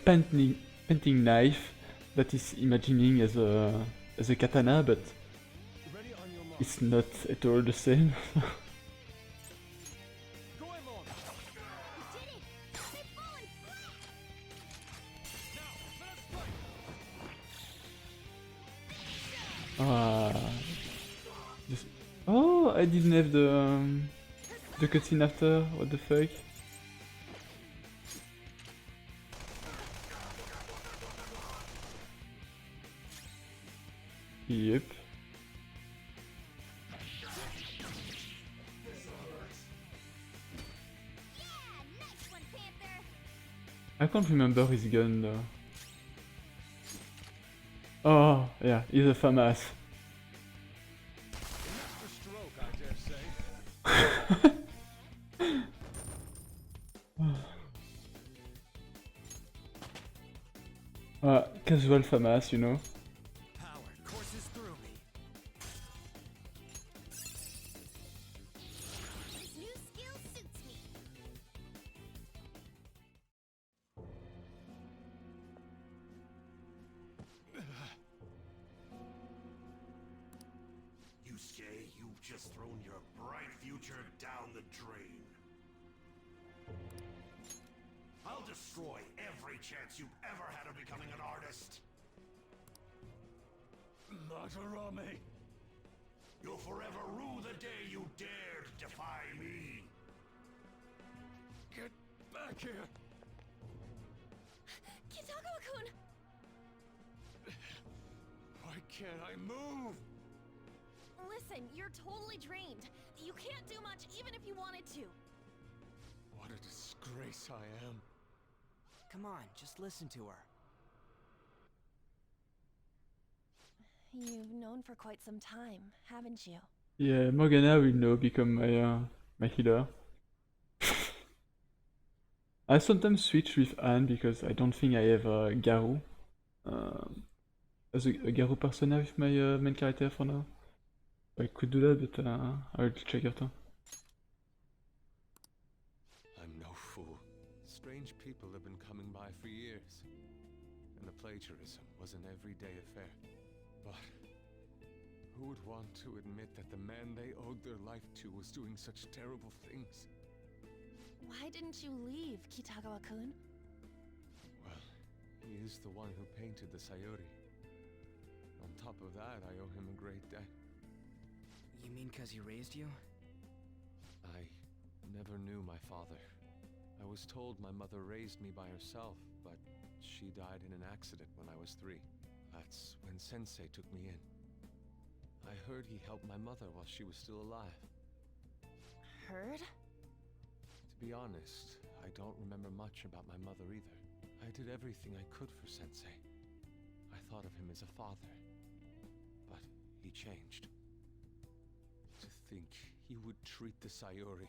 painting knife that is imagining as a katana, but Ready on your mark. it's not at all the same. Goemon! You did it! They've fallen flat! Now, let us fight! Just... Oh, I didn't have the cutscene after. What the fuck? Yep. Yeah! Nice one, Panther! I can't remember his gun though. Oh, yeah, he's a FAMAS. Master stroke, I dare say. Casual FAMAS, you know. Power courses through me. This new skill suits me! Yusuke, you've just thrown your bright future down the drain. destroy every chance you've ever had of becoming an artist. Matarame! You'll forever rue the day you dared defy me. Get back here! Kitagawa-kun! Why can't I move? Listen, you're totally drained. You can't do much even if you wanted to. What a disgrace I am. Come on, just listen to her. You've known for quite some time, haven't you? Yeah, Morgana will now become my healer. I sometimes switch with Anne because I don't think I have Garu as a Garu persona with my main character for now. I could do that, but I will check after. I'm no fool. Strange people have been coming by for years, and the plagiarism was an everyday affair. But who would want to admit that the man they owed their life to was doing such terrible things? Why didn't you leave, Kitagawa-kun? Well, he is the one who painted the Sayori. On top of that, I owe him a great debt. You mean 'cause he raised you? I never knew my father. I was told my mother raised me by herself, but she died in an accident when I was 3. That's when Sensei took me in. I heard he helped my mother while she was still alive. Heard? To be honest, I don't remember much about my mother either. I did everything I could for Sensei. I thought of him as a father. But he changed. To think he would treat the Sayori,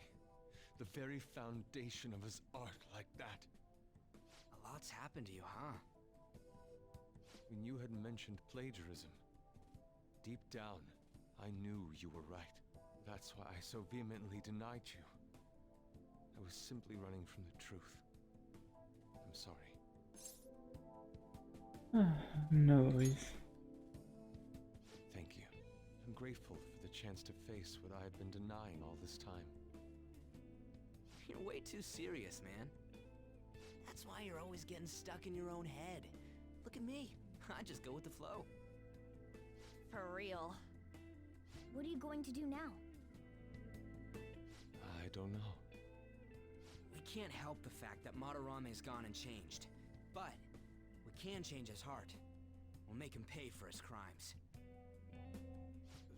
the very foundation of his art, like that. A lot's happened to you, huh? When you had mentioned plagiarism, deep down, I knew you were right. That's why I so vehemently denied you. I was simply running from the truth. I'm sorry. No worries. Thank you. I'm grateful for the chance to face what I had been denying all this time. You're way too serious, man. That's why you're always getting stuck in your own head. Look at me. I just go with the flow. For real. What are you going to do now? I don't know. We can't help the fact that Matarame's gone and changed. But we can change his heart. We'll make him pay for his crimes.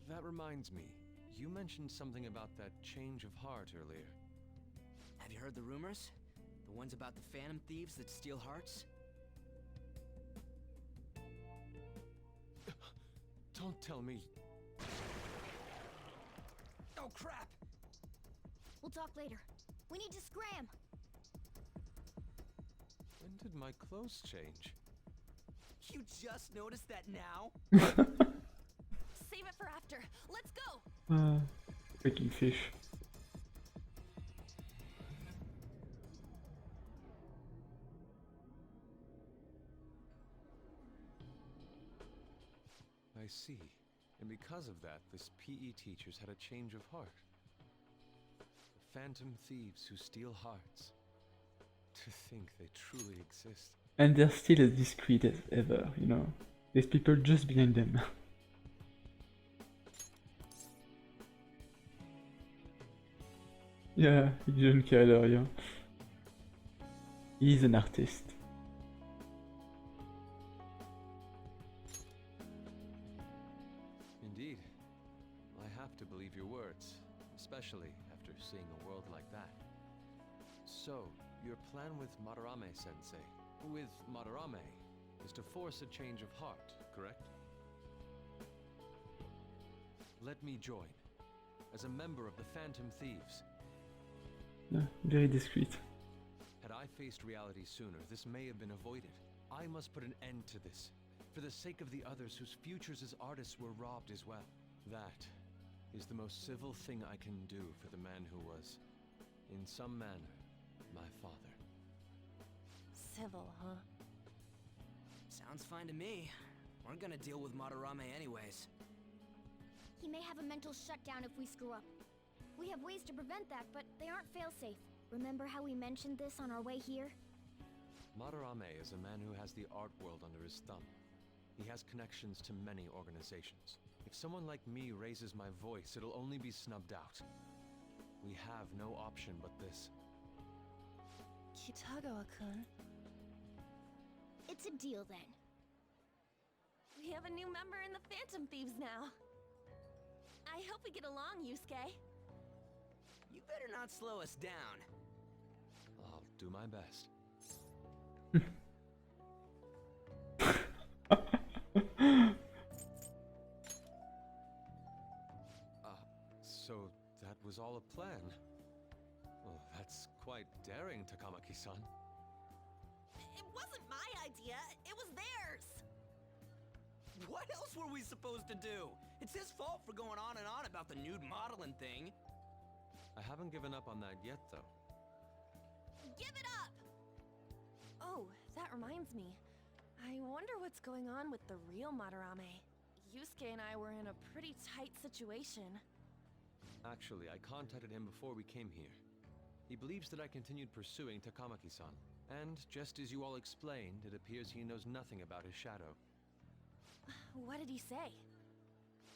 That reminds me. You mentioned something about that change of heart earlier. Have you heard the rumors? The ones about the phantom thieves that steal hearts? Don't tell me. Oh, crap! We'll talk later. We need to scram! When did my clothes change? You just noticed that now? Save it for after. Let's go! Freaking fish. I see. And because of that, this PE teacher's had a change of heart. The phantom thieves who steal hearts. To think they truly exist. And they're still as discreet as ever, you know. There's people just behind them. Yeah, he didn't care earlier. He's an artist. Indeed. I have to believe your words, especially after seeing a world like that. So, your plan with Madarame-sensei, with Madarame, is to force a change of heart, correct? Let me join, as a member of the Phantom Thieves. Yeah, very discreet. Had I faced reality sooner, this may have been avoided. I must put an end to this, for the sake of the others whose futures as artists were robbed as well. That is the most civil thing I can do for the man who was, in some manner, my father. Civil, huh? Sounds fine to me. We're gonna deal with Madarame anyways. He may have a mental shutdown if we screw up. We have ways to prevent that, but they aren't fail-safe. Remember how we mentioned this on our way here? Madarame is a man who has the art world under his thumb. He has connections to many organizations. If someone like me raises my voice, it'll only be snubbed out. We have no option but this. Kitagawa-kun. It's a deal then. We have a new member in the Phantom Thieves now. I hope we get along, Yusuke. You better not slow us down. I'll do my best. So that was all a plan. Well, that's quite daring, Takamaki-san. It wasn't my idea, it was theirs. What else were we supposed to do? It's his fault for going on and on about the nude modeling thing. I haven't given up on that yet, though. Give it up! Oh, that reminds me. I wonder what's going on with the real Madarame. Yusuke and I were in a pretty tight situation. Actually, I contacted him before we came here. He believes that I continued pursuing Takamaki-san. And just as you all explained, it appears he knows nothing about his shadow. What did he say?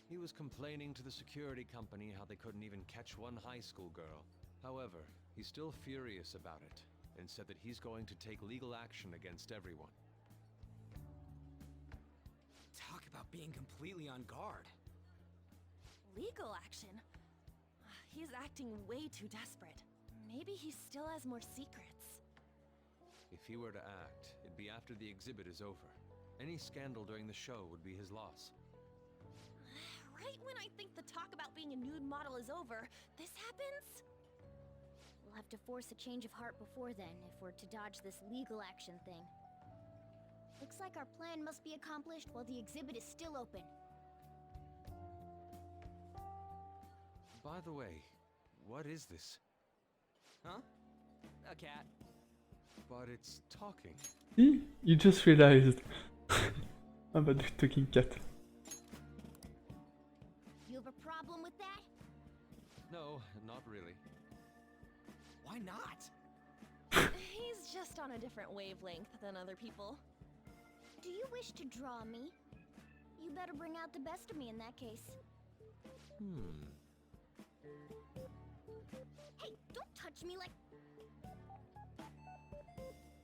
He was complaining to the security company how they couldn't even catch one high school girl. However, he's still furious about it, and said that he's going to take legal action against everyone. Talk about being completely on guard. Legal action? He's acting way too desperate. Maybe he still has more secrets. If he were to act, it'd be after the exhibit is over. Any scandal during the show would be his loss. Right when I think the talk about being a nude model is over, this happens? We'll have to force a change of heart before then, if we're to dodge this legal action thing. Looks like our plan must be accomplished while the exhibit is still open. By the way, what is this? Huh? A cat. But it's talking. See? You just realized about the talking cat. You have a problem with that? No, not really. Why not? He's just on a different wavelength than other people. Do you wish to draw me? You better bring out the best of me in that case. Hey, don't touch me like...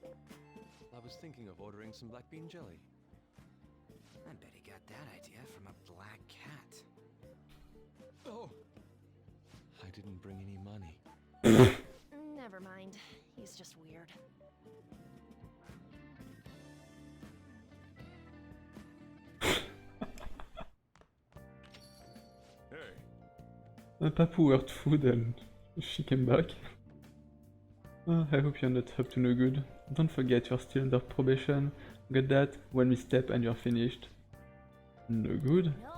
I was thinking of ordering some black bean jelly. I bet he got that idea from a black cat. Oh! I didn't bring any money. Never mind. He's just weird. Hey! Papu ordered food and she came back. Oh, I hope you're not up to no good. Don't forget you're still under probation. Got that? One misstep and you're finished. No good? No.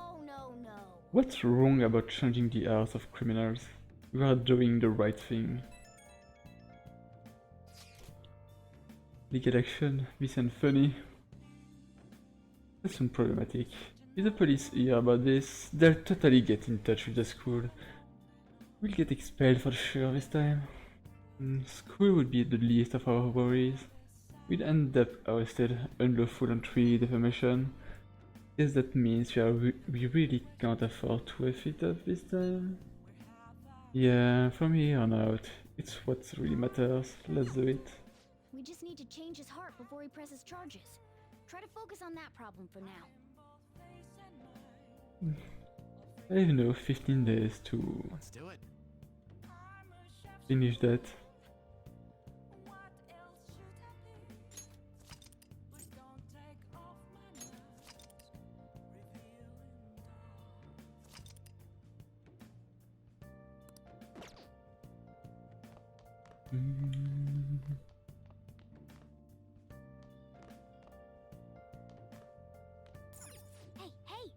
What's wrong about changing the hearts of criminals? You are doing the right thing. Legal action? This ain't funny. That's problematic. If the police hear about this, they'll totally get in touch with the school. We'll get expelled for sure this time. School would be the least of our worries. We'd end up arrested, unlawful entry, defamation. Guess that means we really can't afford to F it up this time. Yeah, from here on out, it's what really matters. Let's do it. We just need to change his heart before he presses charges. Try to focus on that problem for now. I have now 15 days to Let's do it. finish that. Hey!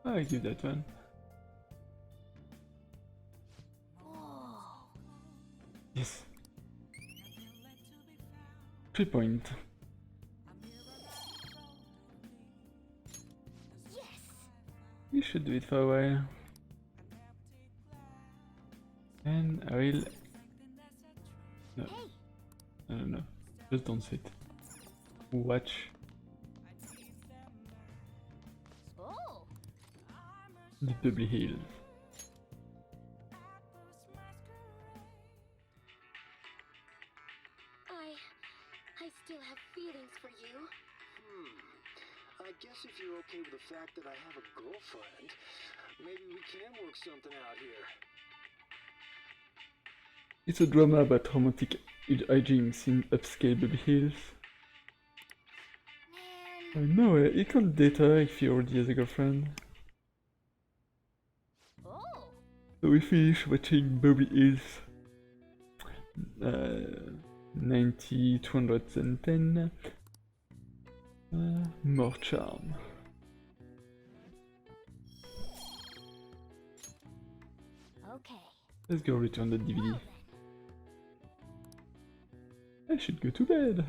I give that one. Whoa. Yes. 3 points. Yes! We should do it for a while. And I will... No. I don't know. Just don't sit. Watch. Oh, The Bubbly Hills. I still have feelings for you. I guess if you're okay with the fact that I have a girlfriend, maybe we can work something out here. It's a drama about romantic hijinks in upscale Bubbly Hills. man. No, you can't date her if he already has a girlfriend. Oh, So we finish watching Bubbly Hills. 210. More charm. okay. Let's go return the DVD. Well I then. should go to bed.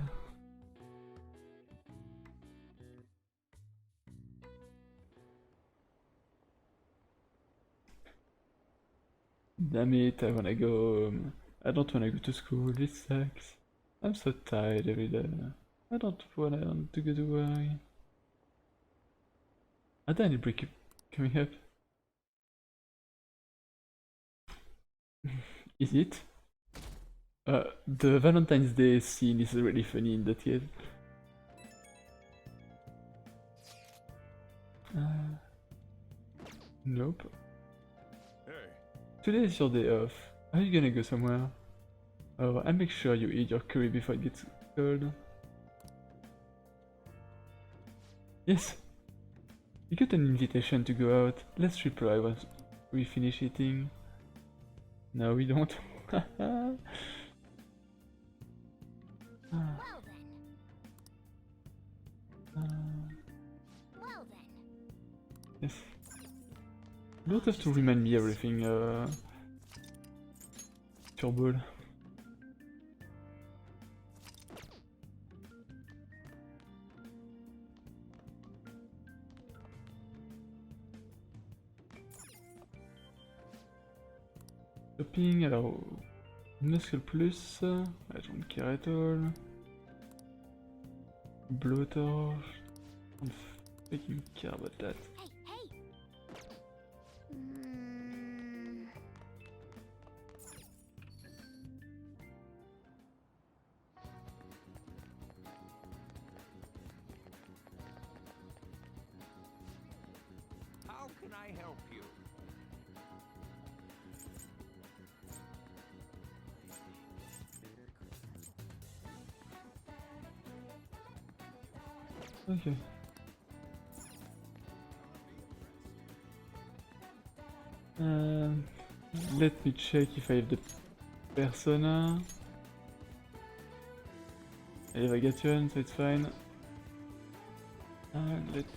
Damn it, I wanna go home. I don't wanna go to school, this sucks. I'm so tired every day. I don't wanna to go to work. Are there any break coming up? Is it? The Valentine's Day scene is really funny in that case. Nope. Hey, Today is your day off. Are you gonna go somewhere? Oh, I'll make sure you eat your curry before it gets cold. Yes! You got an invitation to go out. Let's reply once we finish eating. No, we don't. Well then. Well then. Yes. You don't have to remind me everything, Turbo. Shopping, alors... Muscle Plus, I don't care at all. Blowtorch, I don't fucking care about that. Hey, hey. Mm, How can I help you? Okay. Let me check if I have the persona. I have a Gation, so it's fine. Let's...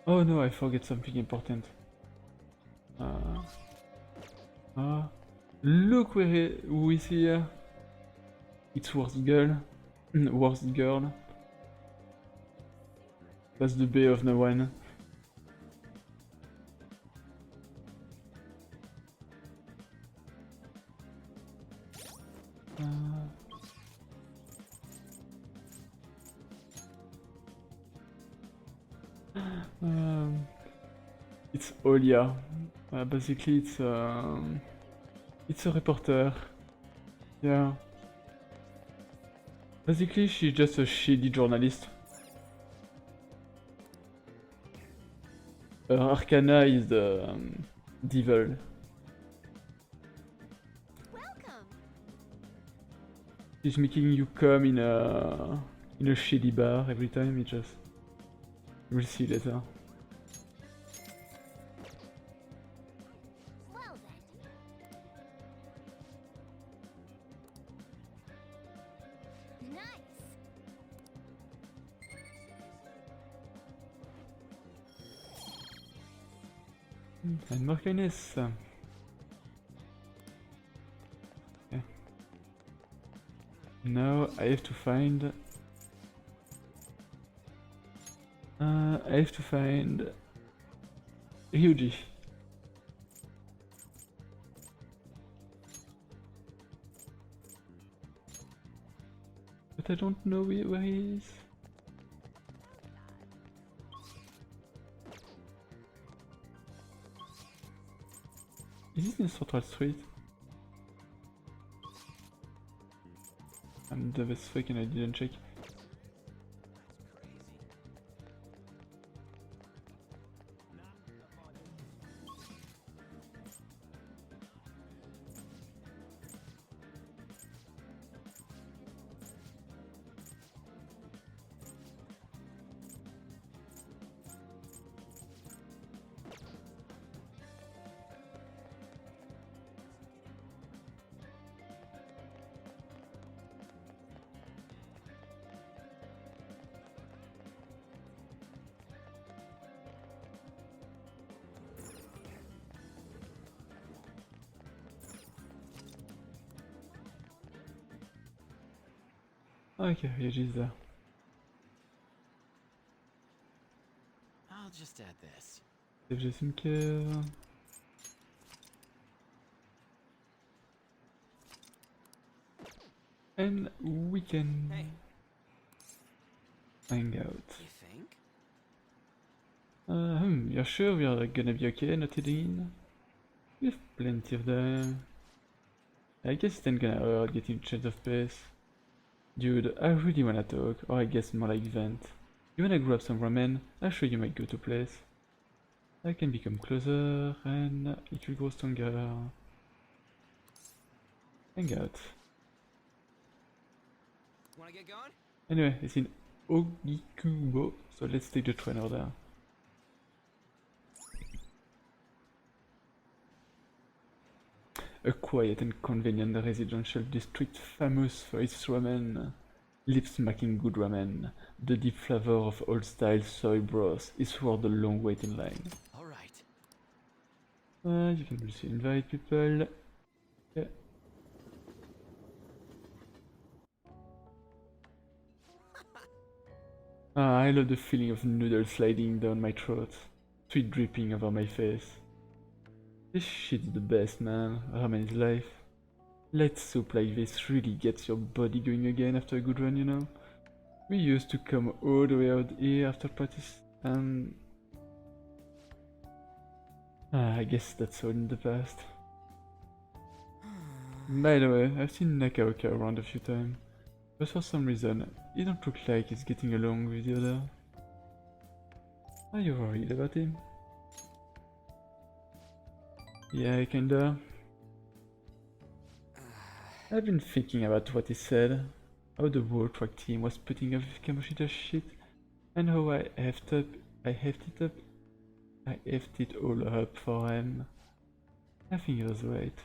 Oh no, I forget something important. Look who is here. It's Worst Girl. Worst Girl. That's the Bay of No One. It's Olia. Basically, it's a reporter. Yeah. Basically, she's just a shady journalist. Her arcana is the devil. welcome. She's making you come in a shady bar every time. It just... We'll see later. Well And more kindness. Okay. Now I have to find... I have to find... Ryuji. But I don't know where he is. Is it in Central Street? I'm the best fucking I didn't check. Okay, Ryuji's there. I'll just add this. Save Jason Care. And we can hang out. You think? You're sure we are gonna be okay, not in? We have plenty of time. I guess it ain't gonna hurt getting change of pace. Dude, I really wanna talk, or I guess more like vent. You wanna grab some ramen? I'll show you my go-to place. I can become closer, and it will grow stronger. Hang out. Wanna get going? Anyway, it's in Ogikubo, so let's take the train over there. A quiet and convenient residential district famous for its ramen. Lip-smacking good ramen. The deep flavor of old-style soy broth is worth the long wait in line. Alright. You can also invite people. Yeah. I love the feeling of noodles sliding down my throat, sweet dripping over my face. This shit is the best, man. Ramen is life. Light soup like this really gets your body going again after a good run, you know? We used to come all the way out here after practice, and... I guess that's all in the past. By the way, I've seen Nakaoka around a few times, but for some reason, he don't look like he's getting along with the other. Are you worried about him? Yeah, kinda. I've been thinking about what he said, how the whole track team was putting up Kamoshida's shit, and how I effed it all up for him. I think he was right.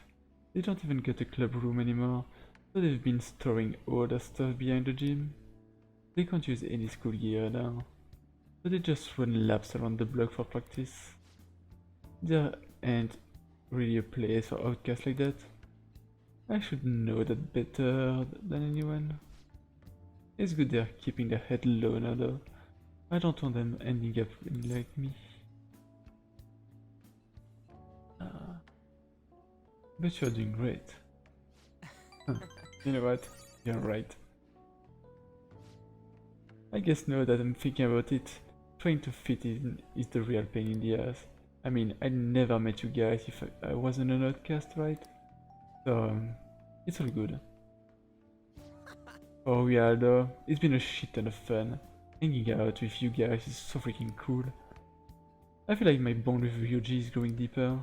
They don't even get a club room anymore, so they've been storing all their stuff behind the gym. They can't use any school gear now, so they just run laps around the block for practice. There ain't really a place for outcasts like that. I should know that better than anyone. It's good they're keeping their head low now though. I don't want them ending up like me. But you're doing great. You know what? You're right. I guess now that I'm thinking about it, trying to fit in is the real pain in the ass. I mean, I never met you guys if I wasn't an outcast, right? So, it's all good. Oh yeah, though, it's been a shit ton of fun. Hanging out with you guys is so freaking cool. I feel like my bond with Ryuji is growing deeper.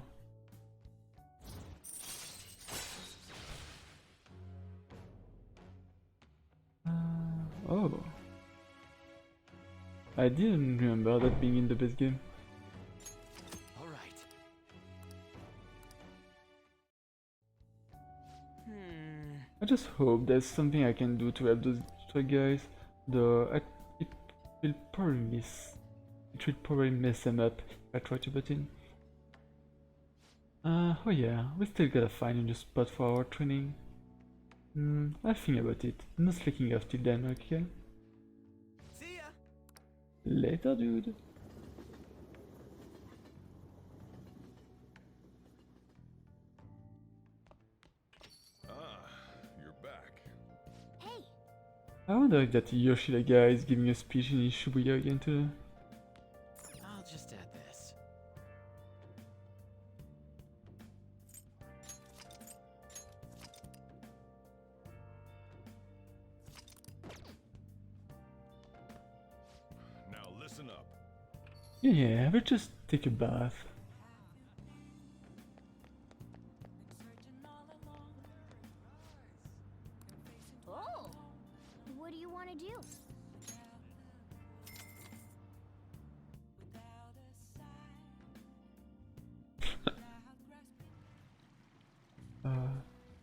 Oh. I didn't remember that being in the base game. Alright. I just hope there's something I can do to help those three guys, though it will probably mess them up if I try to butt in. Oh yeah, we still gotta find a new spot for our training. I'll think about it. No slacking off till then, okay? See ya! Later, dude. Ah, you're back. Hey, I wonder if that Yoshida guy is giving a speech in Shibuya again today. I'll just add this. Now listen up. Yeah, we'll just take a bath. oh, what do you want to do?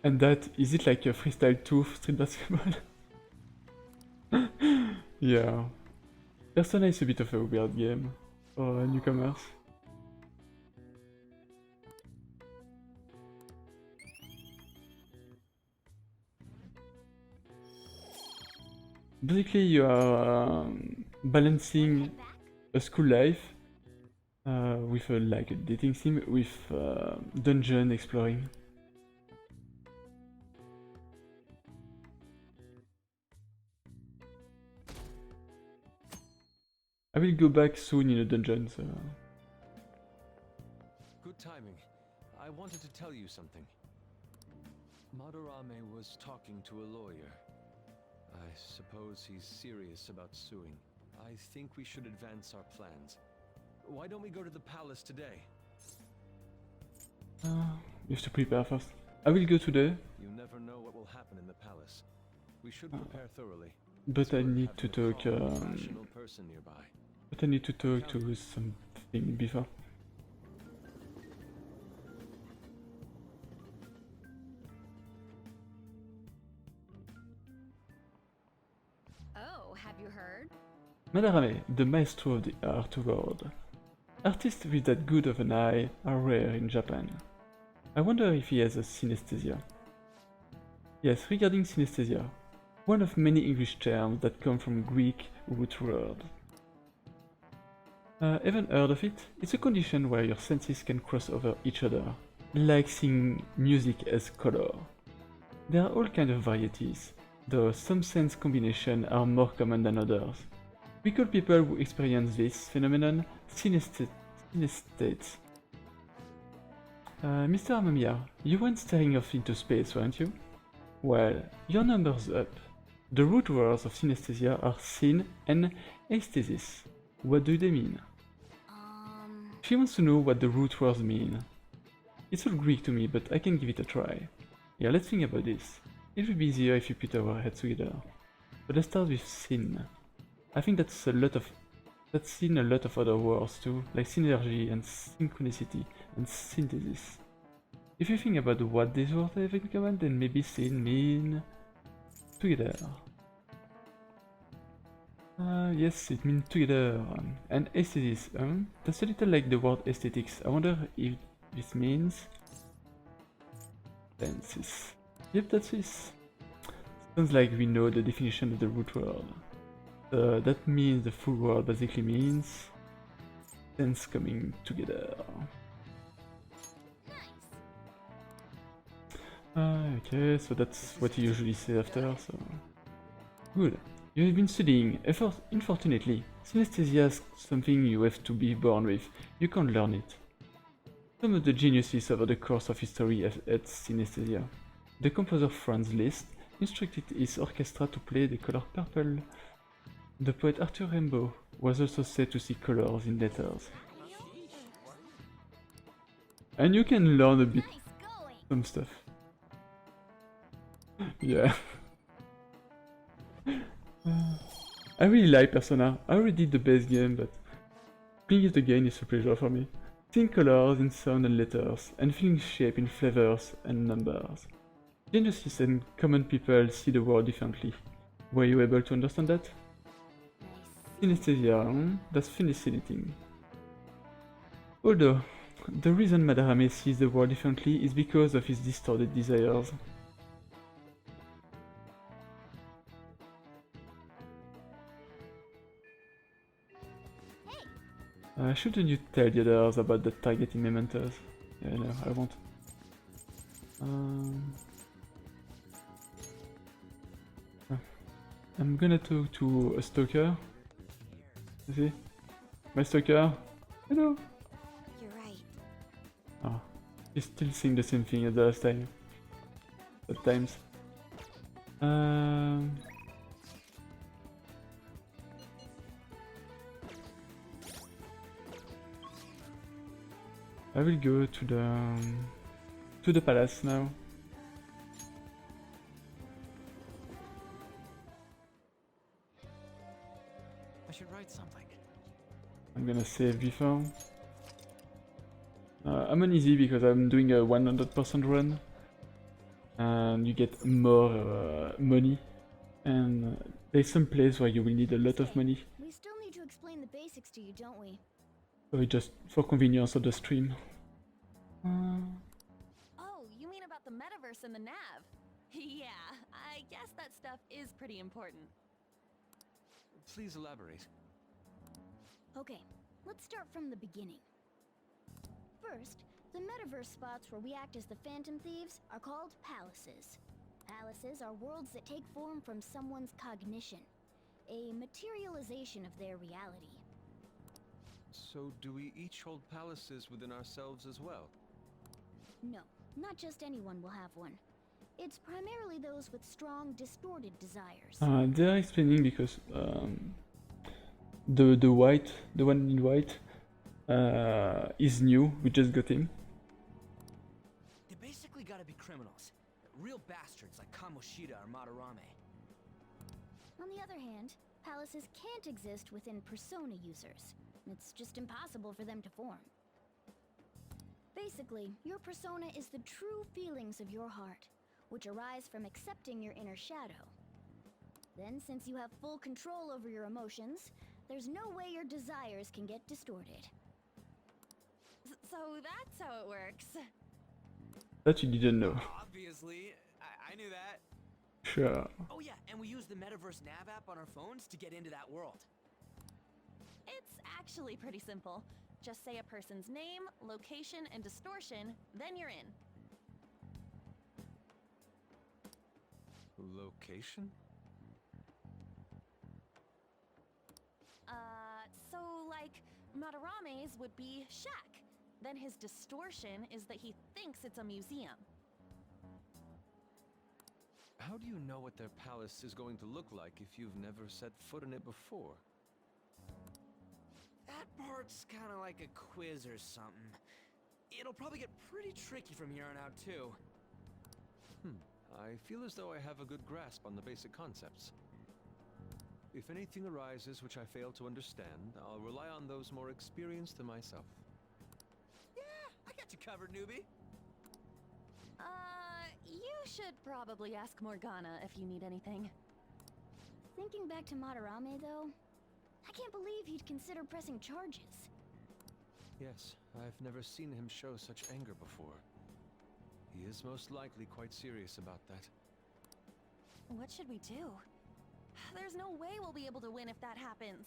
And that, is it like a freestyle 2 street basketball? Yeah. Persona is a bit of a weird game for newcomers. Basically, you are balancing Back? a school life with like a dating sim with dungeon exploring. I will go back soon in a dungeon, so... Good timing. I wanted to tell you something. Madarame was talking to a lawyer. I suppose he's serious about suing. I think we should advance our plans. Why don't we go to the palace today? You have to prepare first. I will go today, You never know what will happen in the palace. We should prepare thoroughly. but It's I worth need to having a talk. calm, rational person nearby. But I need to talk to something before. Oh, have you heard? Madarame, the maestro of the art world. Artists with that good of an eye are rare in Japan. I wonder if he has a synesthesia. Yes, regarding synesthesia, one of many English terms that come from Greek root word. Haven't heard of it? It's a condition where your senses can cross over each other, like seeing music as color. There are all kinds of varieties, though some sense combinations are more common than others. We call people who experience this phenomenon synesthetes. Mr. Amamiya, you weren't staring off into space, weren't you? Well, your number's up. The root words of synesthesia are syn and aesthesis. What do they mean? She wants to know what the root words mean. It's all Greek to me, but I can give it a try. Yeah, let's think about this. It would be easier if you put our heads together. But let's start with syn. I think that's in a lot of other words too, like synergy and synchronicity and synthesis. If you think about what these words have in common, then maybe syn mean together. Yes, it means together. And aesthesis, that's a little like the word aesthetics. I wonder if this means senses. Yep, that's this. Sounds like we know the definition of the root word. That means the full word basically means sense coming together. Okay, so that's what you usually say after, so... Good. You have been studying. Unfortunately, synesthesia is something you have to be born with. You can't learn it. Some of the geniuses over the course of history have had synesthesia. The composer Franz Liszt instructed his orchestra to play the color purple. The poet Arthur Rimbaud was also said to see colors in letters. And you can learn a bit some stuff. Yeah. I really like Persona. I already did the base game, but playing it again is a pleasure for me. Seeing colors in sound and letters, and feeling shape in flavors and numbers. Geniuses and common people see the world differently. Were you able to understand that? Synesthesia, that's fascinating. Although, The reason Madarame sees the world differently is because of his distorted desires. Shouldn't you tell the others about the targeting mementos? Yeah, no, I won't. I'm gonna talk to a stalker. You see? My stalker? Hello! You're right. Oh, he's still saying the same thing as the last time. At times. I will go to the palace now. I should write something. I'm gonna save before. I'm uneasy because I'm doing a 100% run, and you get more money, and there's some place where you will need a lot of money. We still need to explain the basics to you, don't we? So just for convenience of the stream. Oh, you mean about the metaverse and the nav? Yeah, I guess that stuff is pretty important. Please elaborate. Okay, let's start from the beginning. First, the metaverse spots where we act as the Phantom Thieves are called palaces. Palaces are worlds that take form from someone's cognition, a materialization of their reality. So do we each hold palaces within ourselves as well? No, not just anyone will have one. It's primarily those with strong, distorted desires. They're explaining because the one in white, is new. We just got him. They basically gotta be criminals. Real bastards like Kamoshida or Madarame. On the other hand, palaces can't exist within persona users. It's just impossible for them to form. Basically, your persona is the true feelings of your heart, which arise from accepting your inner shadow. Then, since you have full control over your emotions, there's no way your desires can get distorted. So that's how it works. That you didn't know. Obviously, I knew that. Sure. Oh yeah, and we use the Metaverse Nav app on our phones to get into that world. It's actually pretty simple. Just say a person's name, location, and distortion, then you're in. Location? So like, Madarame's would be shack. Then his distortion is that he thinks it's a museum. How do you know what their palace is going to look like if you've never set foot in it before? That part's kind of like a quiz or something. It'll probably get pretty tricky from here on out, too. I feel as though I have a good grasp on the basic concepts. If anything arises which I fail to understand, I'll rely on those more experienced than myself. Yeah, I got you covered, newbie. You should probably ask Morgana if you need anything. Thinking back to Madarame, though, I can't believe he'd consider pressing charges. Yes, I've never seen him show such anger before. He is most likely quite serious about that. What should we do? There's no way we'll be able to win if that happens.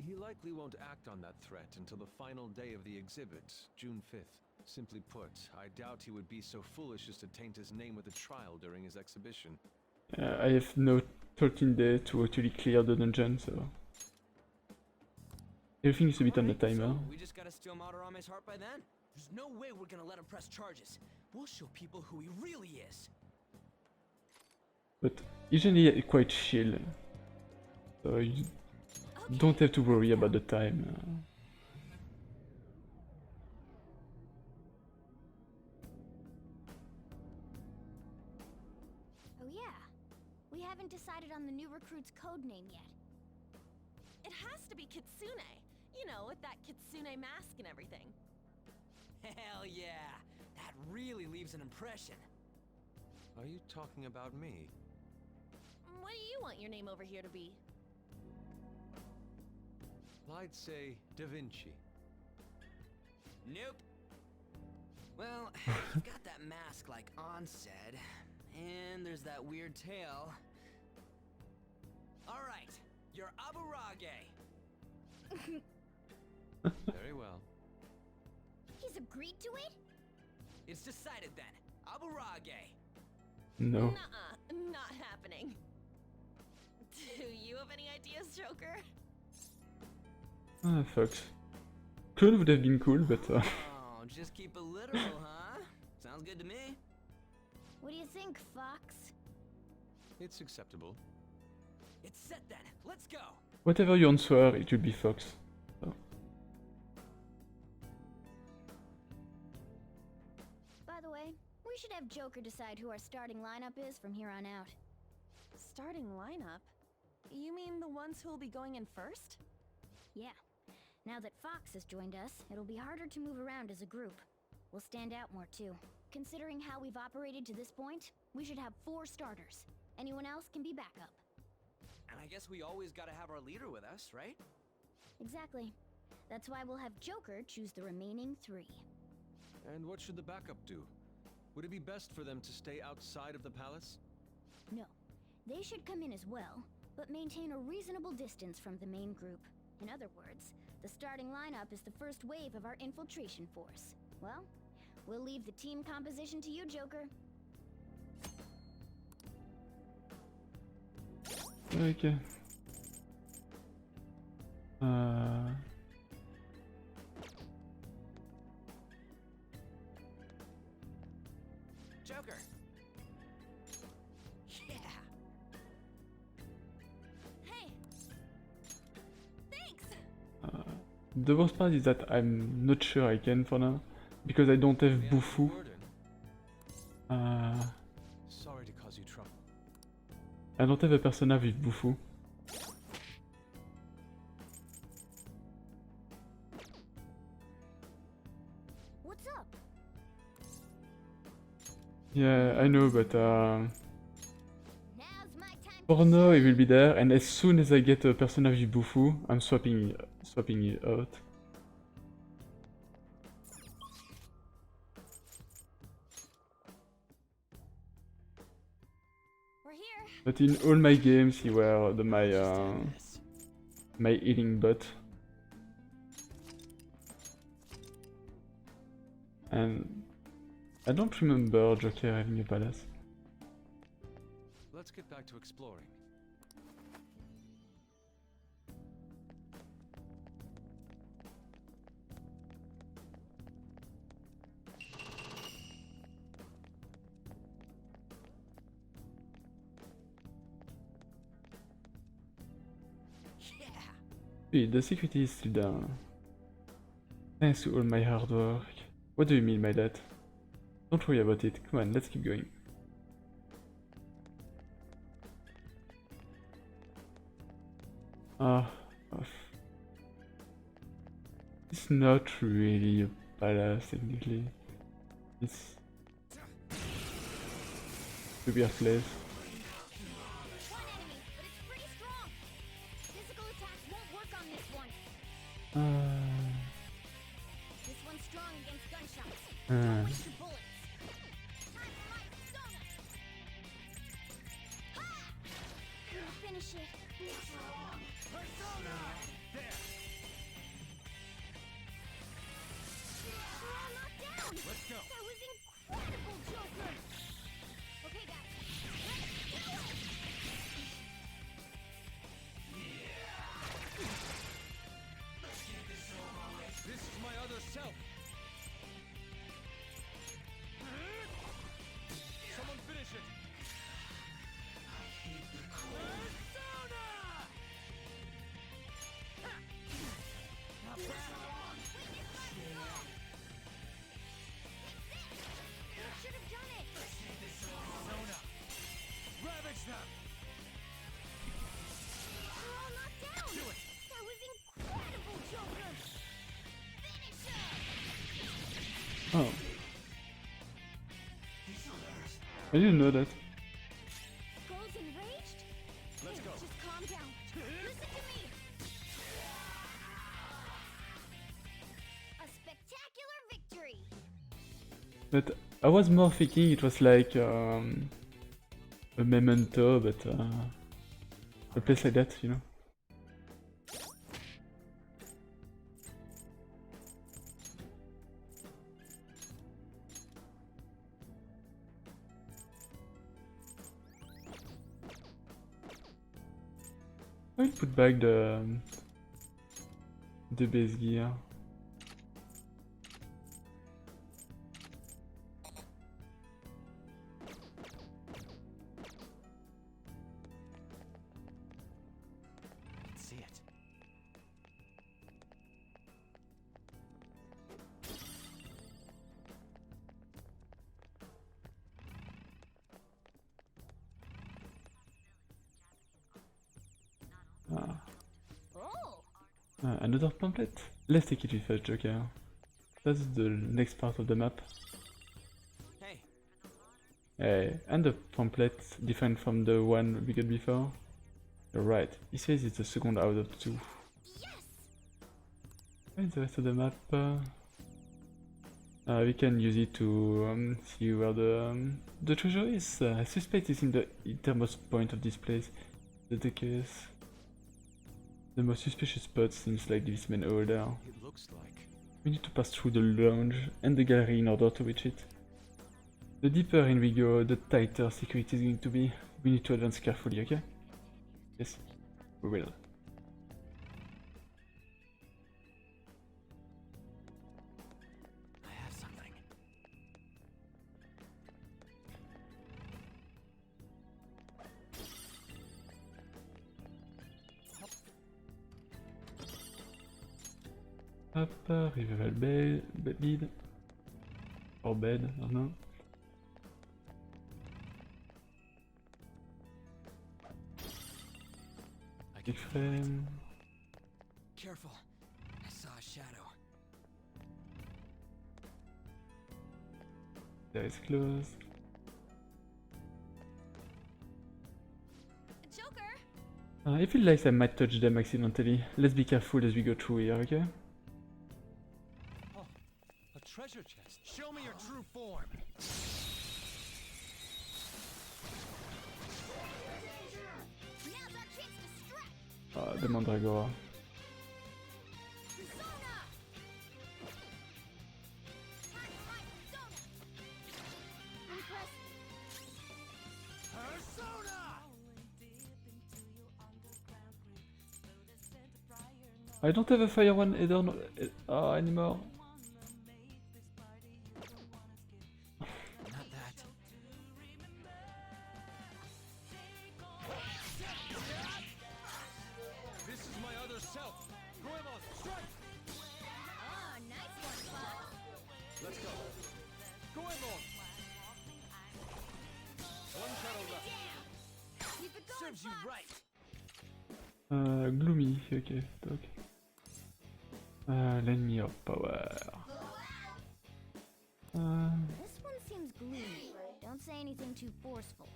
He likely won't act on that threat until the final day of the exhibit, June 5th. Simply put, I doubt he would be so foolish as to taint his name with a trial during his exhibition. I have no 13 days to actually clear the dungeon, so everything is a bit on the timer. So we just gotta steal Madarame's heart by then. There's no way we're gonna let him press charges. We'll show people who he really is. But usually quite chill, so you don't have to worry about the time. Oh yeah, we haven't decided on the new recruit's code name yet. It has to be Kitsune. You know, with that Kitsune mask and everything. Hell yeah! That really leaves an impression. Are you talking about me? What do you want your name over here to be? I'd say Da Vinci. Nope, Well, you've got that mask like On said, and there's that weird tail. Alright, you're Aburage. Very well. He's agreed to it? It's decided then. Aburage. No. Nuh-uh, not happening. Do you have any ideas, Joker? Ah, Fox. Clone would have been cool, but Oh, just keep it literal, huh? Sounds good to me. What do you think, Fox? It's acceptable. It's set then. Let's go. whatever you answer, it will be Fox. So. By the way, we should have Joker decide who our starting lineup is from here on out. Starting lineup? You mean the ones who'll be going in first? Yeah. Now that Fox has joined us, it'll be harder to move around as a group. We'll stand out more too. Considering how we've operated to this point, we should have 4 starters. Anyone else can be backup. And I guess we always gotta have our leader with us, right? Exactly. That's why we'll have Joker choose the remaining 3. And what should the backup do? Would it be best for them to stay outside of the palace? No. They should come in as well, but maintain a reasonable distance from the main group. In other words, the starting lineup is the first wave of our infiltration force. Well, we'll leave the team composition to you, Joker. Ok. Joker. Yeah. Hey! Thanks! The worst part is that I'm not sure I can for now, because I don't have Bufu. Sorry to cause you trouble. I don't have a persona with Bufu. What's up? Yeah, I know, but Now's my time. for now it will be there, and as soon as I get a persona with Bufu, I'm swapping it out. We're here! But in all my games, he were my healing bot. And I don't remember Joker having a palace. Let's get back to exploring. Yeah. Wait, the security is still there. Thanks to all my hard work. What do you mean by that? Don't worry about it. Come on, let's keep going. Ah, it's not really a palace technically. It's a weird place. One enemy, but it's pretty strong. Physical attacks won't work on this one. This one's strong against gunshots. Don't waste your bullets. Time for my persona. Ha! Finish it. Persona! There. We're all knocked down. Let's go. That was incredible, Joker. Okay, guys. Let's do it. This is my other self. Someone finish it. Persona! Not bad. You should have done it. Persona. Ravage them. We're all knocked down. Do it. That was incredible, Joker. Finish him. Oh. I didn't know that. Girls enraged? Let's Hey, go. just calm down. Listen to me. A spectacular victory. But I was more thinking it was like a memento, but a place like that, you know. I'll put back the base gear. See it. Oh! Another pamphlet? Let's take it with us, Joker. That's the next part of the map. Hey, Hey, and the pamphlet different from the one we got before? You're right, he says it's the second out of two. Yes! Where is the rest of the map? We can use it to see where the treasure is. I suspect it's in the innermost point of this place. Is that the case? The most suspicious spot seems like this main hall there. It looks like. We need to pass through the lounge and the gallery in order to reach it. The deeper in we go, the tighter security is going to be. We need to advance carefully, okay? Yes, we will. I have something. Hop, revival bed. Or bed, I don't know. Big frame. Careful. I saw a shadow. There is closed. Joker! I feel like I might touch them accidentally. Let's be careful as we go through here, okay? Oh, a treasure chest. Show me your true form. Now's our chance to strike! The Mandragora. Persona! Time for my persona! Impressive! Persona! I don't have a fire one either anymore. Not that. This is my other self. Goemon, strike! Oh, nice one, Fox! Let's go. Goemon! One shuttle left. Keep it going, Serves you Fox! right. Gloomy, okay, talk. Lend me your power. This one seems gloomy. Don't say anything too forceful.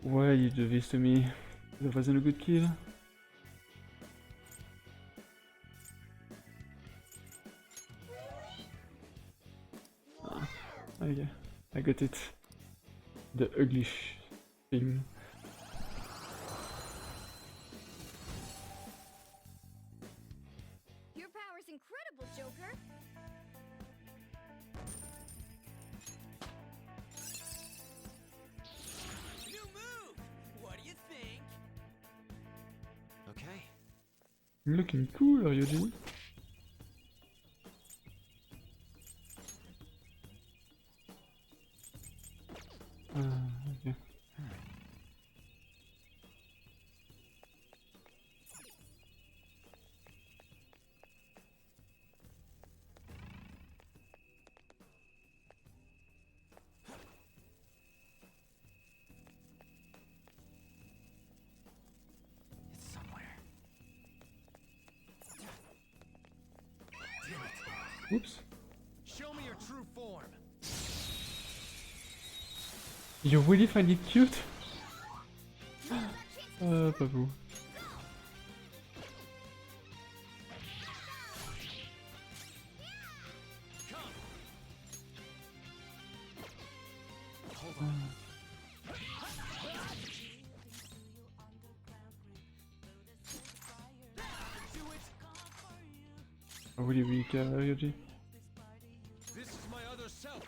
Why you do this to me? That wasn't a good kill. Okay, I got it. The ugly thing. Your power's incredible, Joker! New move! What do you think? Okay. I'm looking cool, are you, Jimmy? Okay. It's somewhere. Oops. Show me your true form. You really find it cute? Pas vous. Really weak, Ryoji. This is my other self.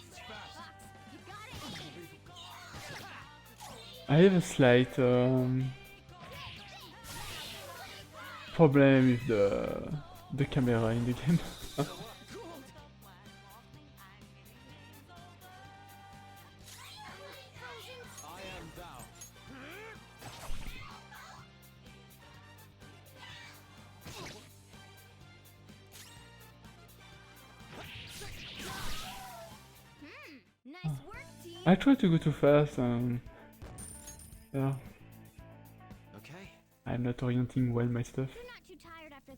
It's fast. I have a slight problem with the camera in the game. I am thou. Nice work, team. I try to go too fast and yeah, Okay. I'm not orienting well my stuff. You're not too tired after.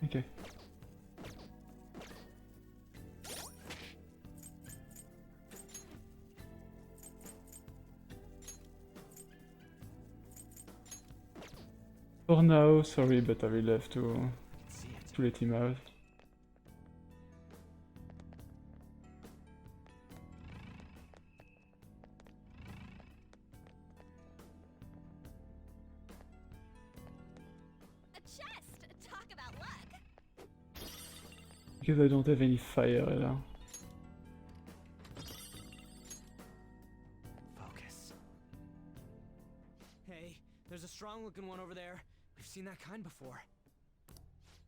Okay. For now, sorry, but I will have to See it. let him out. A chest! Talk about luck! Because I don't have any fire either. Focus. Hey, there's a strong-looking one over there. We've seen that kind before.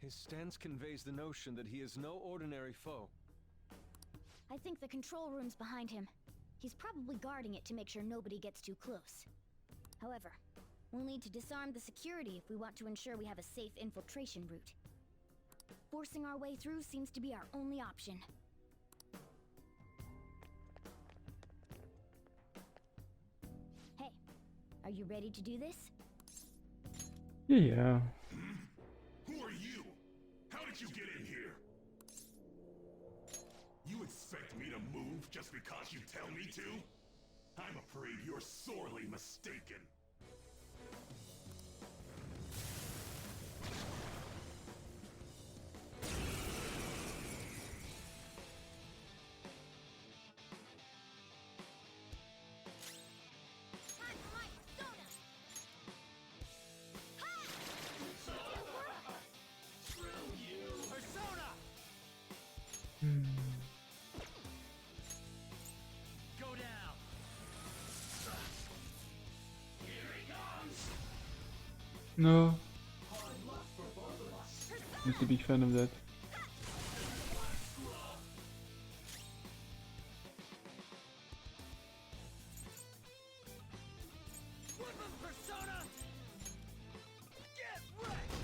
His stance conveys the notion that he is no ordinary foe. I think the control room's behind him. He's probably guarding it to make sure nobody gets too close. However, we'll need to disarm the security if we want to ensure we have a safe infiltration route. Forcing our way through seems to be our only option. Hey, are you ready to do this? Yeah. Who are you? How did you get in here? You expect me to move just because you tell me to? I'm afraid you're sorely mistaken. Persona! Go down! No. Not a big fan of that. Woodman Persona! Get wrecked!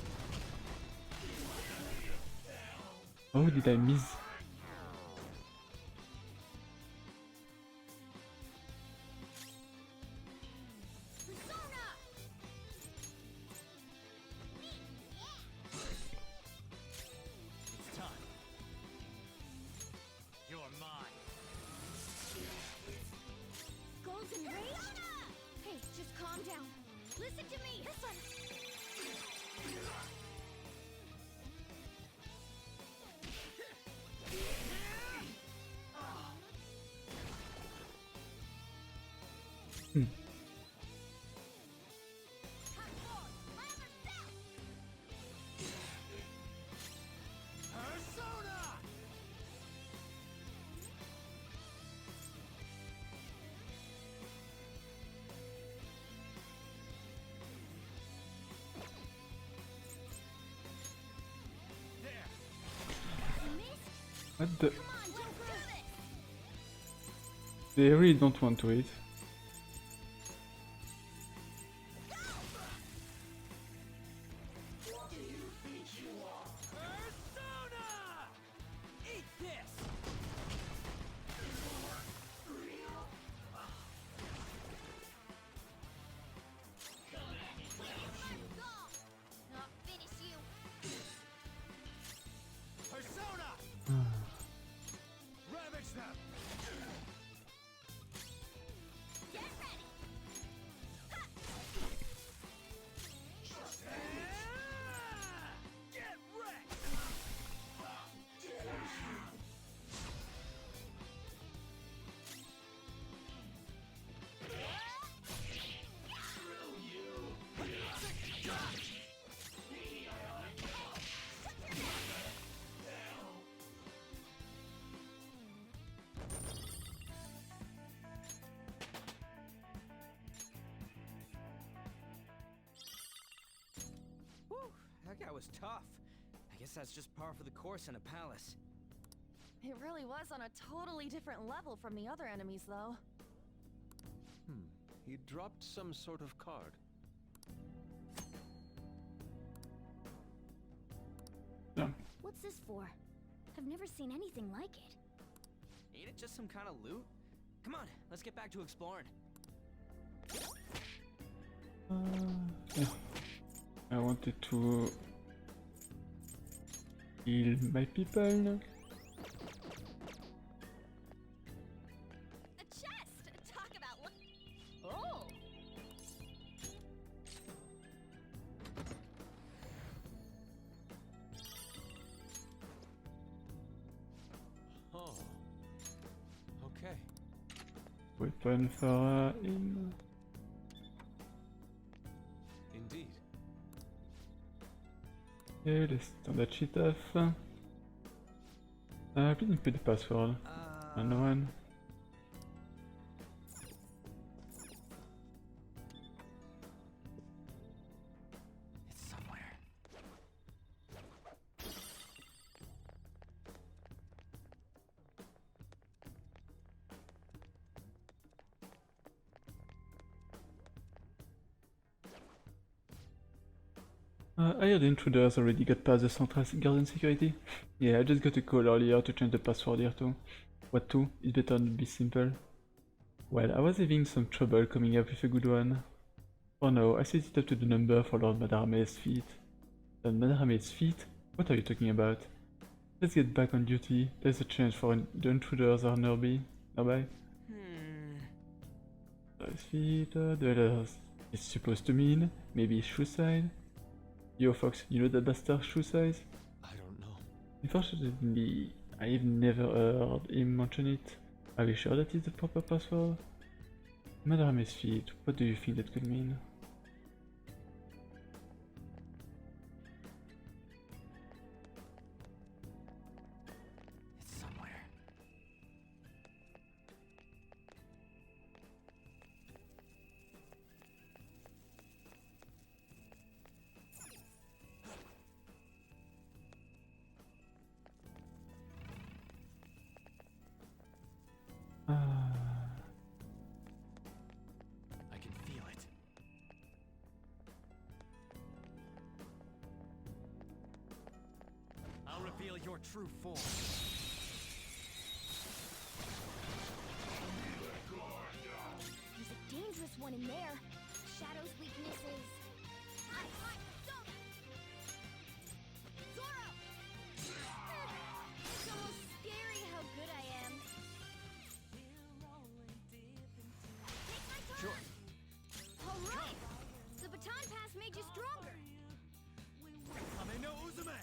Oh, did I miss? It's time. You're mine. Golden Rage? Hey, just calm down. Listen to me. This one. Persona! There. You missed? What the? Come on, Joker. They really don't want to eat. Persona! guy was tough. I guess that's just par for the course in a palace. It really was on a totally different level from the other enemies, though. He dropped some sort of card. Yeah. What's this for? I've never seen anything like it. Ain't it just some kind of loot? Come on, let's get back to exploring. Yeah. I wanted to heal my people. A chest! Talk about oh! Oh. Okay. Weapon for him. Indeed. Et les standard sheet off. Please input the password. One. It's somewhere. I heard the intruders already got past the central garden security. Yeah, I just got a call earlier to change the password here too. What to? It better not be simple. Well, I was having some trouble coming up with a good one. For now, I set it up to the number for Lord Madarme's feet. Lord Madarme's feet? What are you talking about? Let's get back on duty. There's a chance for the intruders are nearby. His feet, the letters it's supposed to mean. Maybe shoe size. Yo Fox, you know that bastard shoe size? I don't know. Unfortunately, I've never heard him mention it. Are we sure that is the proper password? Madarme's feet, what do you think that could mean? It's somewhere. I can feel it. I'll reveal your true form. There's a dangerous one in there. Shadow's weakness is... Don't! Zoro! It's almost scary how good I am. Take my turn! Sure. Alright! The baton pass made you stronger. Kame no Uzume!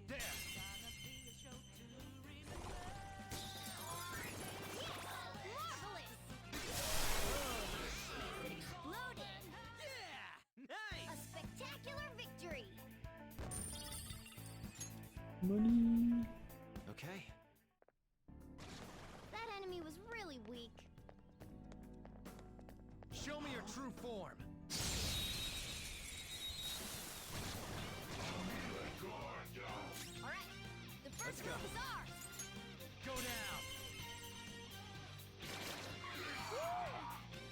There! Marvelous! It exploded! Yeah! A Nice! spectacular victory! Money! Okay. That enemy was really weak. Show me your true form. Alright, the Let's first go. move is ours! Go down.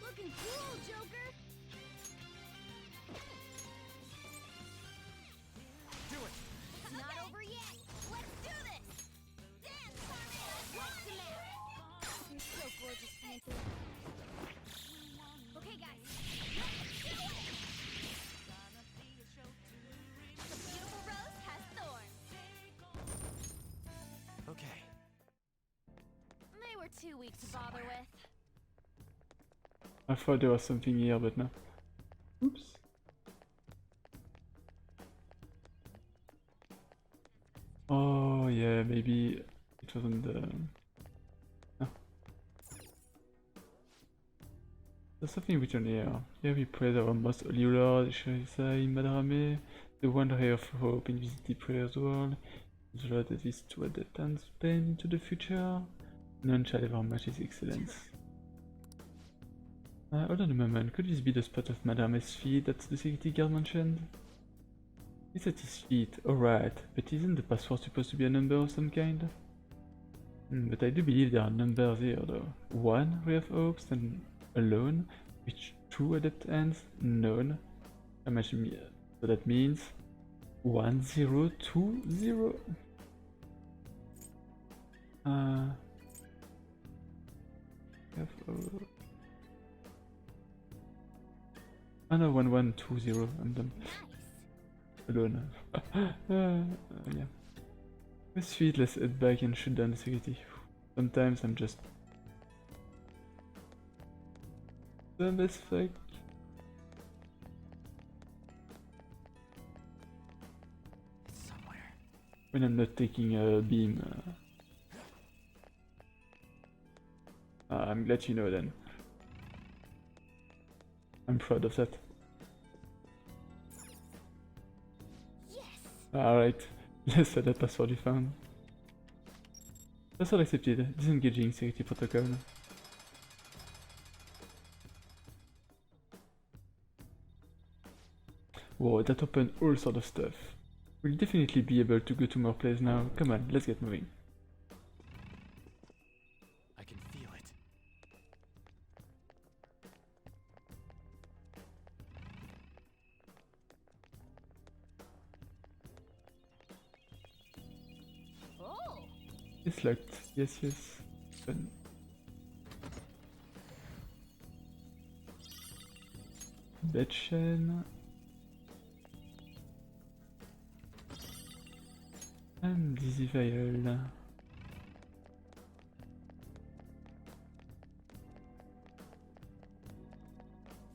Looking cool, Joker! Do it. It's not over yet! Let's do this! Dance, Carmen! What's the matter? You're so gorgeous, Panther. Okay, guys. Let's do it! The beautiful rose has thorns. Okay. They were too weak to bother with. I thought there was something here, but no. Oops. Oh yeah, maybe it wasn't the... No. There's something written here. Here we praise our most holy Lord, Shirai Madarame, the one ray of hope in this deep prayer's world. The Lord that is to the times pain into the future. None shall ever match his excellence. Hold on a moment, could this be the spot of Madame's feet that the security guard mentioned? It's at his feet, alright, but isn't the password supposed to be a number of some kind? But I do believe there are numbers here though. 1 ray of hope, stand alone, which 2 adept hands, none. So that means 1, 0, 2, 0. Oh no, 1, 1, 2, 0, I'm done. Alone. Yeah. Let's feed, let's head back and shoot down the security. Sometimes I'm just dumb as fuck. It's somewhere. When I'm not taking a beam. I'm glad you know then. I'm proud of that. Alright, let's set that password you found. Password accepted. Disengaging security protocol. Whoa, that opened all sort of stuff. We'll definitely be able to go to more places now. Come on, let's get moving. I can feel it. Oh! It's locked. Yes, yes. Done. Bed chain. And dizzy vial.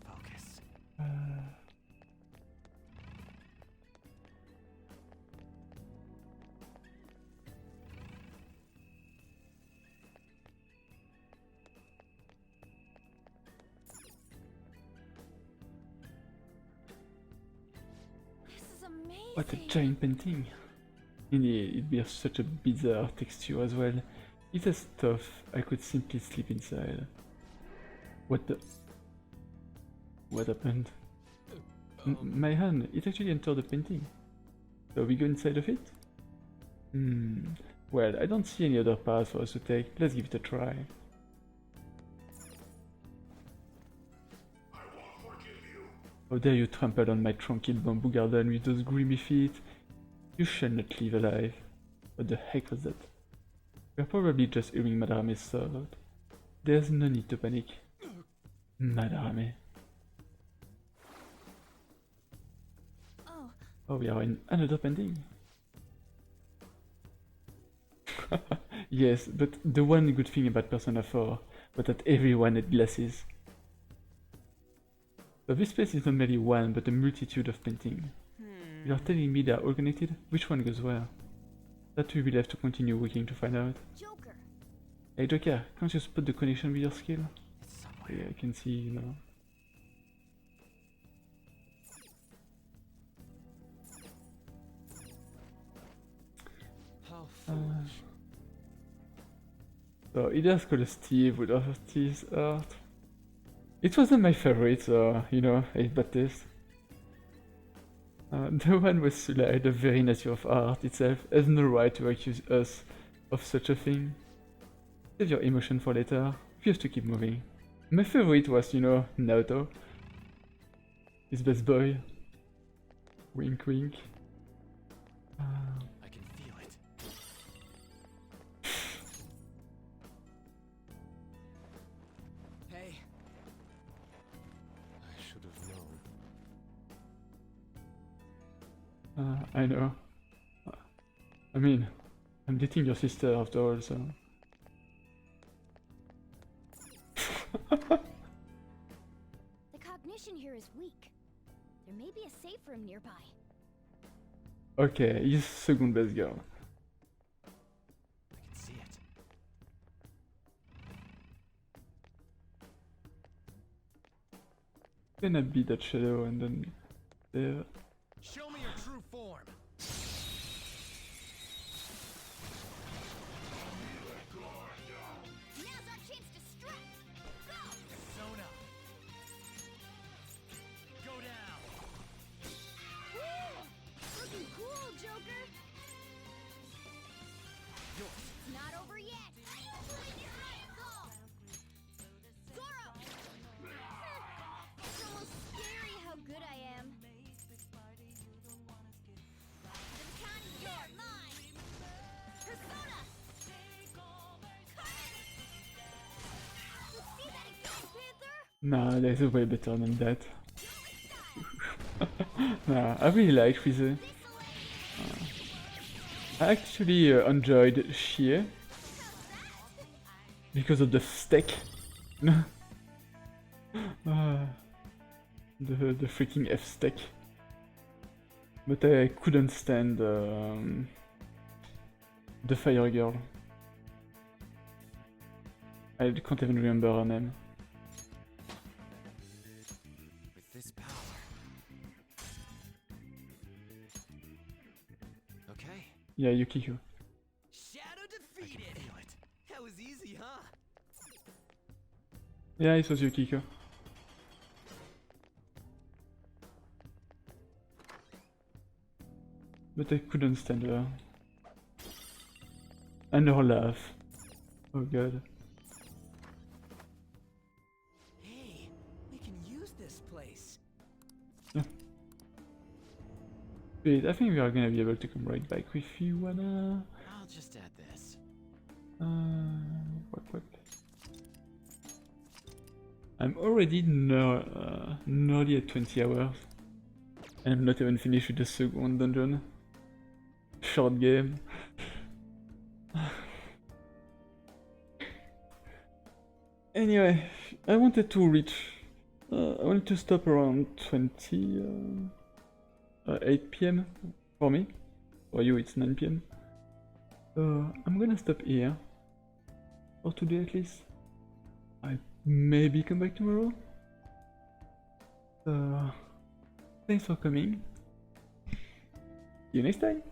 Focus. This is amazing. What a giant painting! Indeed, it bears such a bizarre texture as well. It has stuff I could simply sleep inside. What the... What happened? My hand, it actually entered the painting. So we go inside of it? Well, I don't see any other path for us to take. Let's give it a try. How dare you trample on my tranquil bamboo garden with those grimy feet? You shall not live alive. What the heck was that? We're probably just hearing Madarame's sword. There's no need to panic. Madarame. Oh, we are in another painting. Yes, but the one good thing about Persona 4 was that everyone had glasses. So this place is not merely one, but a multitude of paintings. You are telling me they are all connected? Which one goes where? That we will have to continue working to find out. Joker. Hey Joker, can't you spot the connection with your skill? It's somewhere. Yeah, I can see, you know. How foolish. So it is called Steve with Steve's art. It wasn't my favorite, so you know, I bad taste. The one with Sula, the very nature of art itself, has no right to accuse us of such a thing. Save your emotion for later, we have to keep moving. My favorite was, you know, Naoto. His best boy. Wink wink. I can feel it. Hey, I should have known. I know. I mean, I'm dating your sister after all, so... The cognition here is weak. There may be a safe room nearby. Okay, he's second best girl. I can see it. Gonna be that shadow and then... there. Show me your true form. Now's our chance to strike. Go! Zona. Go down. Rookie It's not over yet. Zoro! It's almost scary how good I am. You're mine! Persona! See that again, Panther? Nah, there's a way better than that. Nah, I really like Frieze. I actually enjoyed Shie because of the steak. The freaking F steak. But I couldn't stand the Fire Girl. I can't even remember her name. With this power. Okay. Yeah, Yukiko. Shadow I defeated! can feel it. That was easy, huh? Yeah, it was Yukiko. But I couldn't stand her. And her laugh. Oh god. Hey, we can use this place. Wait, I think we are gonna be able to come right back with you, Anna. I'll just add this. What? I'm already nearly at 20 hours. And I'm not even finished with the second dungeon. Short game. Anyway, I wanted to reach... I wanted to stop around 8 PM for me. For you it's 9 PM. So I'm gonna stop here. For today at least. I maybe come back tomorrow. Thanks for coming. See you next time.